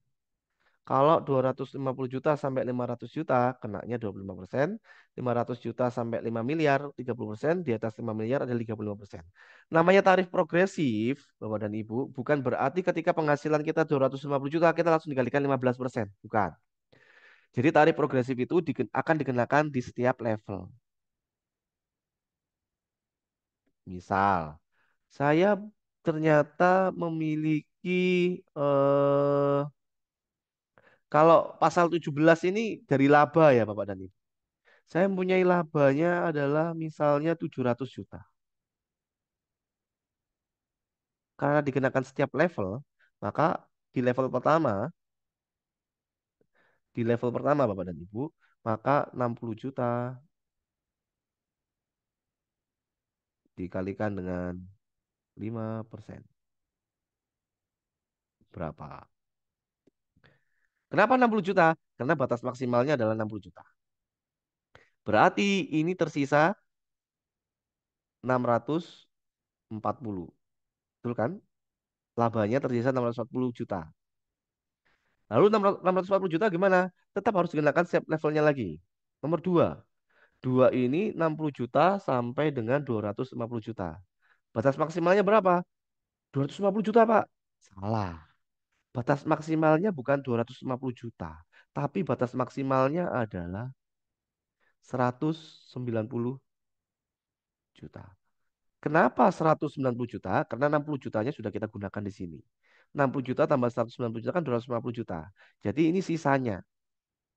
Kalau 250 juta sampai 500 juta, kenanya 25%. 500 juta sampai 5 miliar, 30%. Di atas 5 miliar ada 35%. Namanya tarif progresif, Bapak dan Ibu, bukan berarti ketika penghasilan kita 250 juta, kita langsung dikalikan 15%. Bukan. Jadi tarif progresif itu akan dikenakan di setiap level. Misal, saya ternyata memiliki kalau pasal 17 ini dari laba ya Bapak dan Ibu. Saya mempunyai labanya adalah misalnya 700 juta. Karena dikenakan setiap level, maka di level pertama, Bapak dan Ibu, maka 60 juta dikalikan dengan 5%. Berapa? Kenapa 60 juta? Karena batas maksimalnya adalah 60 juta. Berarti ini tersisa 640. Betul kan? Labanya tersisa 640 juta. Lalu 640 juta gimana? Tetap harus dikenakan setiap levelnya lagi. Nomor dua. Dua ini 60 juta sampai dengan 250 juta. Batas maksimalnya berapa? 250 juta, Pak. Salah. Batas maksimalnya bukan 250 juta. Tapi batas maksimalnya adalah 190 juta. Kenapa 190 juta? Karena 60 jutanya sudah kita gunakan di sini. 60 juta tambah 190 juta kan 250 juta. Jadi ini sisanya.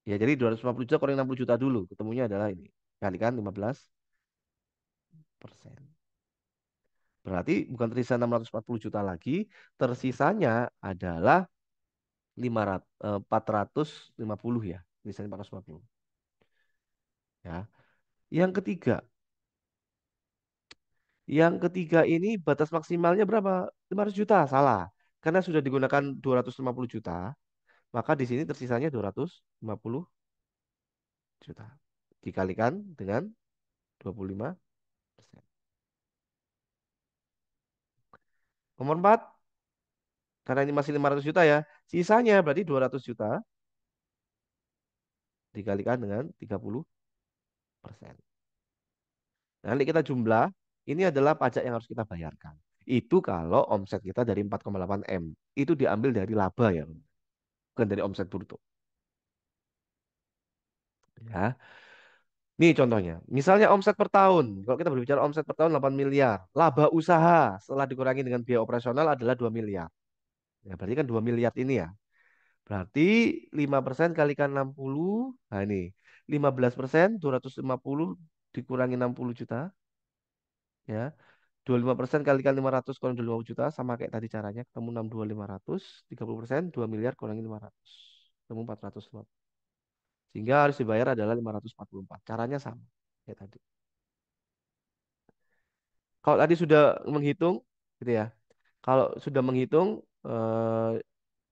Ya, jadi 250 juta kurang 60 juta dulu. Ketemunya adalah ini. Kalikan 15%. Berarti bukan tersisa 640 juta lagi. Tersisanya adalah 450 ya. Misalnya 450. Ya. Yang ketiga. Yang ketiga ini batas maksimalnya berapa? 500 juta. Salah. karena sudah digunakan 250 juta, maka di sini tersisanya 250 juta. Dikalikan dengan 25%. Nomor 4, karena ini masih 500 juta ya, sisanya berarti 200 juta dikalikan dengan 30%. Nanti kita jumlah, ini adalah pajak yang harus kita bayarkan. Itu kalau omset kita dari 4,8 M. Itu diambil dari laba ya, bukan dari omset bruto. Ya. Nih contohnya, misalnya omset per tahun. Kalau kita berbicara omset per tahun 8 miliar. Laba usaha setelah dikurangi dengan biaya operasional adalah 2 miliar. Ya, berarti kan 2 miliar ini ya. Berarti 5% kalikan 60. Nah ini, 15%, 250 dikurangi 60 juta. Ya, 25% kalikan 500 kurang 25 juta. Sama kayak tadi caranya. Ketemu 62 500. 30%, 2 miliar kurangi 500. Ketemu 450. Sehingga harus dibayar adalah 544. Caranya sama. Kayak tadi. Kalau tadi sudah menghitung, gitu ya. Kalau sudah menghitung,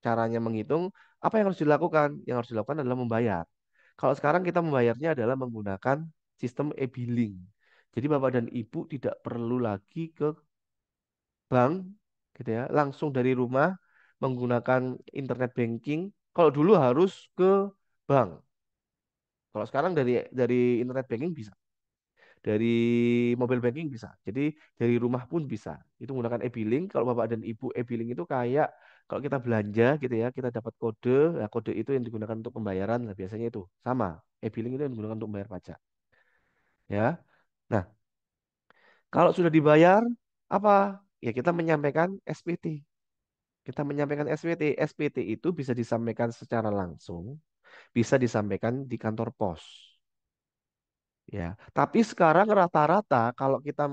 caranya menghitung, apa yang harus dilakukan? Yang harus dilakukan adalah membayar. Kalau sekarang kita membayarnya adalah menggunakan sistem e-billing. Jadi Bapak dan Ibu tidak perlu lagi ke bank, gitu ya, langsung dari rumah menggunakan internet banking. Kalau dulu harus ke bank. Kalau sekarang dari internet banking bisa. Dari mobile banking bisa. Jadi dari rumah pun bisa. Itu menggunakan e-billing. Kalau Bapak dan Ibu e-billing itu kayak kalau kita belanja gitu ya, kita dapat kode, ya kode itu yang digunakan untuk pembayaran. Nah, biasanya itu sama. E-billing itu yang digunakan untuk membayar pajak. Ya. Nah, kalau sudah dibayar apa? Ya kita menyampaikan SPT. Kita menyampaikan SPT. SPT itu bisa disampaikan secara langsung, bisa disampaikan di kantor pos. Ya, tapi sekarang rata-rata kalau kita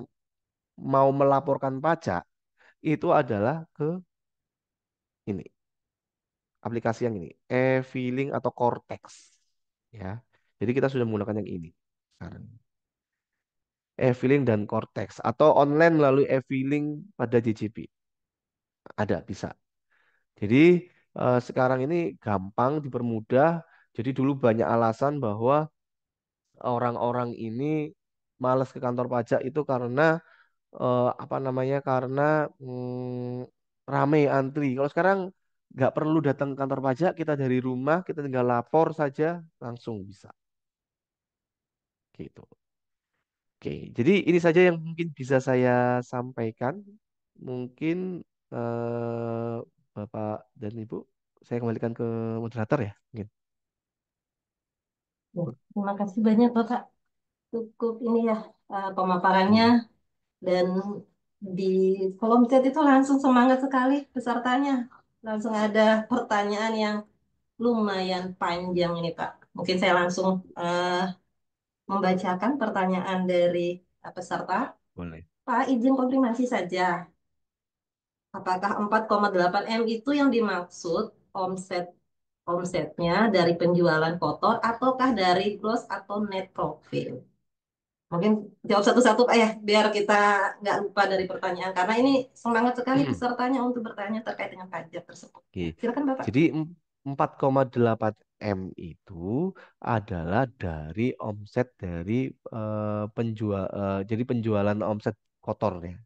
mau melaporkan pajak itu adalah ke ini, aplikasi yang ini, e-filing atau Cortex. Ya. Jadi kita sudah menggunakan yang ini sekarang. E-filing dan Cortex atau online melalui e-filing pada JJB. Ada bisa. Jadi sekarang ini gampang dipermudah. Jadi dulu banyak alasan bahwa orang-orang ini malas ke kantor pajak itu karena apa namanya? Karena rame antri. Kalau sekarang nggak perlu datang ke kantor pajak, kita dari rumah kita tinggal lapor saja langsung bisa. Gitu. Oke, jadi ini saja yang mungkin bisa saya sampaikan. Mungkin eh, Bapak dan Ibu, saya kembalikan ke moderator ya. Mungkin. Ya, terima kasih banyak Bapak. Cukup ini ya pemaparannya Hmm, dan di kolom chat itu langsung semangat sekali pesertanya. Langsung ada pertanyaan yang lumayan panjang ini Pak. Mungkin saya langsung membacakan pertanyaan dari peserta. boleh. Pak, izin konfirmasi saja. Apakah 4,8 M itu yang dimaksud omset omsetnya dari penjualan kotor ataukah dari gross atau net profit? Mungkin jawab satu-satu Pak ya, biar kita nggak lupa dari pertanyaan. Karena ini semangat sekali pesertanya untuk bertanya terkait dengan pajak tersebut. Oke. Ya, silakan Bapak. Jadi 4,8 M itu adalah dari omset dari jadi penjualan omset kotornya.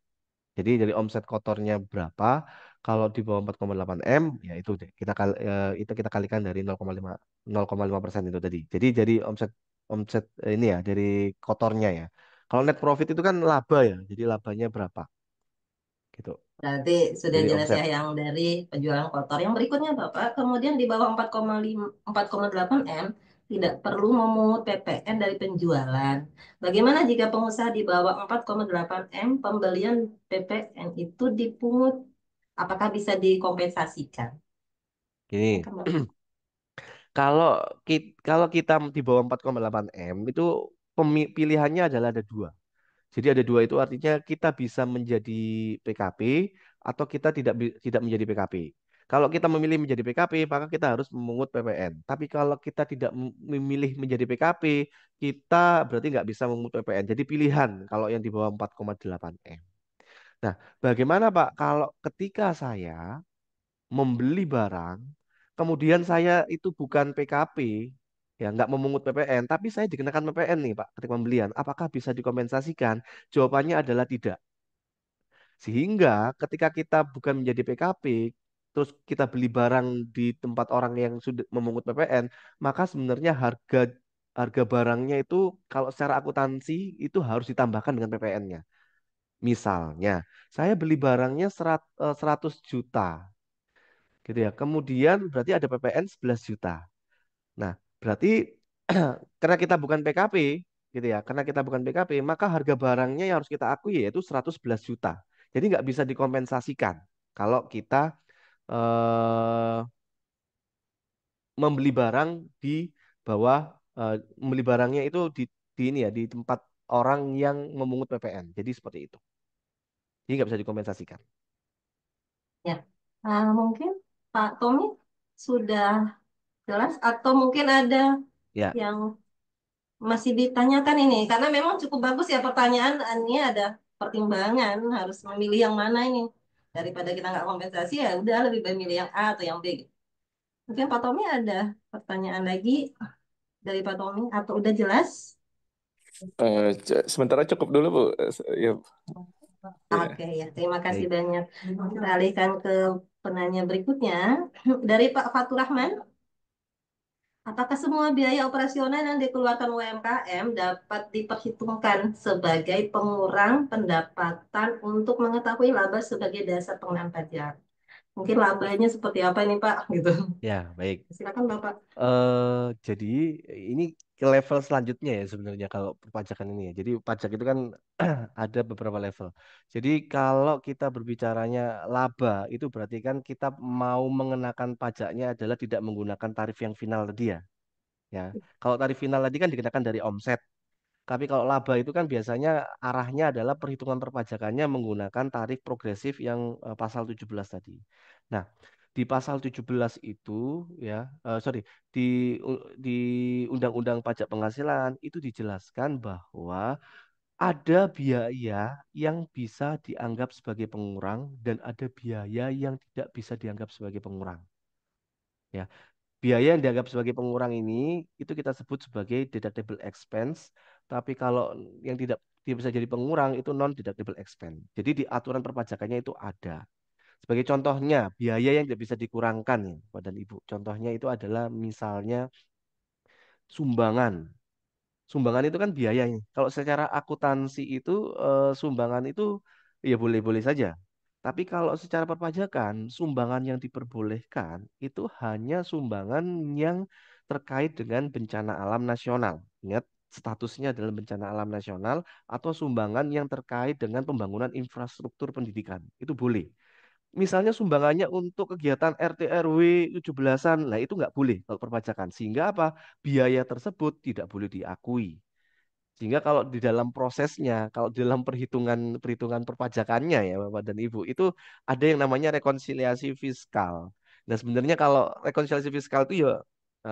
Jadi dari omset kotornya berapa? Kalau di bawah 4,8 M, ya itu deh. Itu kita kalikan dari 0,5% itu tadi. Jadi dari omset omset ini ya dari kotornya ya. Kalau net profit itu kan laba ya. Jadi labanya berapa? Gitu. Berarti sudah Dari jelas omset. ya yang dari penjualan kotor. Yang berikutnya Bapak, kemudian di bawah 4,5, 4,8 M tidak perlu memungut PPN dari penjualan. Bagaimana jika pengusaha di bawah 4,8 M pembelian PPN itu dipungut? Apakah bisa dikompensasikan? Gini. Silakan Bapak. Kalau kita di bawah 4,8 M itu pilihannya adalah ada dua. Jadi ada dua itu artinya kita bisa menjadi PKP atau kita tidak menjadi PKP. Kalau kita memilih menjadi PKP, maka kita harus memungut PPN. Tapi kalau kita tidak memilih menjadi PKP, kita berarti nggak bisa memungut PPN. Jadi pilihan kalau yang di bawah 4,8 M. Nah, bagaimana Pak kalau ketika saya membeli barang, kemudian saya itu bukan PKP, ya nggak memungut PPN, tapi saya dikenakan PPN nih Pak ketika pembelian, apakah bisa dikompensasikan? Jawabannya adalah tidak. Sehingga ketika kita bukan menjadi PKP, terus kita beli barang di tempat orang yang sudah memungut PPN, maka sebenarnya harga harga barangnya itu kalau secara akuntansi itu harus ditambahkan dengan PPN-nya. Misalnya, saya beli barangnya 100 juta, gitu ya. Kemudian berarti ada PPN 11 juta. Nah, berarti karena kita bukan PKP, gitu ya. Karena kita bukan PKP, maka harga barangnya yang harus kita akui yaitu 111 juta. Jadi nggak bisa dikompensasikan kalau kita eh, membeli barang di bawah, membeli barangnya itu di ini ya, di tempat orang yang memungut PPN. Jadi seperti itu. Jadi nggak bisa dikompensasikan. Ya. Mungkin Pak Tommy sudah jelas atau mungkin ada Ya, yang masih ditanyakan ini karena memang cukup bagus ya pertanyaan ini ada pertimbangan harus memilih yang mana ini daripada kita nggak kompensasi ya udah lebih baik milih yang A atau yang B. Mungkin Pak Tommy ada pertanyaan lagi dari Pak Tommy atau udah jelas? Sementara cukup dulu, Bu. Ya, Oke ya. ya, terima kasih baik. banyak. Kita alihkan ke penanya berikutnya dari Pak Fatur Rahman. Apakah semua biaya operasional yang dikeluarkan UMKM dapat diperhitungkan sebagai pengurang pendapatan untuk mengetahui laba sebagai dasar pengenaan pajak? Mungkin labanya seperti apa ini Pak? Gitu. Ya, baik. Silakan Bapak. Jadi ini ke level selanjutnya ya sebenarnya kalau perpajakan ini ya. Jadi pajak itu kan ada beberapa level. Jadi kalau kita berbicaranya laba itu berarti kan kita mau mengenakan pajaknya adalah tidak menggunakan tarif yang final tadi ya. Ya. Kalau tarif final tadi kan dikenakan dari omset. Tapi kalau laba itu kan biasanya arahnya adalah perhitungan perpajakannya menggunakan tarif progresif yang pasal 17 tadi. Nah, di pasal 17 itu ya, sorry, di Undang-Undang Pajak Penghasilan itu dijelaskan bahwa ada biaya yang bisa dianggap sebagai pengurang dan ada biaya yang tidak bisa dianggap sebagai pengurang. Ya, biaya yang dianggap sebagai pengurang ini itu kita sebut sebagai deductible expense, tapi kalau yang tidak bisa jadi pengurang itu non deductible expense. Jadi di aturan perpajakannya itu ada. Sebagai contohnya, biaya yang tidak bisa dikurangkan ya, Bapak dan Ibu. Contohnya itu adalah misalnya sumbangan. Sumbangan itu kan biayanya. Kalau secara akuntansi itu sumbangan itu ya boleh-boleh saja. Tapi kalau secara perpajakan, sumbangan yang diperbolehkan itu hanya sumbangan yang terkait dengan bencana alam nasional. Ingat, statusnya adalah bencana alam nasional atau sumbangan yang terkait dengan pembangunan infrastruktur pendidikan. Itu boleh. Misalnya sumbangannya untuk kegiatan RT RW 17-an, nah itu nggak boleh kalau perpajakan. Sehingga apa? Biaya tersebut tidak boleh diakui. Sehingga kalau di dalam prosesnya, kalau di dalam perhitungan perhitungan perpajakannya ya Bapak dan Ibu, itu ada yang namanya rekonsiliasi fiskal. Nah sebenarnya kalau rekonsiliasi fiskal itu ya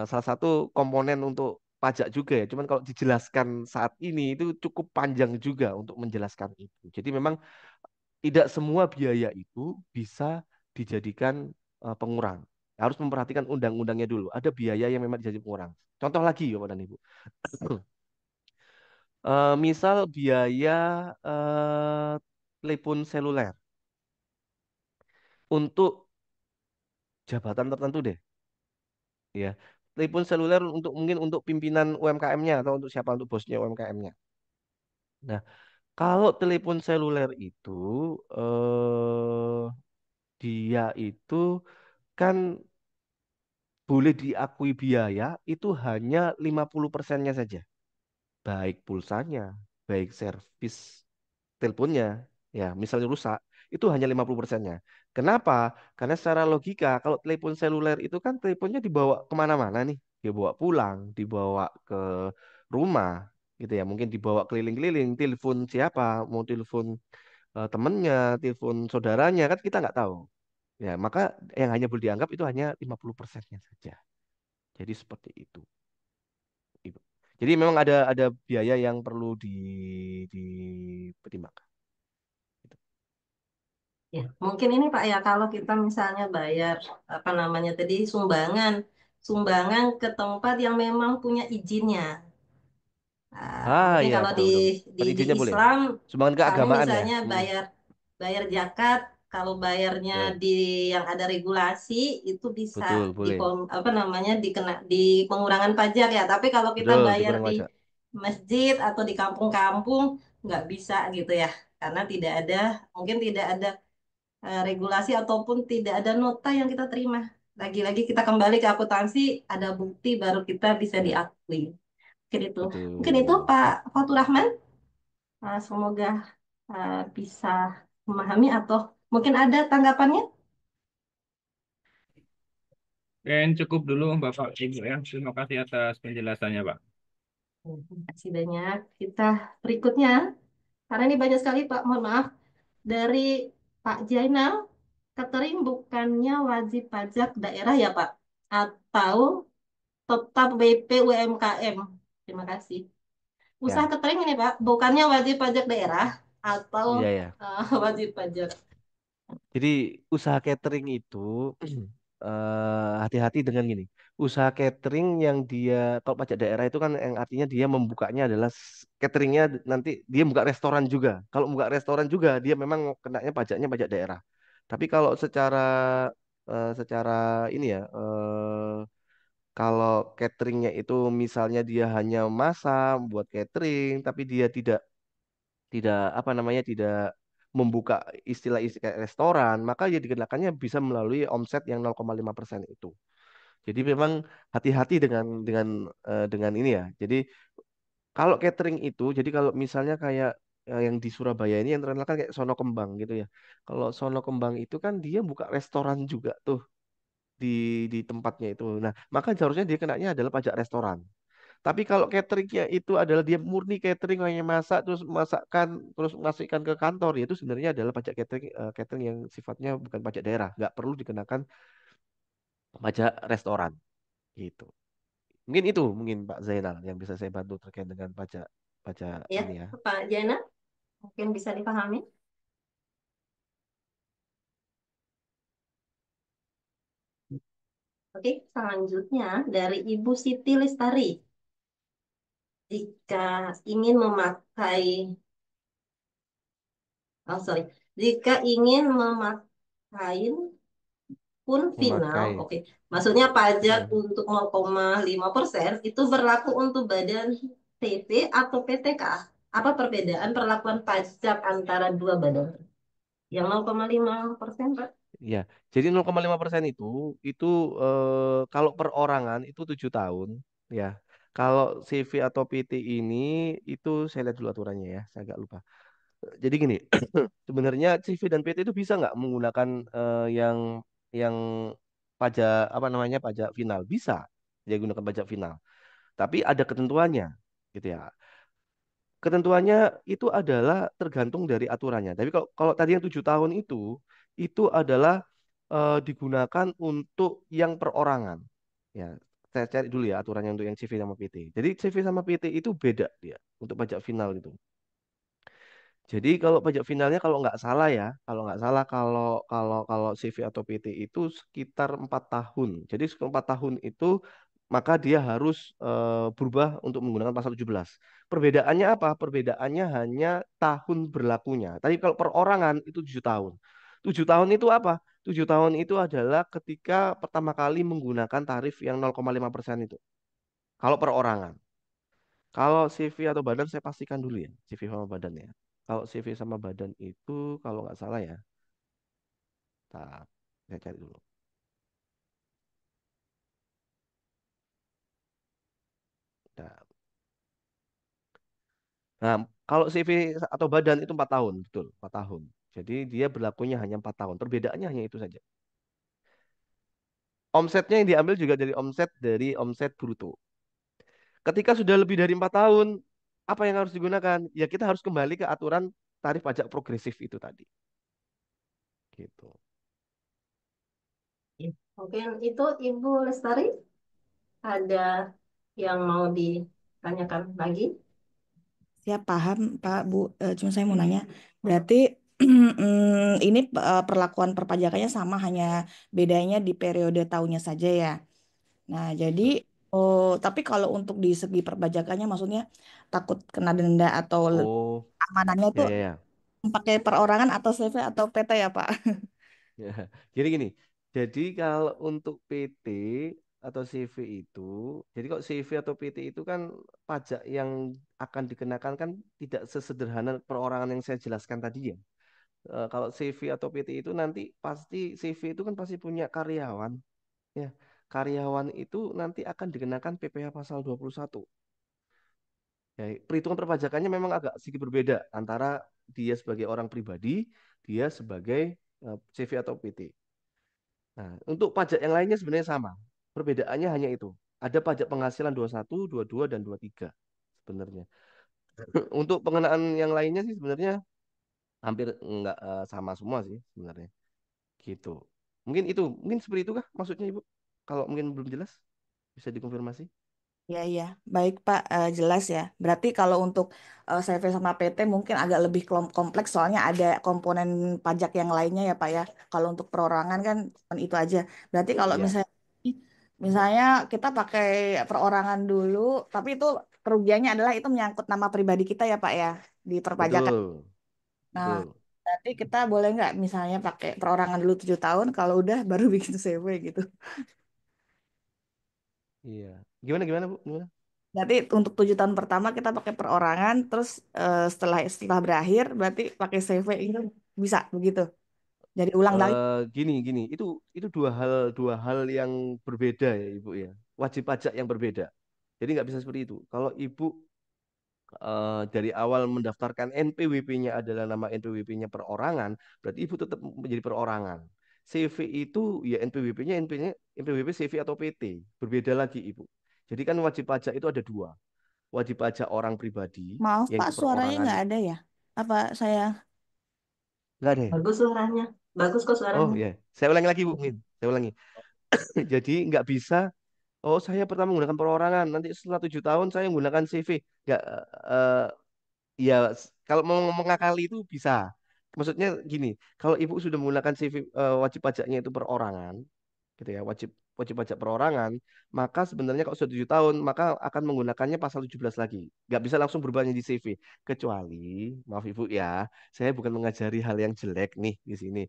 salah satu komponen untuk pajak juga ya. Cuman kalau dijelaskan saat ini itu cukup panjang juga untuk menjelaskan itu. Jadi memang tidak semua biaya itu bisa dijadikan pengurang. Harus memperhatikan undang-undangnya dulu. Ada biaya yang memang dijadi pengurang. Contoh lagi Bapak dan Ibu. Misal biaya eh, telepon seluler untuk jabatan tertentu deh, ya. Telepon seluler untuk mungkin untuk pimpinan UMKM-nya atau untuk siapa untuk bosnya UMKM-nya. Nah, kalau telepon seluler itu dia itu kan boleh diakui biaya itu hanya 50%-nya saja. Baik pulsanya, baik servis teleponnya, ya misalnya rusak, itu hanya 50%-nya. Kenapa? Karena secara logika, kalau telepon seluler itu kan teleponnya dibawa kemana-mana nih. Dibawa pulang, dibawa ke rumah, gitu ya. Mungkin dibawa keliling-keliling, telepon siapa, mau telepon temennya, telepon saudaranya, kan kita nggak tahu. Ya, maka yang hanya boleh dianggap itu hanya 50%-nya saja. Jadi seperti itu. Ibu. Jadi memang ada biaya yang perlu dipertimbangkan. Gitu. Ya, mungkin ini Pak ya, kalau kita misalnya bayar apa namanya tadi sumbangan, sumbangan ke tempat yang memang punya izinnya. Nah, Ah mungkin ya, kalau betul betul. di Perizinnya boleh. Islam, Sumbangan kami keagamaan ya. misalnya Hmm, bayar bayar zakat, kalau bayarnya betul. di yang ada regulasi itu bisa Betul, di boleh. apa namanya dikena di pengurangan pajak ya. Tapi kalau kita Betul, bayar dikurang di pajak. masjid atau di kampung-kampung nggak bisa gitu ya, karena tidak ada mungkin tidak ada regulasi ataupun tidak ada nota yang kita terima. Lagi-lagi kita kembali ke akuntansi, ada bukti baru kita bisa Ya, diakui. Mungkin itu. Mungkin itu betul. Pak Fatur Rahman. Semoga bisa memahami atau mungkin ada tanggapannya. Dan cukup dulu Bapak Ibu ya. Terima kasih atas penjelasannya, Pak. Terima kasih banyak. Kita berikutnya, karena ini banyak sekali Pak, mohon maaf. Dari Pak Jainal, catering bukannya wajib pajak daerah ya Pak? Atau tetap WP UMKM? Terima kasih. Usaha Ya, catering ini Pak, bukannya wajib pajak daerah atau iya ya. wajib pajak? Jadi usaha catering itu hati-hati dengan gini. Usaha catering yang dia kalau pajak daerah itu kan yang artinya dia membukanya adalah cateringnya nanti dia buka restoran juga. Kalau buka restoran juga dia memang kenanya pajaknya pajak daerah. Tapi kalau secara ini ya kalau cateringnya itu misalnya dia hanya masak buat catering tapi dia tidak tidak apa namanya tidak membuka istilah-istilah kayak restoran, maka ya dikenakannya bisa melalui omset yang 0,5% itu. Jadi memang hati-hati dengan ini ya. Jadi kalau catering itu, jadi kalau misalnya kayak yang di Surabaya ini yang terkenal kan kayak Sono Kembang gitu ya. Kalau Sono Kembang itu kan dia buka restoran juga tuh di di tempatnya itu. Nah, maka seharusnya dia kenanya adalah pajak restoran. Tapi kalau cateringnya itu adalah dia murni catering hanya masak terus masakkan terus masukkan ke kantor ya itu sebenarnya adalah pajak catering yang sifatnya bukan pajak daerah, nggak perlu dikenakan pajak restoran gitu. Mungkin itu mungkin Pak Zainal yang bisa saya bantu terkait dengan pajak pajak Ya, ini ya. Pak Jana, mungkin bisa dipahami. Oke, selanjutnya dari Ibu Siti Lestari. Jika ingin memakai, oh sorry, jika ingin memakai pun final, Memakai. oke. Maksudnya pajak Hmm. untuk 0,5% itu berlaku untuk badan TV atau PTK. Apa perbedaan perlakuan pajak antara dua badan? Yang 0,5%, Pak? Ya, jadi 0,5% itu kalau perorangan itu 7 tahun ya. Kalau CV atau PT ini itu saya lihat dulu aturannya ya, saya agak lupa. Jadi gini, sebenarnya CV dan PT itu bisa nggak menggunakan yang pajak apa namanya pajak final? Bisa, dia gunakan pajak final. Tapi ada ketentuannya, gitu ya. Ketentuannya itu adalah tergantung dari aturannya. Tapi kalau tadi yang 7 tahun itu adalah digunakan untuk yang perorangan. Ya, saya cari dulu ya aturannya untuk yang CV sama PT. Jadi CV sama PT itu beda dia untuk pajak final itu. Jadi kalau pajak finalnya kalau nggak salah kalau CV atau PT itu sekitar 4 tahun. Jadi sekitar 4 tahun itu maka dia harus berubah untuk menggunakan pasal 17. Perbedaannya apa? Perbedaannya hanya tahun berlakunya. Tapi kalau perorangan itu 7 tahun. 7 tahun itu apa? 7 tahun itu adalah ketika pertama kali menggunakan tarif yang 0,5% itu. Kalau perorangan. Kalau CV atau badan saya pastikan dulu ya, CV sama badan ya. Kalau CV sama badan itu kalau nggak salah ya, tak saya cari dulu. Nah, nah, kalau CV atau badan itu 4 tahun, betul, 4 tahun. Jadi dia berlakunya hanya 4 tahun. Perbedaannya hanya itu saja. Omsetnya yang diambil juga dari omset bruto. Ketika sudah lebih dari 4 tahun, apa yang harus digunakan? Ya kita harus kembali ke aturan tarif pajak progresif itu tadi. Gitu. Ya. Mungkin itu Ibu Lestari ada yang mau ditanyakan lagi? Siap paham Pak Bu. Cuma saya mau nanya, berarti Ini perlakuan perpajakannya sama, hanya bedanya di periode tahunnya saja ya. Nah, jadi tapi kalau untuk di segi perpajakannya maksudnya takut kena denda atau Oh, amanannya ya tuh ya ya. pakai perorangan atau CV atau PT ya, Pak? Ya. Jadi gini, jadi kalau untuk PT atau CV itu, jadi kok CV atau PT itu kan pajak yang akan dikenakan kan tidak sesederhana perorangan yang saya jelaskan tadi ya. Kalau CV atau PT itu nanti pasti CV itu kan pasti punya karyawan, ya. Karyawan itu nanti akan dikenakan PPh pasal 21. Ya, perhitungan perpajakannya memang agak sedikit berbeda antara dia sebagai orang pribadi, dia sebagai CV atau PT. Nah, untuk pajak yang lainnya sebenarnya sama. Perbedaannya hanya itu. Ada pajak penghasilan 21, 22, dan 23 sebenarnya. Untuk pengenaan yang lainnya sih sebenarnya hampir enggak sama semua sih sebenarnya. Gitu. Mungkin seperti itu kah maksudnya Ibu? Kalau mungkin belum jelas bisa dikonfirmasi. Ya, ya. Baik, Pak. Jelas ya. Berarti kalau untuk CV sama PT mungkin agak lebih kompleks soalnya ada komponen pajak yang lainnya ya, Pak ya. Kalau untuk perorangan kan cuma itu aja. Berarti kalau Iya, misalnya kita pakai perorangan dulu, tapi itu kerugiannya adalah itu menyangkut nama pribadi kita ya, Pak ya, di perpajakan. betul, Nah, betul. berarti kita boleh nggak misalnya pakai perorangan dulu 7 tahun, kalau udah baru bikin CV gitu. Iya. Gimana gimana Bu? Gimana? Berarti untuk 7 tahun pertama kita pakai perorangan, terus setelah berakhir berarti pakai CV itu bisa begitu. Jadi ulang lagi. Gini, itu dua hal yang berbeda ya Ibu ya. Wajib pajak yang berbeda. Jadi nggak bisa seperti itu. Kalau Ibu dari awal mendaftarkan NPWP-nya adalah nama NPWP-nya perorangan, berarti Ibu tetap menjadi perorangan. CV itu ya NPWP-nya NPWP CV atau PT. Berbeda lagi Ibu. Jadi kan wajib pajak itu ada dua. Wajib pajak orang pribadi, Maaf yang Pak, itu suaranya perorangan. nggak ada ya? Apa saya? Nggak ada ya? Bagus suaranya. Bagus kok Oh suaranya. ya, saya ulangi lagi Bu. Mungkin. Saya ulangi. Jadi nggak bisa. Oh, saya pertama menggunakan perorangan. Nanti setelah 7 tahun saya menggunakan CV. Nggak, ya kalau mau mengakali itu bisa. Maksudnya gini, kalau ibu sudah menggunakan CV wajib pajaknya itu perorangan, gitu ya, wajib wajib pajak perorangan, maka sebenarnya kalau sudah 7 tahun, maka akan menggunakannya pasal 17 lagi. Nggak bisa langsung berubahnya di CV. Kecuali, maaf ibu ya, saya bukan mengajari hal yang jelek nih di sini.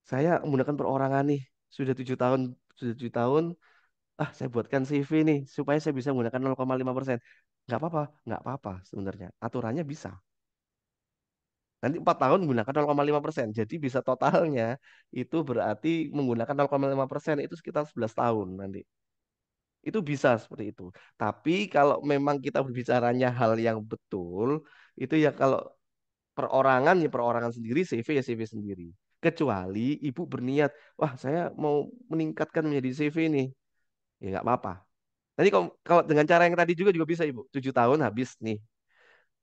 Saya menggunakan perorangan nih, sudah 7 tahun, saya buatkan CV nih supaya saya bisa menggunakan 0,5%. Nggak apa-apa sebenarnya. Aturannya bisa. Nanti 4 tahun menggunakan 0,5%. Jadi bisa totalnya itu berarti menggunakan 0,5% itu sekitar 11 tahun nanti. Itu bisa seperti itu. Tapi kalau memang kita berbicaranya hal yang betul, itu ya kalau perorangan ya perorangan sendiri, CV ya CV sendiri. Kecuali ibu berniat, wah saya mau meningkatkan menjadi CV nih. Ya nggak apa-apa. Nanti kalau dengan cara yang tadi juga bisa Ibu. 7 tahun habis nih.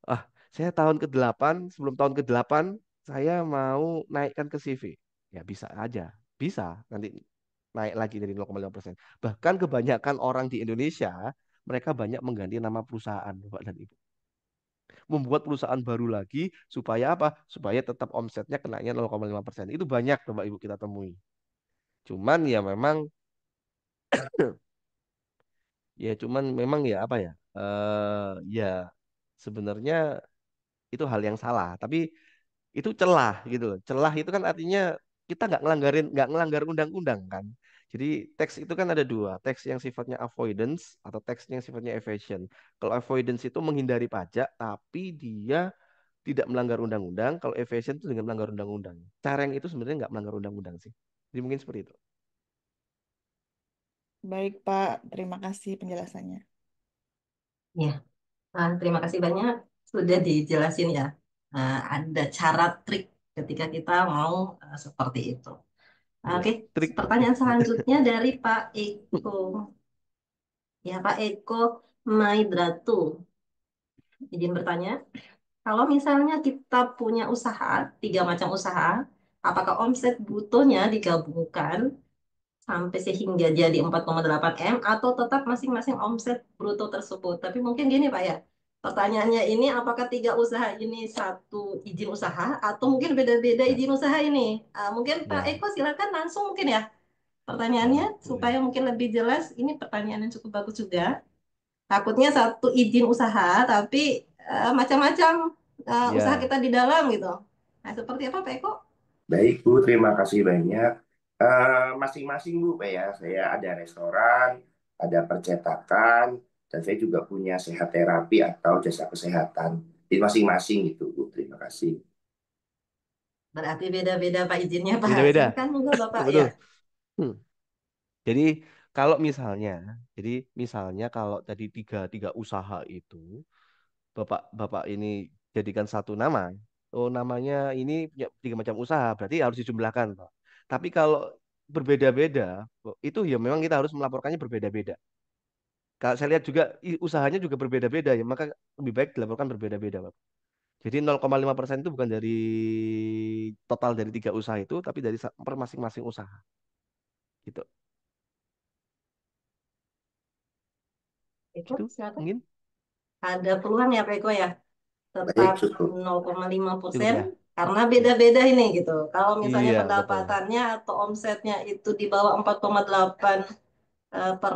Ah, saya tahun ke-8, sebelum tahun ke-8 saya mau naikkan ke CV. Ya bisa aja. Bisa nanti naik lagi dari 0,5%. Bahkan kebanyakan orang di Indonesia, mereka banyak mengganti nama perusahaan, Bapak dan Ibu. Membuat perusahaan baru lagi supaya apa? Supaya tetap omsetnya kenanya 0,5%. Itu banyak Bapak Ibu kita temui. Cuman ya memang cuman memang ya apa ya? Ya sebenarnya itu hal yang salah. Tapi itu celah gitu loh. Celah itu kan artinya kita nggak ngelanggar undang-undang kan. Jadi teks itu kan ada dua, teks yang sifatnya avoidance atau teks yang sifatnya evasion. Kalau avoidance itu menghindari pajak, tapi dia tidak melanggar undang-undang. Kalau evasion itu dengan melanggar undang-undang. Cara yang itu sebenarnya nggak melanggar undang-undang sih. Jadi mungkin seperti itu. Baik Pak, terima kasih penjelasannya. Ya, terima kasih banyak sudah dijelasin ya. Ada cara trik ketika kita mau seperti itu. Ya, Oke, trik. pertanyaan selanjutnya dari Pak Eko. Ya, Pak Eko Maidratu. Izin bertanya, kalau misalnya kita punya usaha, 3 macam usaha, apakah omset brutonya digabungkan sampai sehingga jadi 4,8 M atau tetap masing-masing omset bruto tersebut? Tapi mungkin gini Pak ya, Pertanyaannya ini, apakah tiga usaha ini satu izin usaha atau mungkin beda-beda Ya, izin usaha ini? Mungkin Pak ya, Eko silakan langsung mungkin ya pertanyaannya boleh, boleh. supaya mungkin lebih jelas. Ini pertanyaan yang cukup bagus juga. Takutnya satu izin usaha tapi macam-macam usaha Ya, kita di dalam gitu. Nah, seperti apa Pak Eko? Baik Bu, terima kasih banyak. Masing-masing Bu, Pak ya. Saya ada restoran, ada percetakan, dan saya juga punya sehat terapi atau jasa kesehatan. Di masing-masing gitu Bu, terima kasih. Berarti beda-beda Pak izinnya Pak. beda-beda. Silakan monggo Bapak ya. Betul. Hmm. Jadi kalau misalnya, jadi misalnya kalau tadi tiga tiga usaha itu, bapak ini jadikan satu nama. Oh, namanya ini punya tiga macam usaha, berarti harus dijumlahkan, Pak. Tapi kalau berbeda-beda, itu ya memang kita harus melaporkannya berbeda-beda. Kalau saya lihat juga usahanya juga berbeda-beda ya, maka lebih baik dilaporkan berbeda-beda, Pak. Jadi 0,5% itu bukan dari total dari tiga usaha itu, tapi dari per masing-masing usaha, gitu. Eko, Gitu, silakan. mungkin Ada peluang ya Pak Eko ya? Baik, Tetap cukup. 0,5% cukup ya. karena Ya. beda-beda ini gitu. Kalau misalnya Iya, betul. pendapatannya atau omsetnya itu di bawah 4,8 per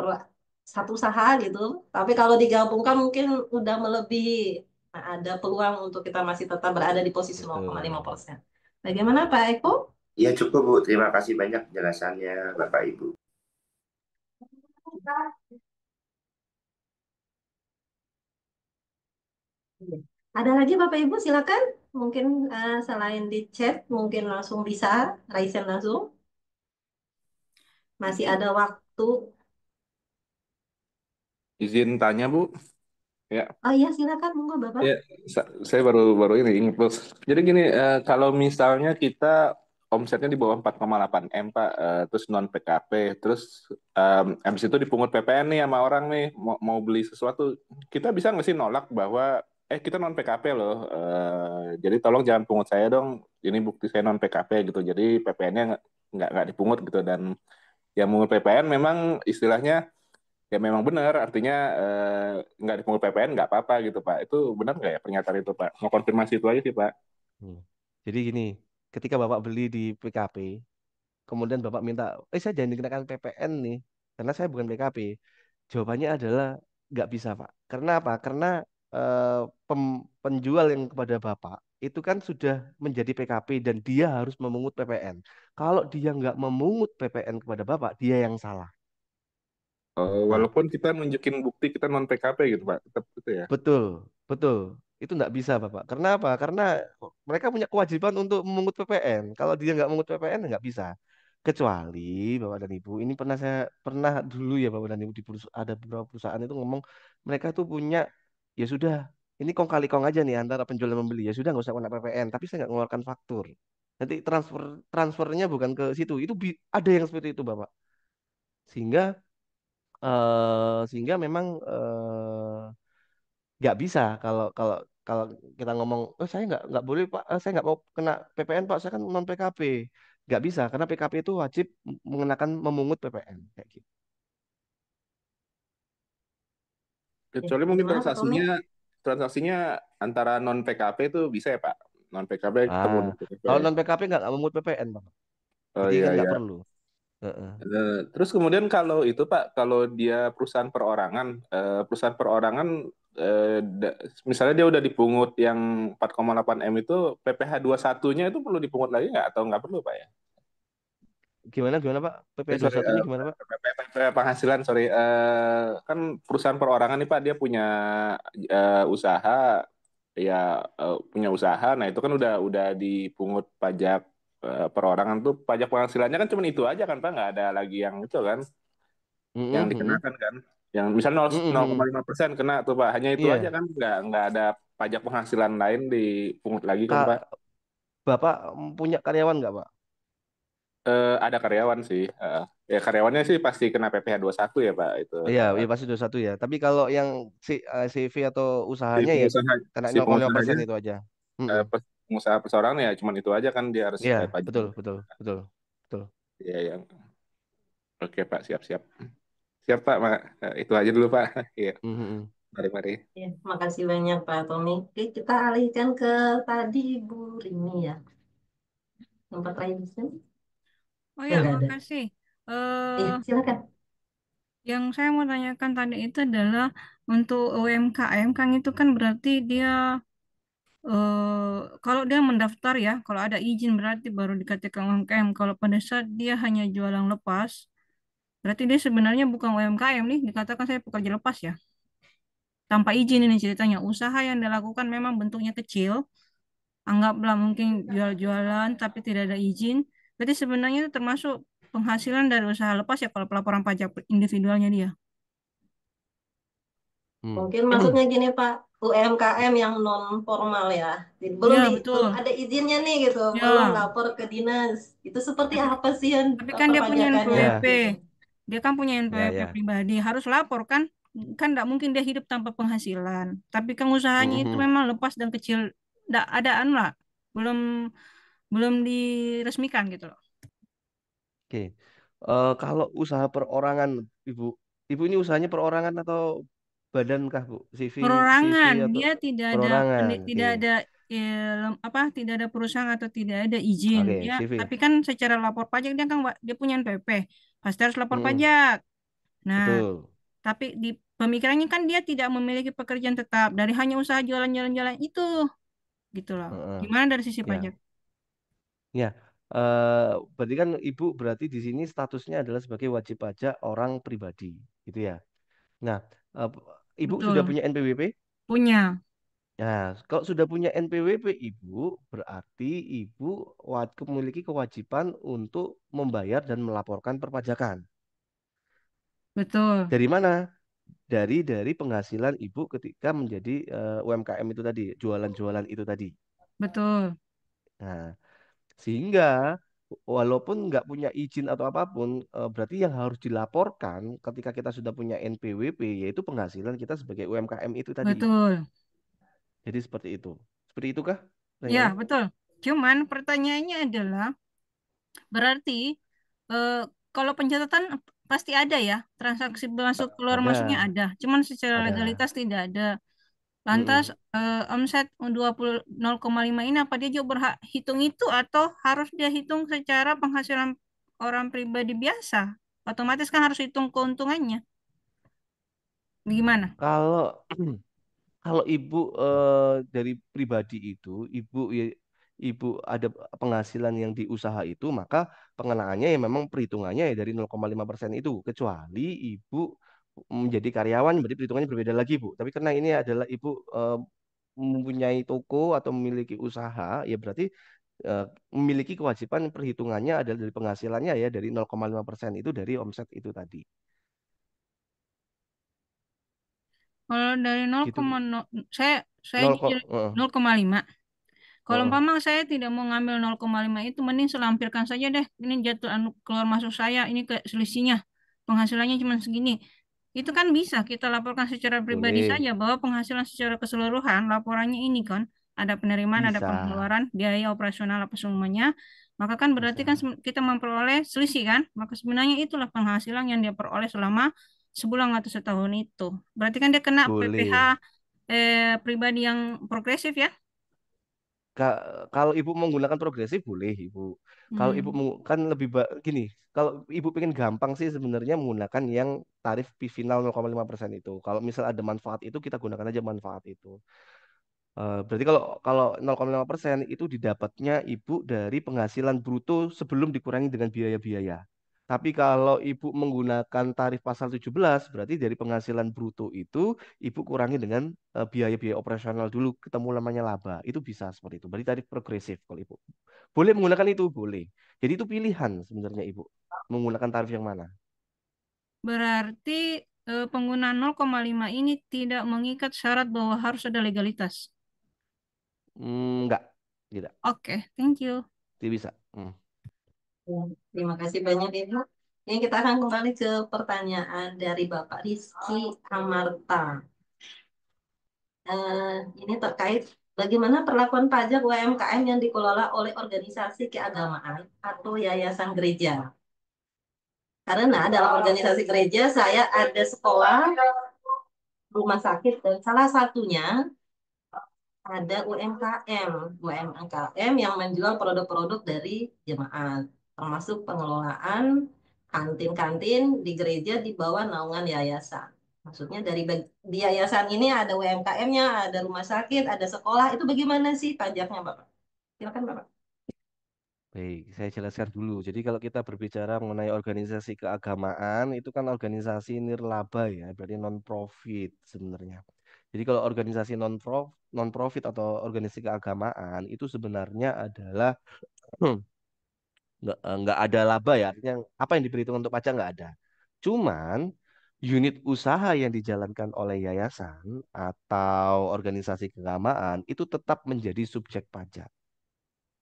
satu usaha gitu. Tapi kalau digabungkan mungkin udah melebihi. Nah, ada peluang untuk kita masih tetap berada di posisi Betul. 0,5%. Bagaimana Pak Eko? Iya cukup Bu, terima kasih banyak penjelasannya Bapak Ibu. Ada lagi Bapak Ibu silakan. Mungkin selain di chat mungkin langsung bisa raise hand langsung. Masih ada waktu. Izin tanya, Bu. Ya, Oh iya silakan monggo Bapak. ya, saya baru baru ini ingat terus. Jadi gini, kalau misalnya kita omsetnya di bawah 4,8 M, Pak, terus non PKP, terus habis itu dipungut PPN nih sama orang nih, mau beli sesuatu, kita bisa nggak sih nolak bahwa kita non PKP loh, jadi tolong jangan pungut saya dong, ini bukti saya non PKP gitu, jadi PPN-nya nggak dipungut gitu, dan yang mungut PPN memang istilahnya ya memang benar, artinya nggak dipungut PPN nggak apa-apa gitu Pak. Itu benar nggak ya pernyataan itu Pak? Mau konfirmasi itu aja sih Pak. Hmm. Jadi gini, ketika Bapak beli di PKP, kemudian Bapak minta, saya jangan dikenakan PPN nih, karena saya bukan PKP. Jawabannya adalah nggak bisa, Pak. Karena apa? Karena eh, penjual yang kepada Bapak itu kan sudah menjadi PKP dan dia harus memungut PPN. Kalau dia nggak memungut PPN kepada Bapak, dia yang salah. Nah, Walaupun kita nunjukin bukti kita non PKP gitu Pak, tetap gitu ya. betul, betul. Itu nggak bisa, Bapak. Karena apa? Karena mereka punya kewajiban untuk memungut PPN. Kalau dia nggak memungut PPN, nggak bisa. Kecuali Bapak dan Ibu, ini pernah dulu ya Bapak dan Ibu ada beberapa perusahaan itu ngomong mereka tuh punya ya sudah ini kong kali kong aja nih antara penjual dan membeli ya sudah nggak usah kena PPN, tapi saya nggak mengeluarkan faktur. Nanti transfernya bukan ke situ. Itu ada yang seperti itu Bapak. Sehingga sehingga memang nggak bisa kalau kalau kalau kita ngomong oh saya nggak boleh Pak, saya nggak mau kena PPN Pak, saya kan non PKP. Nggak bisa karena PKP itu wajib mengenakan memungut PPN kayak gitu. Ya, Kecuali mungkin bagaimana Pak Tommy? transaksinya antara non PKP itu bisa ya Pak. Non PKP ketemu Ah, di PKP. kalau non PKP nggak memungut PPN Pak. Oh Jadi iya kan nggak iya. perlu. Heeh. Terus kemudian kalau itu Pak, kalau dia perusahaan perorangan, misalnya dia udah dipungut yang 4,8 M itu, PPh 21-nya itu perlu dipungut lagi nggak atau nggak perlu Pak ya? Gimana gimana Pak? PP Sorry, 21-nya gimana Pak? penghasilan, sorry. Kan perusahaan perorangan nih Pak, dia punya usaha, ya punya usaha, nah itu kan udah dipungut pajak perorangan tuh, pajak penghasilannya kan cuma itu aja kan Pak, nggak ada lagi yang itu kan, yang Mm-mm, mm-mm. dikenakan kan. Yang misal 0, Mm-mm, mm-mm. 0,5% kena tuh Pak, hanya itu aja Iya, kan, nggak ada pajak penghasilan lain dipungut lagi kan Pak. Kak, Bapak punya karyawan nggak Pak? Ada karyawan sih. Ya karyawannya sih pasti kena PPh satu ya Pak itu. Iya, iya pasti 21 ya. Tapi kalau yang CV atau Si usahanya ya pengusaha kena si 0,5% pengusahanya, itu aja. Mm-mm. pengusaha perseorangan ya cuman itu aja kan dia harus Iya, bayar pajak. betul, betul, betul, betul. Iya yang oke Pak, siap siap siap Pak. Itu aja dulu Pak. Iya. Mhm. Mari-mari. Ya, makasih banyak Pak Tommy. Oke, kita alihkan ke tadi Bu Rini ya. Tempat lain bisa? Oh Ya ya, nggak ada. makasih. Iya, eh silakan. yang saya mau tanyakan tadi itu adalah untuk UMKM, kan itu kan berarti dia kalau dia mendaftar ya, kalau ada izin berarti baru dikatakan UMKM. Kalau pada saat dia hanya jualan lepas, berarti dia sebenarnya bukan UMKM nih, dikatakan saya pekerja lepas ya. Tanpa izin ini ceritanya. Usaha yang dilakukan memang bentuknya kecil, anggaplah mungkin jual-jualan tapi tidak ada izin. Berarti sebenarnya itu termasuk penghasilan dari usaha lepas ya kalau pelaporan pajak individualnya dia. Hmm. Mungkin maksudnya gini Pak, UMKM yang non formal ya. Jadi belum Ya, belum betul. ada izinnya nih gitu, belum Ya, lapor ke dinas. Itu seperti tapi apa sih yang tapi kan dia punya perpajakannya NPWP. Ya, gitu? Dia kan punya ya, NPWP ya. pribadi, harus lapor kan? Kan tidak mungkin dia hidup tanpa penghasilan. Tapi kan usahanya itu Mhm. memang lepas dan kecil, tidak adaan lah. Belum belum diresmikan gitu loh. Oke. Kalau usaha perorangan, Ibu, Ibu ini usahanya perorangan atau badan kah, Bu? CV Perorangan, atau dia tidak ada perorangan? Oke. tidak ada apa tidak ada perusahaan atau tidak ada izin. Oke, Dia CV. tapi kan secara lapor pajak dia kan dia punya NPWP. Pasti harus lapor Mhm. pajak. Nah, Betul. tapi di pemikirannya kan dia tidak memiliki pekerjaan tetap dari hanya usaha jualan jalan-jalan itu gitu loh. Heeh. Gimana dari sisi pajak? Ya, ya. Berarti kan Ibu berarti di sini statusnya adalah sebagai wajib pajak orang pribadi, gitu ya. Nah, eh, Ibu sudah Betul. punya NPWP? Punya. Nah, kalau sudah punya NPWP Ibu, berarti Ibu memiliki kewajiban untuk membayar dan melaporkan perpajakan. Betul. Dari mana? Dari penghasilan Ibu ketika menjadi UMKM itu tadi, jualan-jualan itu tadi. Betul. Nah, sehingga walaupun nggak punya izin atau apapun, berarti yang harus dilaporkan ketika kita sudah punya NPWP, yaitu penghasilan kita sebagai UMKM itu tadi. Betul. Jadi seperti itu. Seperti itukah Ya, pertanyaannya? betul. Cuman pertanyaannya adalah berarti eh, kalau pencatatan pasti ada ya, transaksi masuk keluar Ada, masuknya ada. Cuman secara ada. legalitas tidak ada. Lantas Mm-mm. omset 0,5 ini apa dia juga berhak hitung itu atau harus dia hitung secara penghasilan orang pribadi biasa? Otomatis kan harus hitung keuntungannya. Gimana? Kalau kalau ibu dari pribadi itu, ibu ada penghasilan yang di usaha itu, maka pengenaannya ya memang perhitungannya ya dari 0,5% itu. Kecuali ibu menjadi karyawan, berarti perhitungannya berbeda lagi, Bu. Tapi karena ini adalah ibu mempunyai toko atau memiliki usaha, ya berarti eh, memiliki kewajiban perhitungannya adalah dari penghasilannya ya dari 0,5% itu dari omset itu tadi. Kalau dari Gitu, Bu. 0,0 saya 0, jujur 0,5. Kalau heeh. umpama saya tidak mau ngambil 0,5 itu mending selampirkan saja deh. Ini jatuh keluar masuk saya, ini ke selisihnya. Penghasilannya cuma segini. Itu kan bisa kita laporkan secara pribadi Boleh, saja bahwa penghasilan secara keseluruhan laporannya ini kan ada penerimaan, ada bisa, pengeluaran, biaya operasional apa semuanya. Maka kan berarti kan bisa. kita memperoleh selisih kan? Maka sebenarnya itulah penghasilan yang dia peroleh selama sebulan atau setahun itu. Berarti kan dia kena PPh Boleh. pribadi yang progresif ya? Kalau ibu menggunakan progresif boleh ibu. Kalau ibu Hmm, kan lebih gini, kalau ibu pengen gampang sih sebenarnya menggunakan yang tarif final 0,5% itu. Kalau misal ada manfaat itu kita gunakan aja manfaat itu. Berarti kalau kalau 0,5% itu didapatnya ibu dari penghasilan bruto sebelum dikurangi dengan biaya-biaya. Tapi kalau ibu menggunakan tarif pasal 17, berarti dari penghasilan bruto itu ibu kurangi dengan biaya-biaya operasional dulu ketemu namanya laba. Itu bisa seperti itu. Berarti tarif progresif kalau ibu. Boleh menggunakan itu, boleh. Jadi itu pilihan sebenarnya ibu. Menggunakan tarif yang mana? berarti penggunaan 0,5 ini tidak mengikat syarat bahwa harus ada legalitas. Enggak, tidak. Oke, thank you. Tidak bisa. Ya, terima kasih banyak Ibu. Ini kita akan kembali ke pertanyaan dari Bapak Rizky Amarta. Ini terkait bagaimana perlakuan pajak UMKM yang dikelola oleh organisasi keagamaan atau yayasan gereja. Karena dalam organisasi gereja saya ada sekolah, rumah sakit dan salah satunya ada UMKM, UMKM yang menjual produk-produk dari jemaat, termasuk pengelolaan kantin-kantin di gereja di bawah naungan yayasan. Maksudnya di yayasan ini ada UMKM-nya, ada rumah sakit, ada sekolah. Itu bagaimana sih pajaknya, Bapak? Silakan, Bapak. Baik, saya jelaskan dulu. Jadi kalau kita berbicara mengenai organisasi keagamaan, itu kan organisasi nirlaba ya, berarti non-profit sebenarnya. Jadi kalau organisasi non-profit atau organisasi keagamaan itu sebenarnya adalah nggak ada laba ya, artinya apa yang diperhitung untuk pajak nggak ada. Cuman unit usaha yang dijalankan oleh yayasan atau organisasi keagamaan itu tetap menjadi subjek pajak.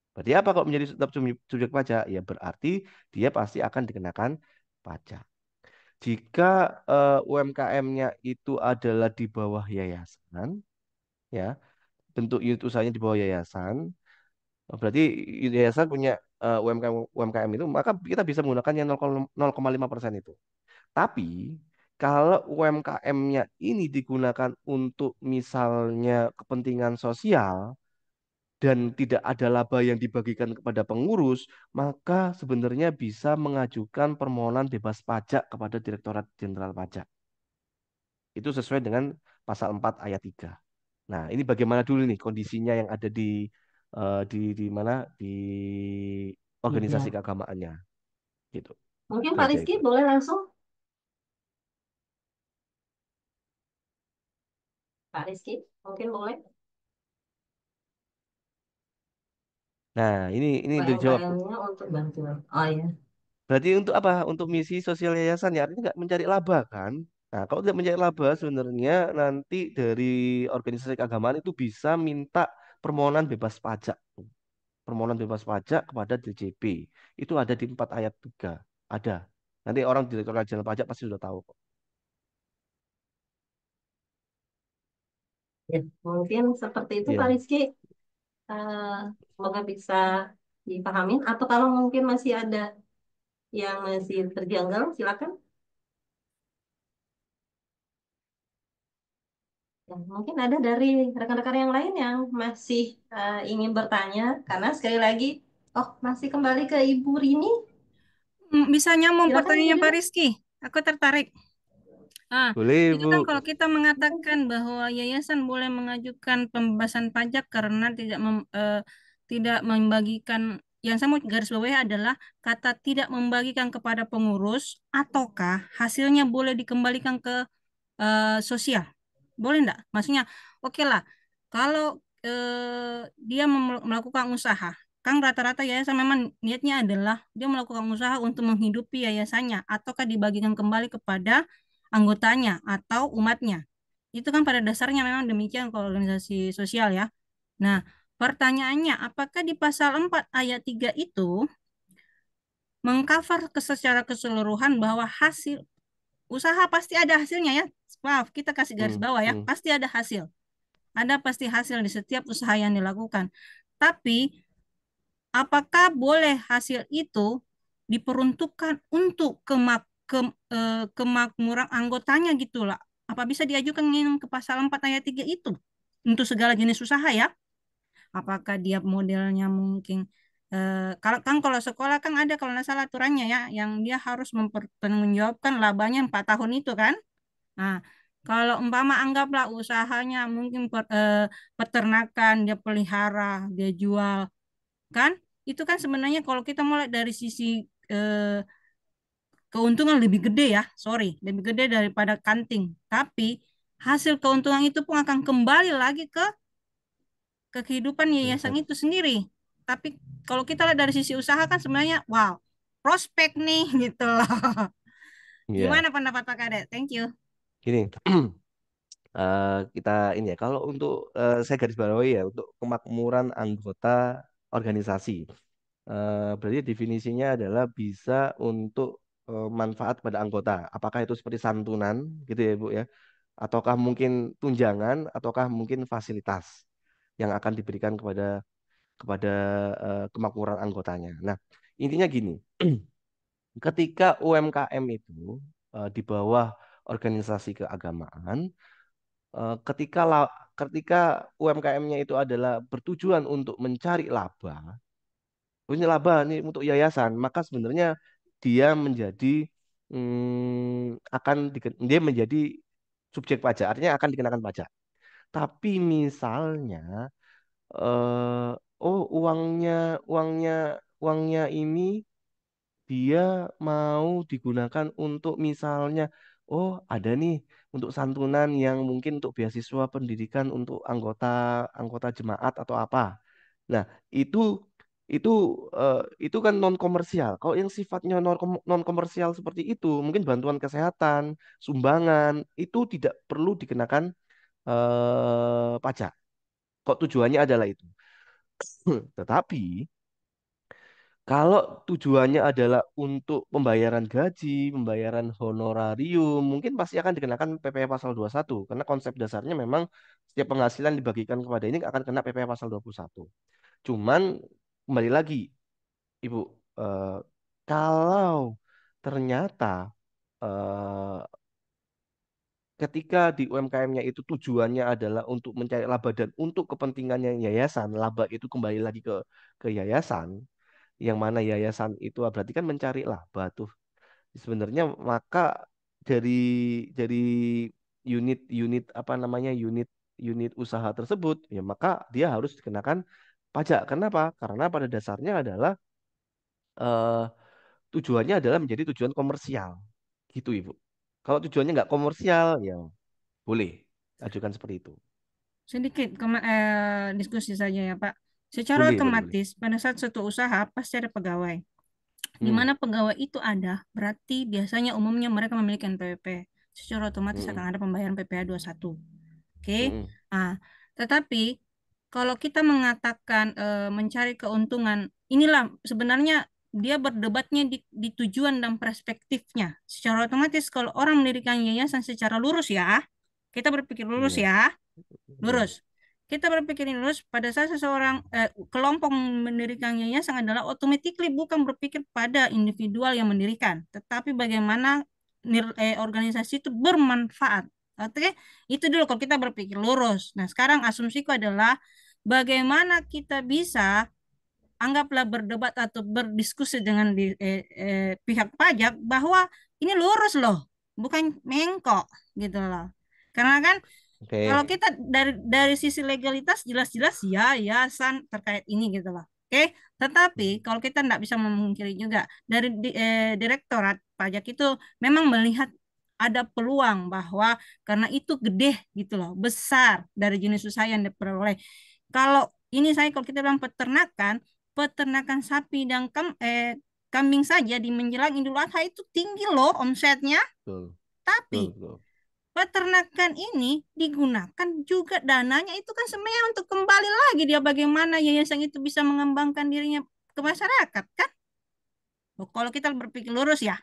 Berarti apa kalau menjadi tetap subjek pajak? Ya berarti dia pasti akan dikenakan pajak. Jika UMKM-nya itu adalah di bawah yayasan, ya bentuk unit usahanya di bawah yayasan, berarti yayasan punya UMKM UMKM itu, maka kita bisa menggunakan yang 0,5% itu. Tapi kalau UMKM-nya ini digunakan untuk misalnya kepentingan sosial, dan tidak ada laba yang dibagikan kepada pengurus, maka sebenarnya bisa mengajukan permohonan bebas pajak kepada Direktorat Jenderal Pajak. Itu sesuai dengan pasal 4 ayat 3. Nah, ini bagaimana dulu nih kondisinya yang ada di mana di organisasi Iya. keagamaannya gitu. Mungkin Pak Gereja Rizky itu. boleh langsung. Pak Rizky, mungkin boleh. Nah, ini dijawab. UMKM-nya untuk bantuan. Oh iya. Berarti untuk apa? Untuk misi sosial yayasan ya, artinya nggak mencari laba kan? Nah, kalau tidak mencari laba sebenarnya nanti dari organisasi keagamaan itu bisa minta permohonan bebas pajak. Permohonan bebas pajak kepada DJP. Itu ada di 4 ayat 3. Ada. Nanti orang Direktorat Jenderal Pajak pasti sudah tahu kok. Ya, mungkin seperti itu Pak Iya. Rizky. Eh, Semoga bisa dipahamin. Atau kalau mungkin masih ada yang masih terjanggal, silakan. Ya, mungkin ada dari rekan-rekan yang lain yang masih ingin bertanya. Karena sekali lagi, oh masih kembali ke Ibu Rini. Bisa nyambung Silakan Ibu pertanyaannya Pak Rini. Rizky. Aku tertarik. Ah, Boleh, itu Bu. kan kalau kita mengatakan bahwa yayasan boleh mengajukan pembebasan pajak karena tidak membagikan, yang saya mau garis bawahi adalah kata tidak membagikan kepada pengurus, ataukah hasilnya boleh dikembalikan ke sosial. Boleh enggak? Maksudnya, oke lah, kalau dia melakukan usaha, kan rata-rata yayasan memang niatnya adalah dia melakukan usaha untuk menghidupi yayasannya, ataukah dibagikan kembali kepada anggotanya atau umatnya. Itu kan pada dasarnya memang demikian kalau organisasi sosial ya. Nah, pertanyaannya, apakah di pasal 4 ayat 3 itu mengcover secara keseluruhan bahwa hasil usaha pasti ada hasilnya ya. Maaf, kita kasih garis Hmm, bawah ya. hmm. Pasti ada hasil. Ada pasti hasil di setiap usaha yang dilakukan. Tapi apakah boleh hasil itu diperuntukkan untuk kemakmuran anggotanya gitu lah. Apa bisa diajukan ke pasal 4 ayat 3 itu? Untuk segala jenis usaha ya. Apakah dia modelnya mungkin kalau sekolah kan ada kalau nggak salah aturannya ya yang dia harus mempertanggungjawabkan labanya 4 tahun itu kan. Nah, kalau umpama anggaplah usahanya mungkin peternakan, dia pelihara, dia jual, kan? Itu kan sebenarnya kalau kita mulai dari sisi eh, keuntungan lebih gede ya, sorry, lebih gede daripada kanting. Tapi hasil keuntungan itu pun akan kembali lagi ke kehidupan yayasan Yayasan. itu sendiri. Tapi kalau kita lihat dari sisi usaha kan sebenarnya, wow, prospek nih gitu loh. Iya. Gimana pendapat Pak Kade? Thank you. Gini, kita ini ya, kalau untuk saya garis bawahi ya, untuk kemakmuran anggota organisasi. Berarti definisinya adalah bisa untuk manfaat pada anggota. Apakah itu seperti santunan gitu ya Bu ya? Ataukah mungkin tunjangan, ataukah mungkin fasilitas yang akan diberikan kepada kemakmuran anggotanya. Nah, intinya gini, ketika UMKM itu di bawah organisasi keagamaan, ketika UMKM-nya itu adalah bertujuan untuk mencari laba, ini laba nih untuk yayasan, maka sebenarnya dia menjadi dia menjadi subjek pajak, artinya akan dikenakan pajak. Tapi misalnya, uangnya, uangnya, uangnya ini dia mau digunakan untuk misalnya, oh ada nih untuk santunan yang mungkin untuk beasiswa pendidikan untuk anggota anggota jemaat atau apa. Nah, itu itu eh, itu kan non komersial. Kalau yang sifatnya non komersial seperti itu, mungkin bantuan kesehatan, sumbangan itu tidak perlu dikenakan pajak. Kok tujuannya adalah itu. Tetapi kalau tujuannya adalah untuk pembayaran gaji, pembayaran honorarium, mungkin pasti akan dikenakan PPh pasal 21 karena konsep dasarnya memang setiap penghasilan dibagikan kepada ini akan kena PPh pasal 21. Cuman kembali lagi, Ibu, eh, kalau ternyata eh, ketika di UMKM-nya itu tujuannya adalah untuk mencari laba dan untuk kepentingannya yayasan, laba itu kembali lagi ke yayasan, yang mana yayasan itu berarti kan mencari laba tuh. Sebenarnya maka dari dari unit-unit apa namanya unit unit usaha tersebut ya maka dia harus dikenakan pajak. Kenapa? Karena pada dasarnya adalah eh, tujuannya adalah menjadi tujuan komersial. Gitu, Ibu. Kalau tujuannya nggak komersial ya boleh ajukan seperti itu. Sedikit diskusi saja ya Pak. Secara Boleh, boleh, boleh. otomatis pada saat suatu usaha pasti ada pegawai. Di Hmm, mana pegawai itu ada, berarti biasanya umumnya mereka memiliki NPWP. Secara otomatis akan hmm, ada pembayaran PPh 21. Oke. hmm, Nah, tetapi kalau kita mengatakan mencari keuntungan, inilah sebenarnya dia berdebatnya di tujuan dan perspektifnya. Secara otomatis kalau orang mendirikan yayasan secara lurus ya, kita berpikir lurus iya, ya, iya, lurus. Kita berpikir lurus pada saat seseorang kelompok mendirikan yayasan adalah automatically bukan berpikir pada individual yang mendirikan, tetapi bagaimana organisasi itu bermanfaat. Oke, itu dulu kalau kita berpikir lurus. Nah, sekarang asumsiku adalah bagaimana kita bisa anggaplah berdebat atau berdiskusi dengan pihak pajak bahwa ini lurus loh, bukan mengkok gitu loh. Karena kan kalau oke, kita dari sisi legalitas jelas-jelas ya yayasan terkait ini gitu loh. Oke, tetapi kalau kita tidak bisa memungkiri juga dari Direktorat Pajak itu memang melihat ada peluang bahwa karena itu gede gitu loh, besar dari jenis usaha yang diperoleh. Kalau ini saya kalau kita bilang peternakan sapi dan kambing saja di menjelang Idul Adha itu tinggi loh omsetnya. betul, betul, Tapi betul. peternakan ini digunakan juga dananya itu kan sebenarnya untuk kembali lagi dia bagaimana yayasan itu bisa mengembangkan dirinya ke masyarakat kan? Oh, kalau kita berpikir lurus ya,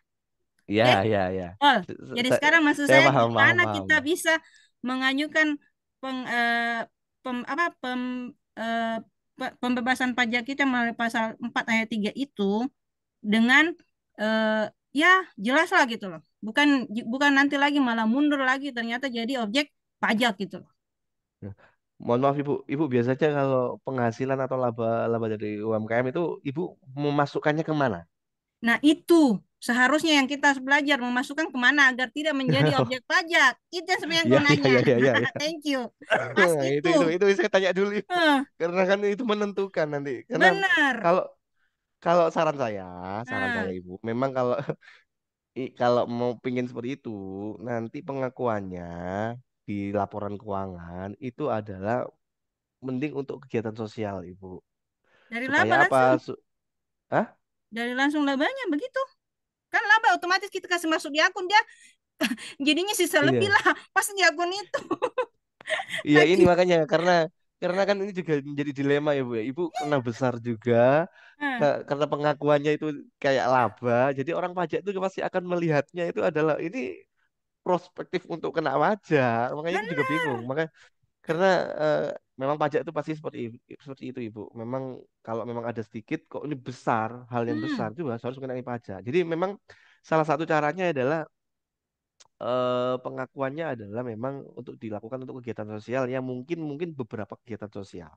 Ya, oke? ya, ya. Oh, Se- se- jadi Saya, sekarang maksud saya saya paham, paham, gimana paham. kita bisa mengajukan peng, eh, pem, apa, pem, eh, pembebasan pajak kita melalui pasal 4 ayat 3 itu dengan eh, ya jelas lah gitu loh. Bukan bukan nanti lagi malah mundur lagi ternyata jadi objek pajak gitu loh. Nah, mohon maaf Ibu, Ibu biasanya kalau penghasilan atau laba dari UMKM itu Ibu memasukkannya kemana? Nah, itu seharusnya yang kita harus belajar memasukkan kemana agar tidak menjadi objek pajak. Itu yang sebenarnya yang Iya, kau iya, nanya. iya, iya, iya, iya. Thank you. Pas itu. Itu saya tanya dulu Ibu. Eh, Karena kan itu menentukan nanti. Karena benar. kalau kalau saran saya Nah, Ibu, memang kalau mau pingin seperti itu, nanti pengakuannya di laporan keuangan itu adalah mending untuk kegiatan sosial Ibu. dari Supaya laba apa? langsung. Hah? Dari langsung labanya begitu. Kan laba otomatis kita kasih masuk di akun dia jadinya sisa lebih Iya. lah pasti di akun itu. Iya ini Lagi. makanya karena kan ini juga menjadi dilema ya Bu ya. Ibu kena besar juga Nah, karena pengakuannya itu kayak laba. Jadi orang pajak itu pasti akan melihatnya itu adalah ini prospektif untuk kena pajak. Makanya itu juga bingung. benar. Maka karena eh, memang pajak itu pasti seperti itu Ibu. Memang kalau memang ada sedikit kok ini besar, hal yang besar Hmm. itu harus mengenai pajak. Jadi memang salah satu caranya adalah pengakuannya adalah memang untuk dilakukan untuk kegiatan sosial yang mungkin mungkin beberapa kegiatan sosial,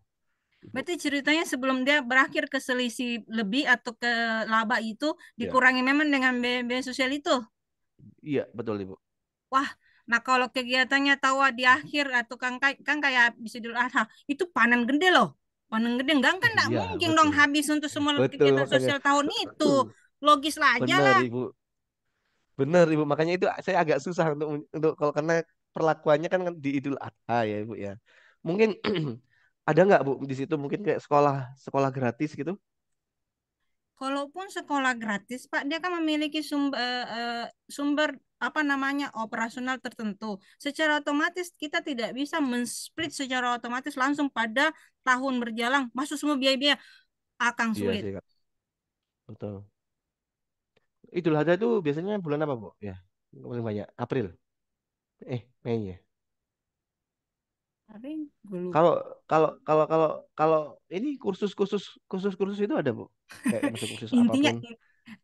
Ibu. Berarti ceritanya sebelum dia berakhir ke selisih lebih atau ke laba itu Ya, dikurangi memang dengan biaya sosial itu. iya betul Ibu. Wah, nah kalau kegiatannya tawa di akhir atau kan kayak bisa Idul Adha, itu panen gede loh. Panen gede enggak kan enggak Iya mungkin dong betul, habis untuk semua betul kegiatan makanya sosial tahun itu. Logis lah aja benar lah. Ibu, benar Ibu makanya itu saya agak susah untuk kalau karena perlakuannya kan di Idul Adha ya Ibu ya. Mungkin ada nggak Bu di situ mungkin kayak sekolah sekolah gratis gitu? Kalaupun sekolah gratis, Pak, dia kan memiliki sumber apa namanya operasional tertentu. Secara otomatis kita tidak bisa men-split secara otomatis langsung pada tahun berjalan masuk semua biaya-biaya akan Iya sulit. sih Kak, betul. Idul Adha itu biasanya bulan apa Bu? Ya, paling banyak April. Mei ya. Tapi gue lupa. Kalau kalau ini kursus itu ada Bu? Kayak masuk kursus Intinya apapun.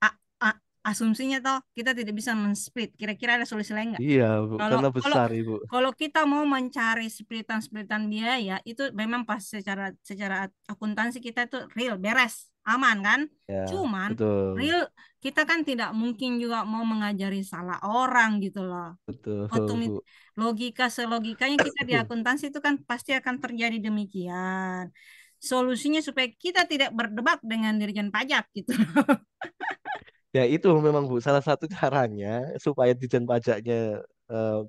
a- asumsinya toh kita tidak bisa men-split. Kira-kira ada solusi lain nggak? Iya Bu, Kalau karena kalau besar Ibu. kalau kita mau mencari splitan-splitan biaya itu memang pas secara secara akuntansi kita itu real beres, aman kan? Ya, Cuman betul. real kita kan tidak mungkin juga mau mengajari salah orang gitu loh. Betul Otomatis Bu. logika selogikanya kita di akuntansi itu kan pasti akan terjadi demikian. Solusinya supaya kita tidak berdebat dengan Dirjen Pajak gitu. Ya itu memang Bu salah satu caranya supaya Dijen Pajaknya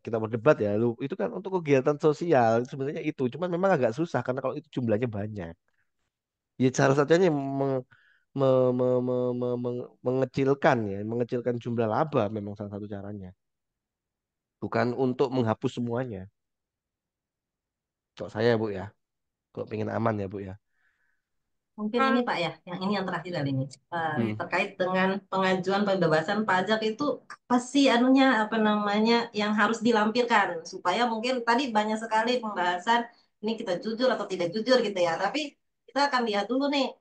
kita berdebat ya. Lu itu kan untuk kegiatan sosial sebenarnya itu. Cuman memang agak susah karena kalau itu jumlahnya banyak. Ya salah satunya mengecilkan ya, mengecilkan jumlah laba memang salah satu caranya. Bukan untuk menghapus semuanya. Kalau saya Bu ya, kalau pengen aman ya Bu ya. Mungkin ini Pak ya, yang ini yang terakhir kali ini. Hmm. Terkait dengan pengajuan pembebasan pajak itu apa sih anunya apa namanya yang harus dilampirkan supaya mungkin tadi banyak sekali pembahasan ini kita jujur atau tidak jujur gitu ya. Tapi kita akan lihat dulu nih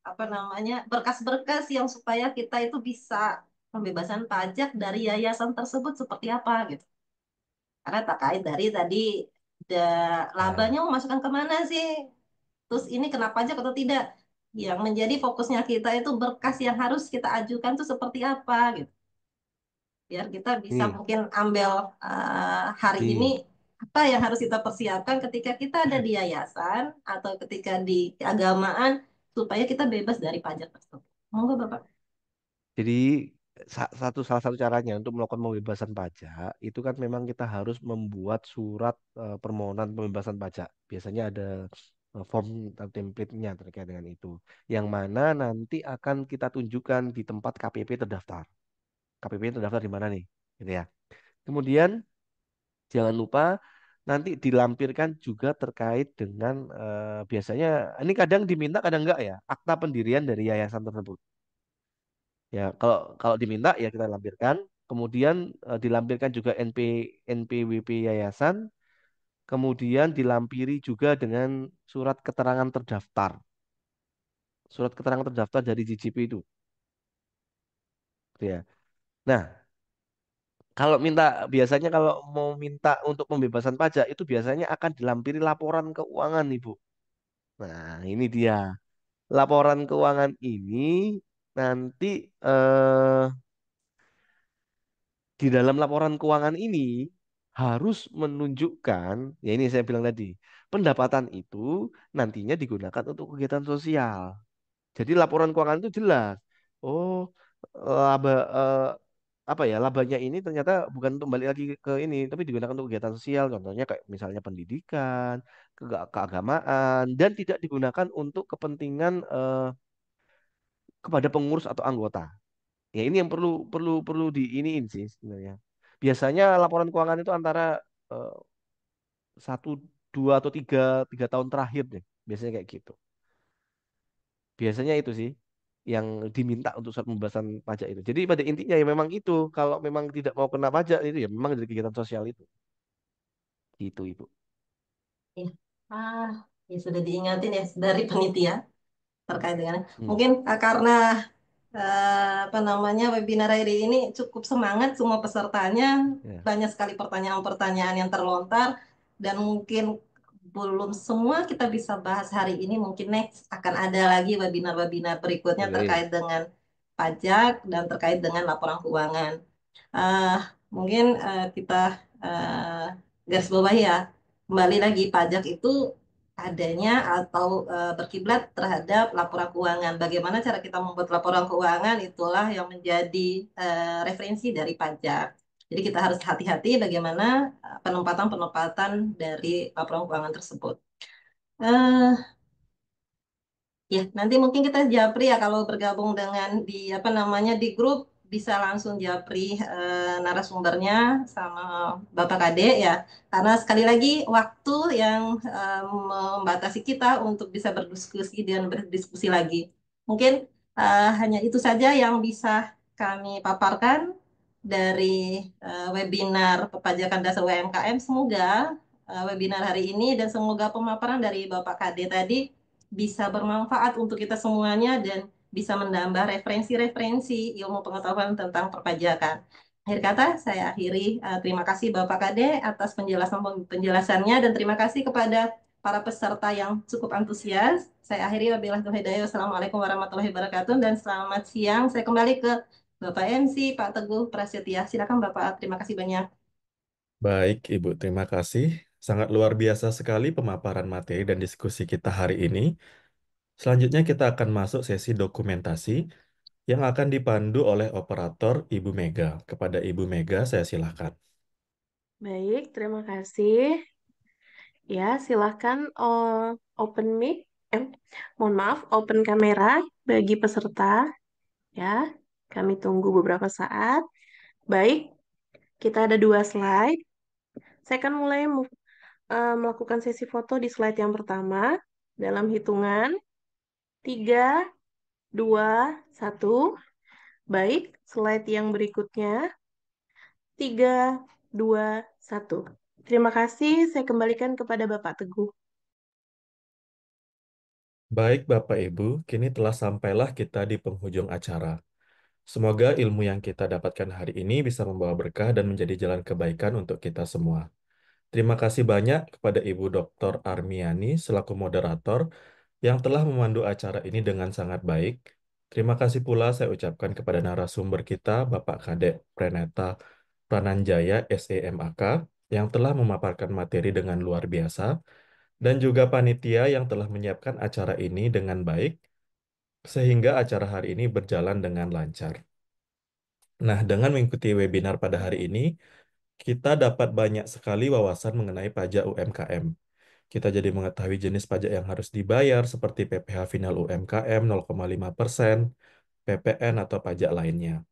apa namanya berkas-berkas yang supaya kita itu bisa pembebasan pajak dari yayasan tersebut seperti apa gitu. Karena terkait dari tadi labanya Ya, memasukkan kemana sih? Terus ini kena pajak atau tidak? Yang menjadi fokusnya kita itu berkas yang harus kita ajukan itu seperti apa gitu. Biar kita bisa ini, mungkin ambil hari ini nih. apa yang harus kita persiapkan ketika kita ada di yayasan atau ketika di keagamaan supaya kita bebas dari pajak tersebut. Monggo Bapak. Jadi salah satu caranya untuk melakukan pembebasan pajak itu kan memang kita harus membuat surat permohonan pembebasan pajak. Biasanya ada form atau template-nya terkait dengan itu. Yang mana nanti akan kita tunjukkan di tempat KPP terdaftar. KPP terdaftar di mana nih? Gitu ya. Kemudian jangan lupa nanti dilampirkan juga terkait dengan biasanya ini kadang diminta kadang enggak ya akta pendirian dari yayasan tersebut. Ya, kalau kalau diminta ya kita lampirkan. Kemudian dilampirkan juga NPWP yayasan. Kemudian dilampiri juga dengan surat keterangan terdaftar. Surat keterangan terdaftar dari JJP itu. Gitu ya. Nah, kalau minta biasanya kalau mau minta untuk pembebasan pajak itu biasanya akan dilampiri laporan keuangan, Ibu. Nah, ini dia. Laporan keuangan ini nanti eh, di dalam laporan keuangan ini harus menunjukkan, ya ini saya bilang tadi, pendapatan itu nantinya digunakan untuk kegiatan sosial. Jadi laporan keuangan itu jelas. Oh, laba apa ya labanya ini ternyata bukan untuk balik lagi ke ini, tapi digunakan untuk kegiatan sosial. Contohnya kayak misalnya pendidikan, keagamaan, dan tidak digunakan untuk kepentingan kepada pengurus atau anggota. Ya ini yang perlu perlu perlu di iniin sih sebenarnya. Biasanya laporan keuangan itu antara eh, 1, 2 atau 3 tahun terakhir deh. Biasanya kayak gitu. Biasanya itu sih yang diminta untuk surat pembebasan pajak itu. Jadi pada intinya ya memang itu. Kalau memang tidak mau kena pajak itu ya memang dari kegiatan sosial itu. Gitu Ibu. Ya. Ah, ya sudah diingatin ya dari panitia terkait dengan Hmm. mungkin karena apa namanya webinar hari ini cukup semangat semua pesertanya. Ya. Banyak sekali pertanyaan-pertanyaan yang terlontar dan mungkin belum semua kita bisa bahas hari ini. Mungkin next akan ada lagi webinar-webinar berikutnya Boleh. terkait dengan pajak dan terkait dengan laporan keuangan. Eh, mungkin kita eh, garis bawahi ya. Kembali lagi pajak itu adanya atau berkiblat terhadap laporan keuangan. Bagaimana cara kita membuat laporan keuangan itulah yang menjadi referensi dari pajak. Jadi kita harus hati-hati bagaimana penempatan-penempatan dari laporan keuangan tersebut. Eh, Ya, nanti mungkin kita japri ya kalau bergabung dengan di apa namanya di grup bisa langsung japri narasumbernya sama Bapak Kade ya. Karena sekali lagi waktu yang membatasi kita untuk bisa berdiskusi dan berdiskusi lagi. Mungkin hanya itu saja yang bisa kami paparkan dari webinar Perpajakan Dasar UMKM. Semoga webinar hari ini dan semoga pemaparan dari Bapak Kade tadi bisa bermanfaat untuk kita semuanya dan bisa menambah referensi-referensi ilmu pengetahuan tentang perpajakan. Akhir kata, saya akhiri. Terima kasih Bapak Kade atas penjelasannya dan terima kasih kepada para peserta yang cukup antusias. Saya akhiri wabillahi taufiq hidayah. Wassalamualaikum warahmatullahi wabarakatuh dan selamat siang. Saya kembali ke Bapak MC, Pak Teguh Prasetya. Silakan Bapak. Terima kasih banyak. Baik, Ibu, terima kasih. Sangat luar biasa sekali pemaparan materi dan diskusi kita hari ini. Selanjutnya kita akan masuk sesi dokumentasi yang akan dipandu oleh operator Ibu Mega. Kepada Ibu Mega, saya silakan. Baik, terima kasih. Ya, silahkan open mic. Mohon maaf, open kamera bagi peserta. Ya, kami tunggu beberapa saat. Baik, kita ada 2 slide. Saya akan mulai melakukan sesi foto di slide yang pertama. Dalam hitungan 3, 2, 1. Baik, slide yang berikutnya 3, 2, 1. Terima kasih, saya kembalikan kepada Bapak Teguh. Baik, Bapak Ibu, kini telah sampailah kita di penghujung acara. Semoga ilmu yang kita dapatkan hari ini bisa membawa berkah dan menjadi jalan kebaikan untuk kita semua. Terima kasih banyak kepada Ibu Dr. Armiani selaku moderator yang telah memandu acara ini dengan sangat baik. Terima kasih pula saya ucapkan kepada narasumber kita, Bapak Kadek Preneta Prananjaya, SEMAK, yang telah memaparkan materi dengan luar biasa, dan juga panitia yang telah menyiapkan acara ini dengan baik, sehingga acara hari ini berjalan dengan lancar. Nah, dengan mengikuti webinar pada hari ini, kita dapat banyak sekali wawasan mengenai pajak UMKM. Kita jadi mengetahui jenis pajak yang harus dibayar seperti PPh final UMKM 0,5%, PPN atau pajak lainnya.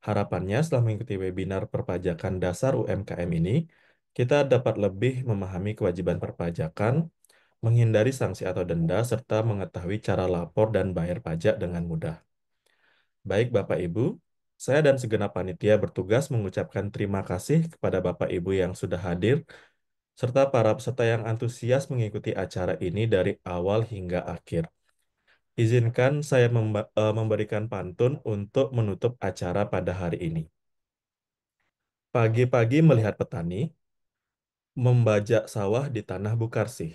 Harapannya setelah mengikuti webinar perpajakan dasar UMKM ini, kita dapat lebih memahami kewajiban perpajakan, menghindari sanksi atau denda, serta mengetahui cara lapor dan bayar pajak dengan mudah. Baik Bapak Ibu, saya dan segenap panitia bertugas mengucapkan terima kasih kepada Bapak Ibu yang sudah hadir, serta para peserta yang antusias mengikuti acara ini dari awal hingga akhir. Izinkan saya memberikan pantun untuk menutup acara pada hari ini. Pagi-pagi melihat petani, membajak sawah di tanah Bukarsih.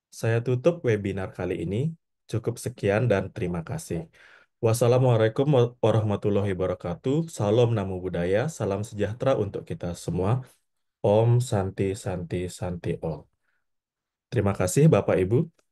Saya tutup webinar kali ini. Cukup sekian dan terima kasih. Wassalamualaikum warahmatullahi wabarakatuh. Salam namo buddhaya, salam sejahtera untuk kita semua. Om Santi Santi Santi Om. Terima kasih Bapak Ibu.